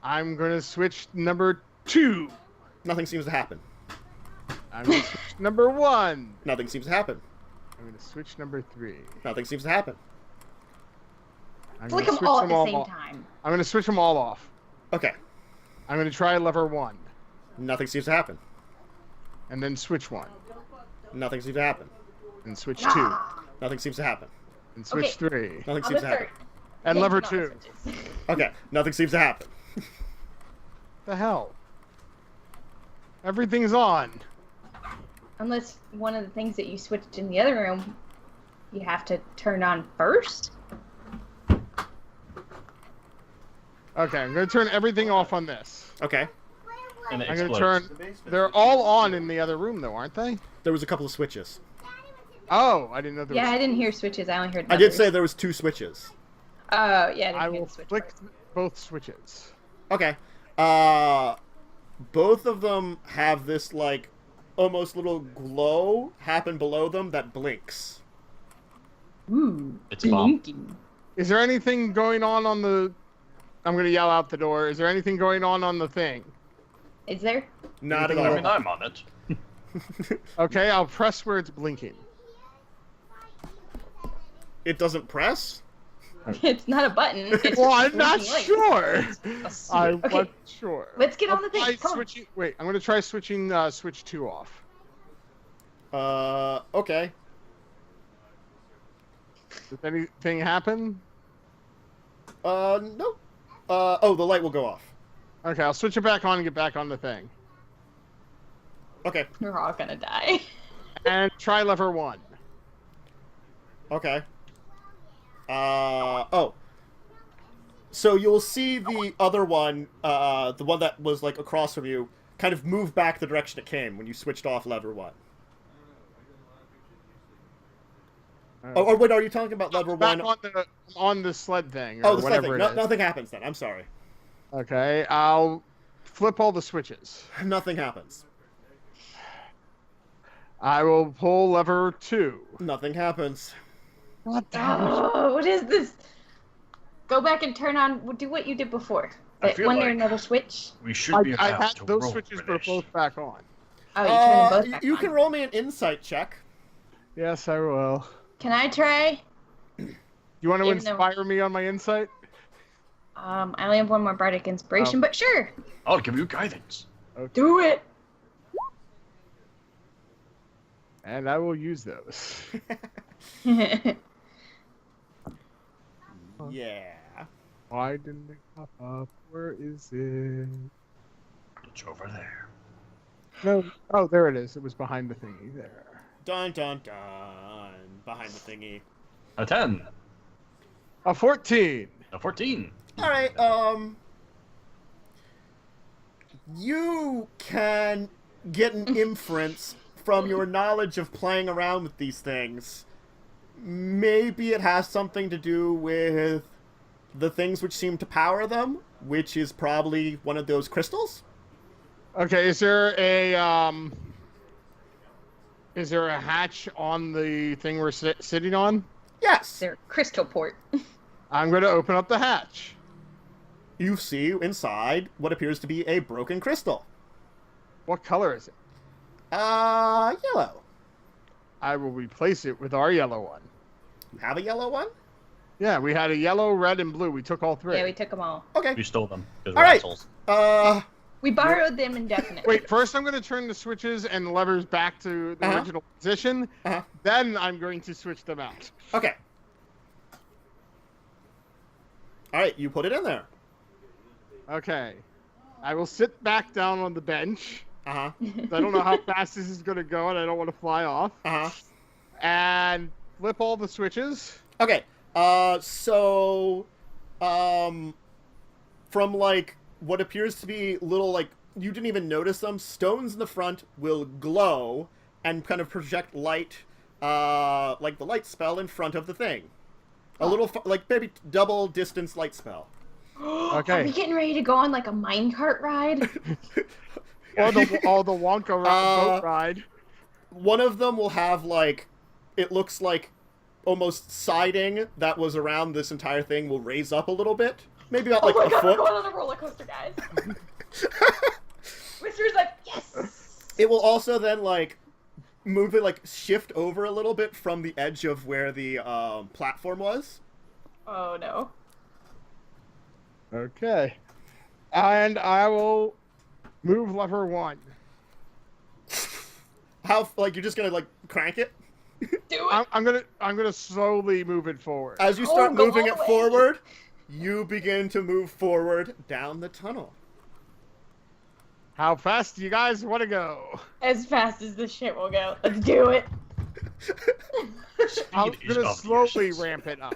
I'm going to switch number 2. Nothing seems to happen. I'm going to switch number 1. Nothing seems to happen. I'm going to switch number 3. Nothing seems to happen. I'm Flick gonna them all at switch the them same all- time. I'm going to switch them all off. Okay. I'm going to try lever 1. Nothing seems to happen. And then switch 1. Nothing seems to happen. And switch 2. Ah. Nothing seems to happen. And switch 3. Nothing I'll seems to just happen. start And lever yanking on 2. the switches. Okay, nothing seems to happen. The hell? Everything's on. Unless one of the things that you switched in the other room, you have to turn on first. Okay, I'm going to turn everything off on this. Okay. And it I'm going to explodes. turn... They're all on in the other room, though, aren't they? There was a couple of switches. Oh, I didn't know there Yeah, I was... didn't hear switches. I only heard. I did levers. say there was 2 switches. Oh, yeah, I I didn't hear will the switch flick part. both switches. Okay. Both of them have this, like, almost little glow happen below them that blinks. Ooh, It's a bomb. blinking. Is there anything going on the... I'm going to yell out the door. Is there anything going on the thing? Is there? Not at I mean, all. I'm on it. Okay, I'll press where it's blinking. It doesn't press? It's not a button. It's Well, just I'm not blinking lights. sure. A switch. I Okay, wasn't sure. let's get on the thing. Try Come on. switching... Wait, I'm going to try switching switch 2 off. Okay. Does anything happen? No. Oh, the light will go off. Okay, I'll switch it back on and get back on the thing. Okay. We're all gonna die. And try lever 1. Okay. Oh. So you'll see the other one, the one that was, like, across from you, kind of move back the direction it came when you switched off lever 1. Or wait, are you talking about lever Back 1? on the sled thing, or Oh, the sled whatever thing. it is. Nothing happens then. I'm sorry. Okay, I'll flip all the switches. Nothing happens. I will pull lever 2. Nothing happens. What the Oh, what is this? Go back and turn on. Do what you did before. I feel When there like another switch. we should be I about had to those roll switches for were this. both back on. Oh, you turn them both back You on. can roll me an insight check. Yes, I will. Can I try? You want to Even though- inspire me on my insight? I only have one more bardic inspiration, but sure. I'll give you guidance. Do it. And I will use those. Yeah. Why didn't it pop up? Where is it? It's over there. No. Oh, there it is. It was behind the thingy there. Dun dun dun. Behind the thingy. A 10. A 14. A 14. All right. You can get an inference from your knowledge of playing around with these things. Maybe it has something to do with the things which seem to power them, which is probably one of those crystals. Okay, is there a hatch on the thing we're sitting on? Yes. They're crystal port. I'm going to open up the hatch. You see inside what appears to be a broken crystal. What color is it? Yellow. I will replace it with our yellow one. You have a yellow one? Yeah, we had a yellow, red, and blue. We took all 3. Yeah, we took them all. Okay. We stole them. Because All we're right. assholes. We borrowed them indefinitely. Wait, first I'm going to turn the switches and levers back to the original position. Then I'm going to switch them out. Okay. All right, you put it in there. Okay. I will sit back down on the bench. Uh-huh. I don't know how fast this is going to go, and I don't want to fly off. Uh-huh. And flip all the switches. Okay. From like what appears to be little like you didn't even notice them, stones in the front will glow and kind of project light, like the light spell in front of the thing. A little like maybe double distance light spell. Okay. Are we getting ready to go on like a minecart ride? Or the Wonka boat ride. One of them will have like it looks like almost siding that was around this entire thing will raise up a little bit. Maybe about like oh my a God, foot. we're going on a roller coaster, guys. Whisper's like, yes. It will also then like move it like shift over a little bit from the edge of where the platform was. Oh no. Okay. And I will move lever 1. How like you're just gonna like crank it? Do it. I'm gonna slowly move it forward. As you start go moving all it the way. forward, you begin to move forward down the tunnel. How fast do you guys want to go? As fast as the shit will go. Let's do it. I'm Speed is gonna of the slowly essence. ramp it up.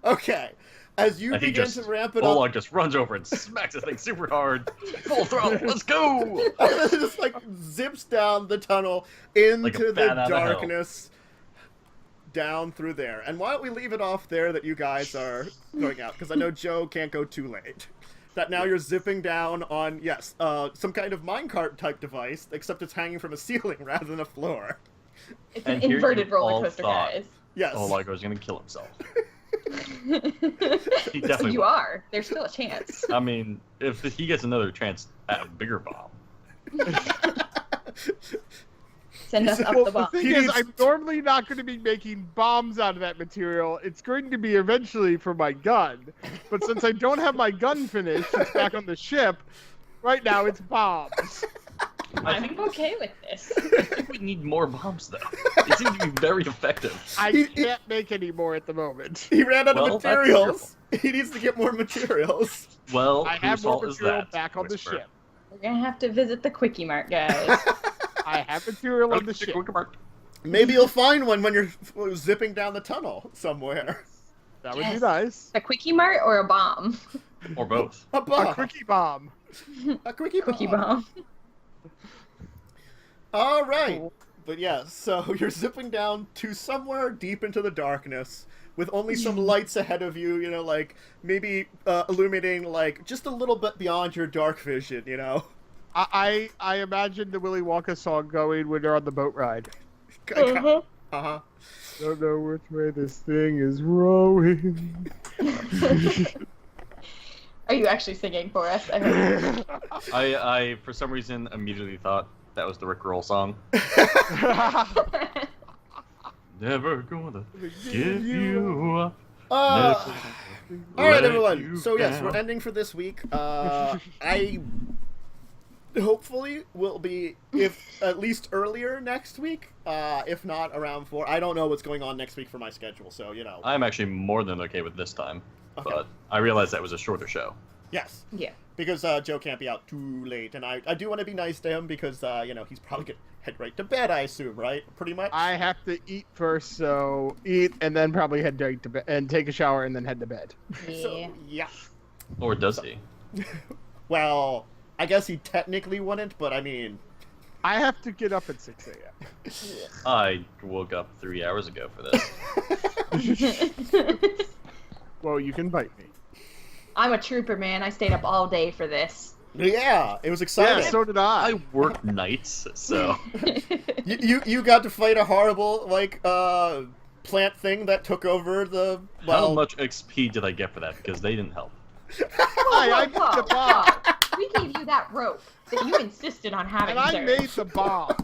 Okay. As you And he begin just, to ramp it up, Olag just runs over and smacks the thing super hard. Full throttle, let's go! it just like zips down the tunnel into Like a the bat out of hell. darkness down through there. And why don't we leave it off there that you guys are going out? Because I know Joe can't go too late. That now you're zipping down on, yes, some kind of minecart type device, except it's hanging from a ceiling rather than a floor. It's And an here inverted you all roller coaster, thought- guys. Yes. Olag was gonna kill himself. So definitely you will. are. There's still a chance. I mean, if he gets another chance at a bigger bomb. Send us up Well, the the bomb. thing He is, needs- I'm normally not going to be making bombs out of that material. It's going to be eventually for my gun. But since I don't have my gun finished, it's back on the ship. Right now, it's bombs. I'm okay with this. I think we need more bombs, though. They seem to be very effective. I He- can't make any more at the moment. He ran out Well, of that's your materials. He needs to get more materials. Well, I whose have more fault is material that? back on the Whisper. ship. We're gonna have to visit the Quickie Mart, guys. I have material on the ship. Maybe you'll find one when you're zipping down the tunnel somewhere. That would be Yes. nice. A Quickie Mart or a bomb? Or both. A A bomb. quickie bomb. A quickie bomb. Quickie bomb. All right. But yeah, so you're zipping down to somewhere deep into the darkness with only some lights ahead of you, you know, like maybe illuminating like just a little bit beyond your dark vision, you know. I imagine the Willy Wonka song going when they're on the boat ride. Uh-huh. Don't know which way this thing is rowing. Are you actually singing for us? I heard. I for some reason immediately thought that was the Rick Roll song. Never gonna give you up. All right, let everyone. you So yes, down. we're ending for this week. I hopefully will be if at least earlier next week. If not around 4. I don't know what's going on next week for my schedule, so you know. I'm actually more than okay with this time, Okay. but I realized that was a shorter show. Yes. Yeah. Because Joe can't be out too late, and I do want to be nice to him because you know he's probably gonna head right to bed. I assume, right? Pretty much. I have to eat first, so eat and then probably head right to bed and take a shower and then head to bed. Yeah. So, yeah. Or does he? Well, I guess he technically wouldn't, but I mean, I have to get up at 6 a.m. I woke up 3 hours ago for this. Well, you can bite me. I'm a trooper, man. I stayed up all day for this. yeah, it was exciting. Yeah, so did I. I work nights, so You got to fight a horrible like plant thing that took over the how much XP did I get for that? Because they didn't help. I made the bomb, We gave you that rope that you insisted on having, and I sir. made the bomb.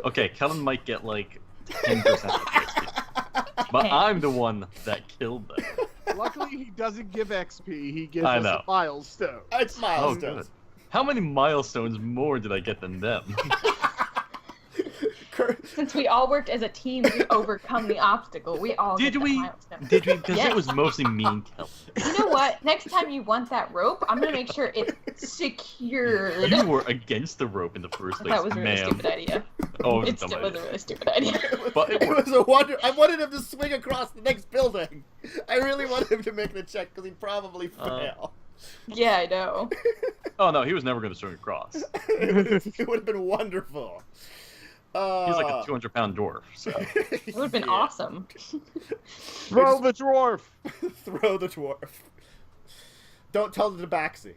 Okay, Kellen might get like 10% of XP, but Okay. I'm the one that killed them. Luckily, he doesn't give XP. He gives I us know. a milestone. It's Oh, milestones. good. How many milestones more did I get than them? Since we all worked as a team to overcome the obstacle, we all Did get that we? milestone. Did we? Because Yes. it was mostly me and Kellen. You know what? Next time you want that rope, I'm gonna make sure it's secured. You were against the rope in the first place, That was a really ma'am. stupid idea. Oh, It it's a still dumb was a idea. really stupid idea. But it It worked. was a wonder. I wanted him to swing across the next building. I really wanted him to make the check because he'd probably fail. Yeah, I know. Oh no, he was never going to swing across. It would have been wonderful. He's like a 200-pound dwarf. So It would have been Yeah. awesome. Throw the dwarf. Throw the dwarf. Don't tell the tabaxi,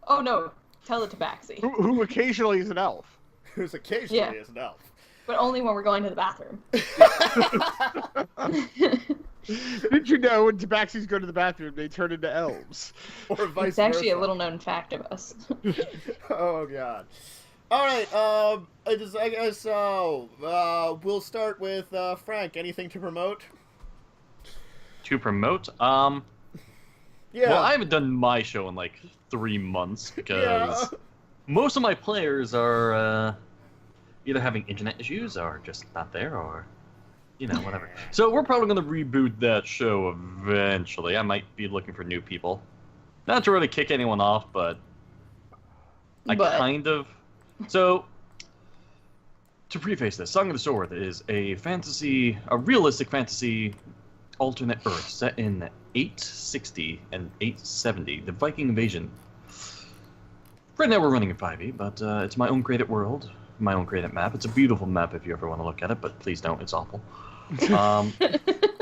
Oh no, tell the tabaxi. Who occasionally is an elf. who's occasionally Yeah. is an elf. But only when we're going to the bathroom. Did you know when tabaxis go to the bathroom, they turn into elves? Or vice It's actually versa. a little known fact of us. Oh god. All right. I guess so. We'll start with Frank. Anything to promote? to promote, Yeah. well, I haven't done my show in like 3 months because Yeah. most of my players are either having internet issues or just not there, or you know, whatever. So we're probably going to reboot that show eventually. I might be looking for new people. Not to really kick anyone off, but I But- kind of. So, to preface this, Song of the Sword is a realistic fantasy alternate Earth set in 860 and 870, the Viking invasion. Right now we're running in 5e, but it's my own created world, my own created map. It's a beautiful map if you ever want to look at it, but please don't, it's awful.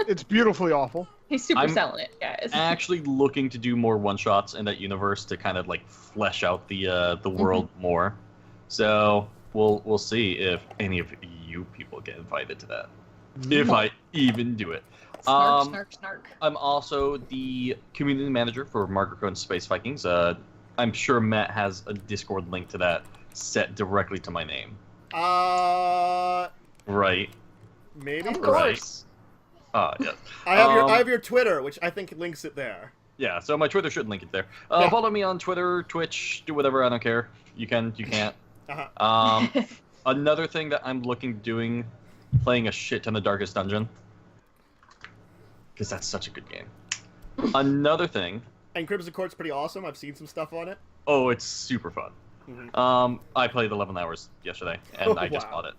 It's beautifully awful. He's super I'm selling it, guys. Actually looking to do more one-shots in that universe to kind of like flesh out the world more. So we'll see if any of you people get invited to that. If I even do it. Snark, snark, snark. I'm also the community manager for Margaret Cohen's Space Vikings. I'm sure Matt has a Discord link to that set directly to my name. Right. Maybe. Of course. Right. Yes. I have your Twitter, which I think links it there. Yeah, so my Twitter should link it there. Yeah. Follow me on Twitter, Twitch, do whatever, I don't care. You can, you can't. Uh-huh. Another thing that I'm doing, playing a shit ton of Darkest Dungeon. Because that's such a good game. Another thing, And Crimson Court's pretty awesome. I've seen some stuff on it. oh, it's super fun. Mhm. I played 11 hours yesterday, and Oh, I just wow. bought it.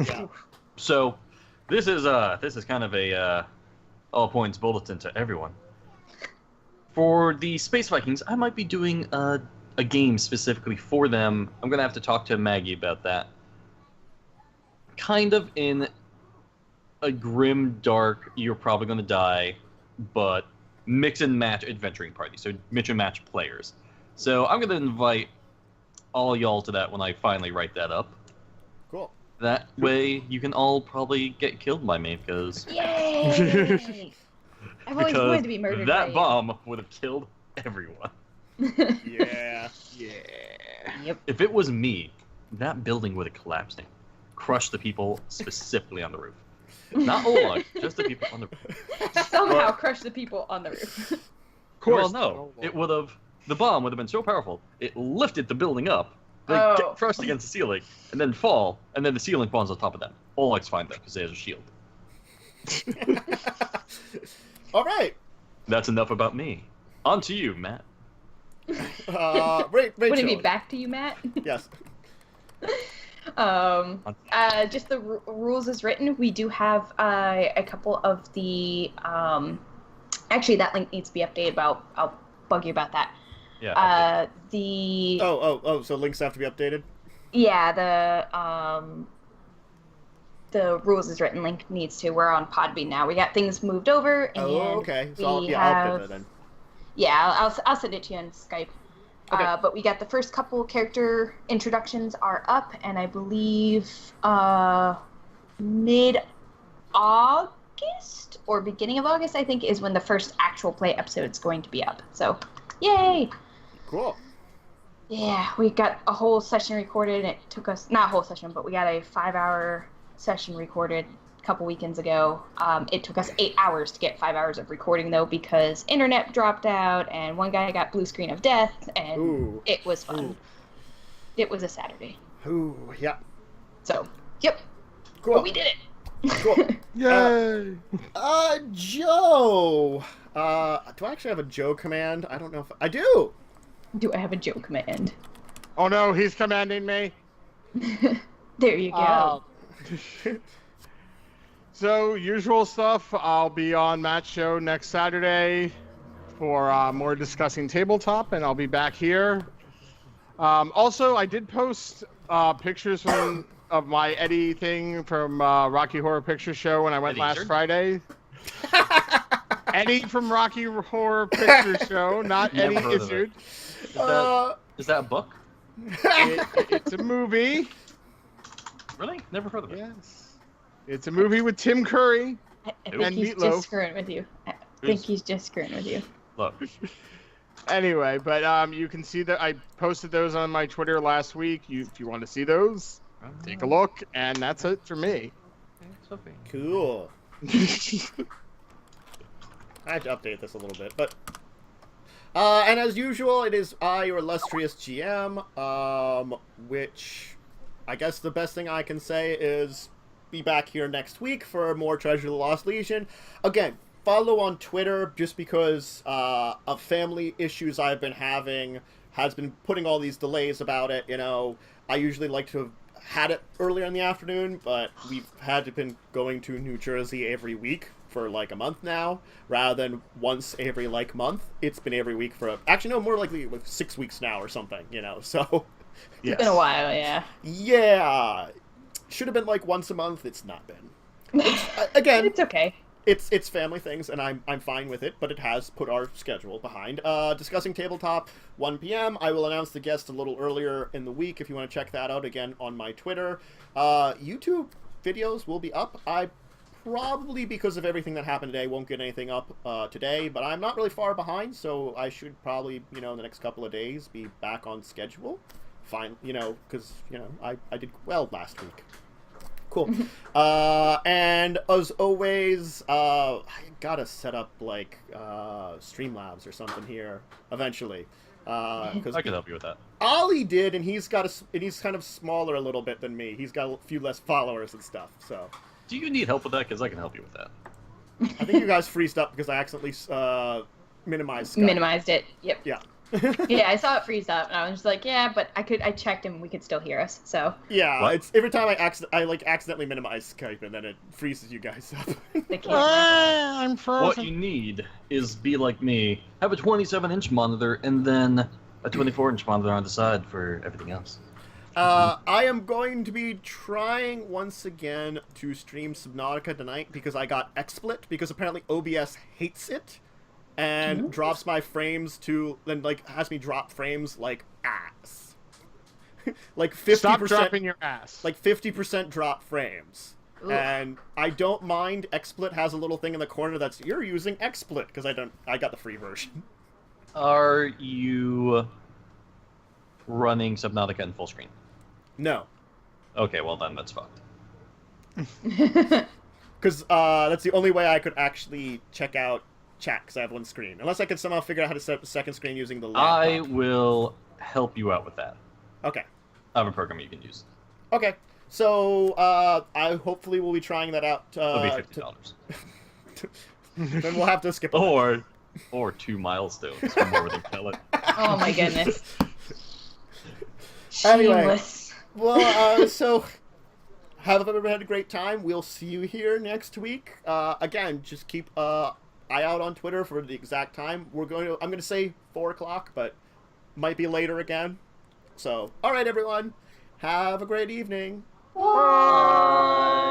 Yeah. So, this is kind of a all points bulletin to everyone. For the Space Vikings, I might be doing a game specifically for them. I'm gonna have to talk to Maggie about that. kind of in a grim, dark, you're probably going to die, but mix and match adventuring party. So mix and match players. So I'm going to invite all y'all to that when I finally write that up. Cool. That way you can all probably get killed by me because Yay! I've always wanted to be murdered by that you. bomb would have killed everyone. Yeah. Yep. If it was me, that building would have collapsed and crushed the people specifically on the roof. Not Oleg, just the people on the roof. Somehow crush the people on the roof. Of course. Well, no. It would have. The bomb would have been so powerful, it lifted the building up. They get crushed against the ceiling, and then fall, and then the ceiling falls on top of them. Oleg's fine though, because he has a shield. All right. That's enough about me. On to you, Matt. Rachel. Would it be back to you, Matt? Yes. Just the rules as written. We do have a couple of the. Actually, that link needs to be updated. But I'll bug you about that. Yeah. The. So links have to be updated. Yeah, the rules as written link needs to. We're on Podbean now. We got things moved over. And okay. So I'll put that in. Yeah, I'll send it to you on Skype. Okay. But we got the first couple character introductions are up, and I believe mid-August or beginning of August, I think, is when the first actual play episode is going to be up. So, yay! Cool. Yeah, we got a whole session recorded, and it took us, not a whole session, but we got a 5-hour session recorded a couple weekends ago. It took us 8 hours to get 5 hours of recording, though, because internet dropped out, and one guy got blue screen of death, and it was fun. Ooh. It was a Saturday. Ooh, yeah. So, yep. Cool. But we did it. Cool. Yay! Joe. Do I actually have a Joe command? I don't know if I do. Do I have a Joe command? Oh no, he's commanding me. There you go. So, usual stuff. I'll be on Matt's show next Saturday for more discussing tabletop, and I'll be back here. Also, I did post pictures of my Eddie thing from Rocky Horror Picture Show when I went Eddie last Izzard? Friday. Eddie from Rocky Horror Picture Show, not Never Eddie heard of Izzard. Is that a book? It's a movie. Really? Never heard of it. Yes. It's a movie with Tim Curry. I And think he's Meatloaf. just screwing with you. I think he's just screwing with you. Look. Anyway, but you can see that I posted those on my Twitter last week. If you want to see those, take a look, and that's it for me. It's okay. Cool. I had to update this a little bit, but and as usual, it is I, your illustrious GM, which I guess the best thing I can say is be back here next week for more Treasure of the Lost Legion. Again, follow on Twitter, just because of family issues I've been having has been putting all these delays about it. You know, I usually like to have had it earlier in the afternoon, but we've had to been going to New Jersey every week for like a month now, rather than once every like month. It's been every week for actually no, more likely with 6 weeks now or something, you know. So It's been a while, yeah. yeah, should have been like once a month. It's not been. Again, It's okay. it's family things, and I'm fine with it, but it has put our schedule behind. Discussing tabletop, 1 p.m. I will announce the guest a little earlier in the week if you want to check that out again on my Twitter. YouTube videos will be up. I probably, because of everything that happened today, won't get anything up today, but I'm not really far behind, so I should probably, in the next couple of days be back on schedule. Fine, because, I did well last week. Cool. And as always, I gotta set up like Streamlabs or something here eventually. Because I can help you with that. Ollie did, and he's kind of smaller a little bit than me. He's got a few less followers and stuff. So Do you need help with that? Because I can help you with that. I think you guys freezed up because I accidentally minimized Skype. Minimized it. Yep. Yeah. Yeah, I saw it freeze up, and I was just like, yeah, but I checked and we could still hear us. So Yeah, What? it's every time I accidentally minimize Skype, and then it freezes you guys up. the camera. I'm frozen. What you need is be like me, have a 27-inch monitor, and then a 24-inch monitor on the side for everything else. I am going to be trying once again to stream Subnautica tonight because I got XSplit because apparently OBS hates it and drops my frames to then like has me drop frames like ass. Like 50%. Stop dropping your ass. Like 50% drop frames. Ugh. And I don't mind. XSplit has a little thing in the corner that's you're using XSplit because I got the free version. Are you running Subnautica in full screen? No. Okay, well then that's fucked. Because that's the only way I could actually check out chat because I have one screen. Unless I could somehow figure out how to set up the second screen using the laptop. I will help you out with that. Okay. I have a program you can use. Okay. So I hopefully will be trying that out. It'll be $50. Then we'll have to skip over. Or 2 milestones from where they tell it. Oh my goodness. Anyway, Shameless. well, so have everybody had a great time. We'll see you here next week. Again, just keep eye out on Twitter for the exact time. I'm going to say 4 o'clock, but might be later again. So, all right, everyone, have a great evening. Bye.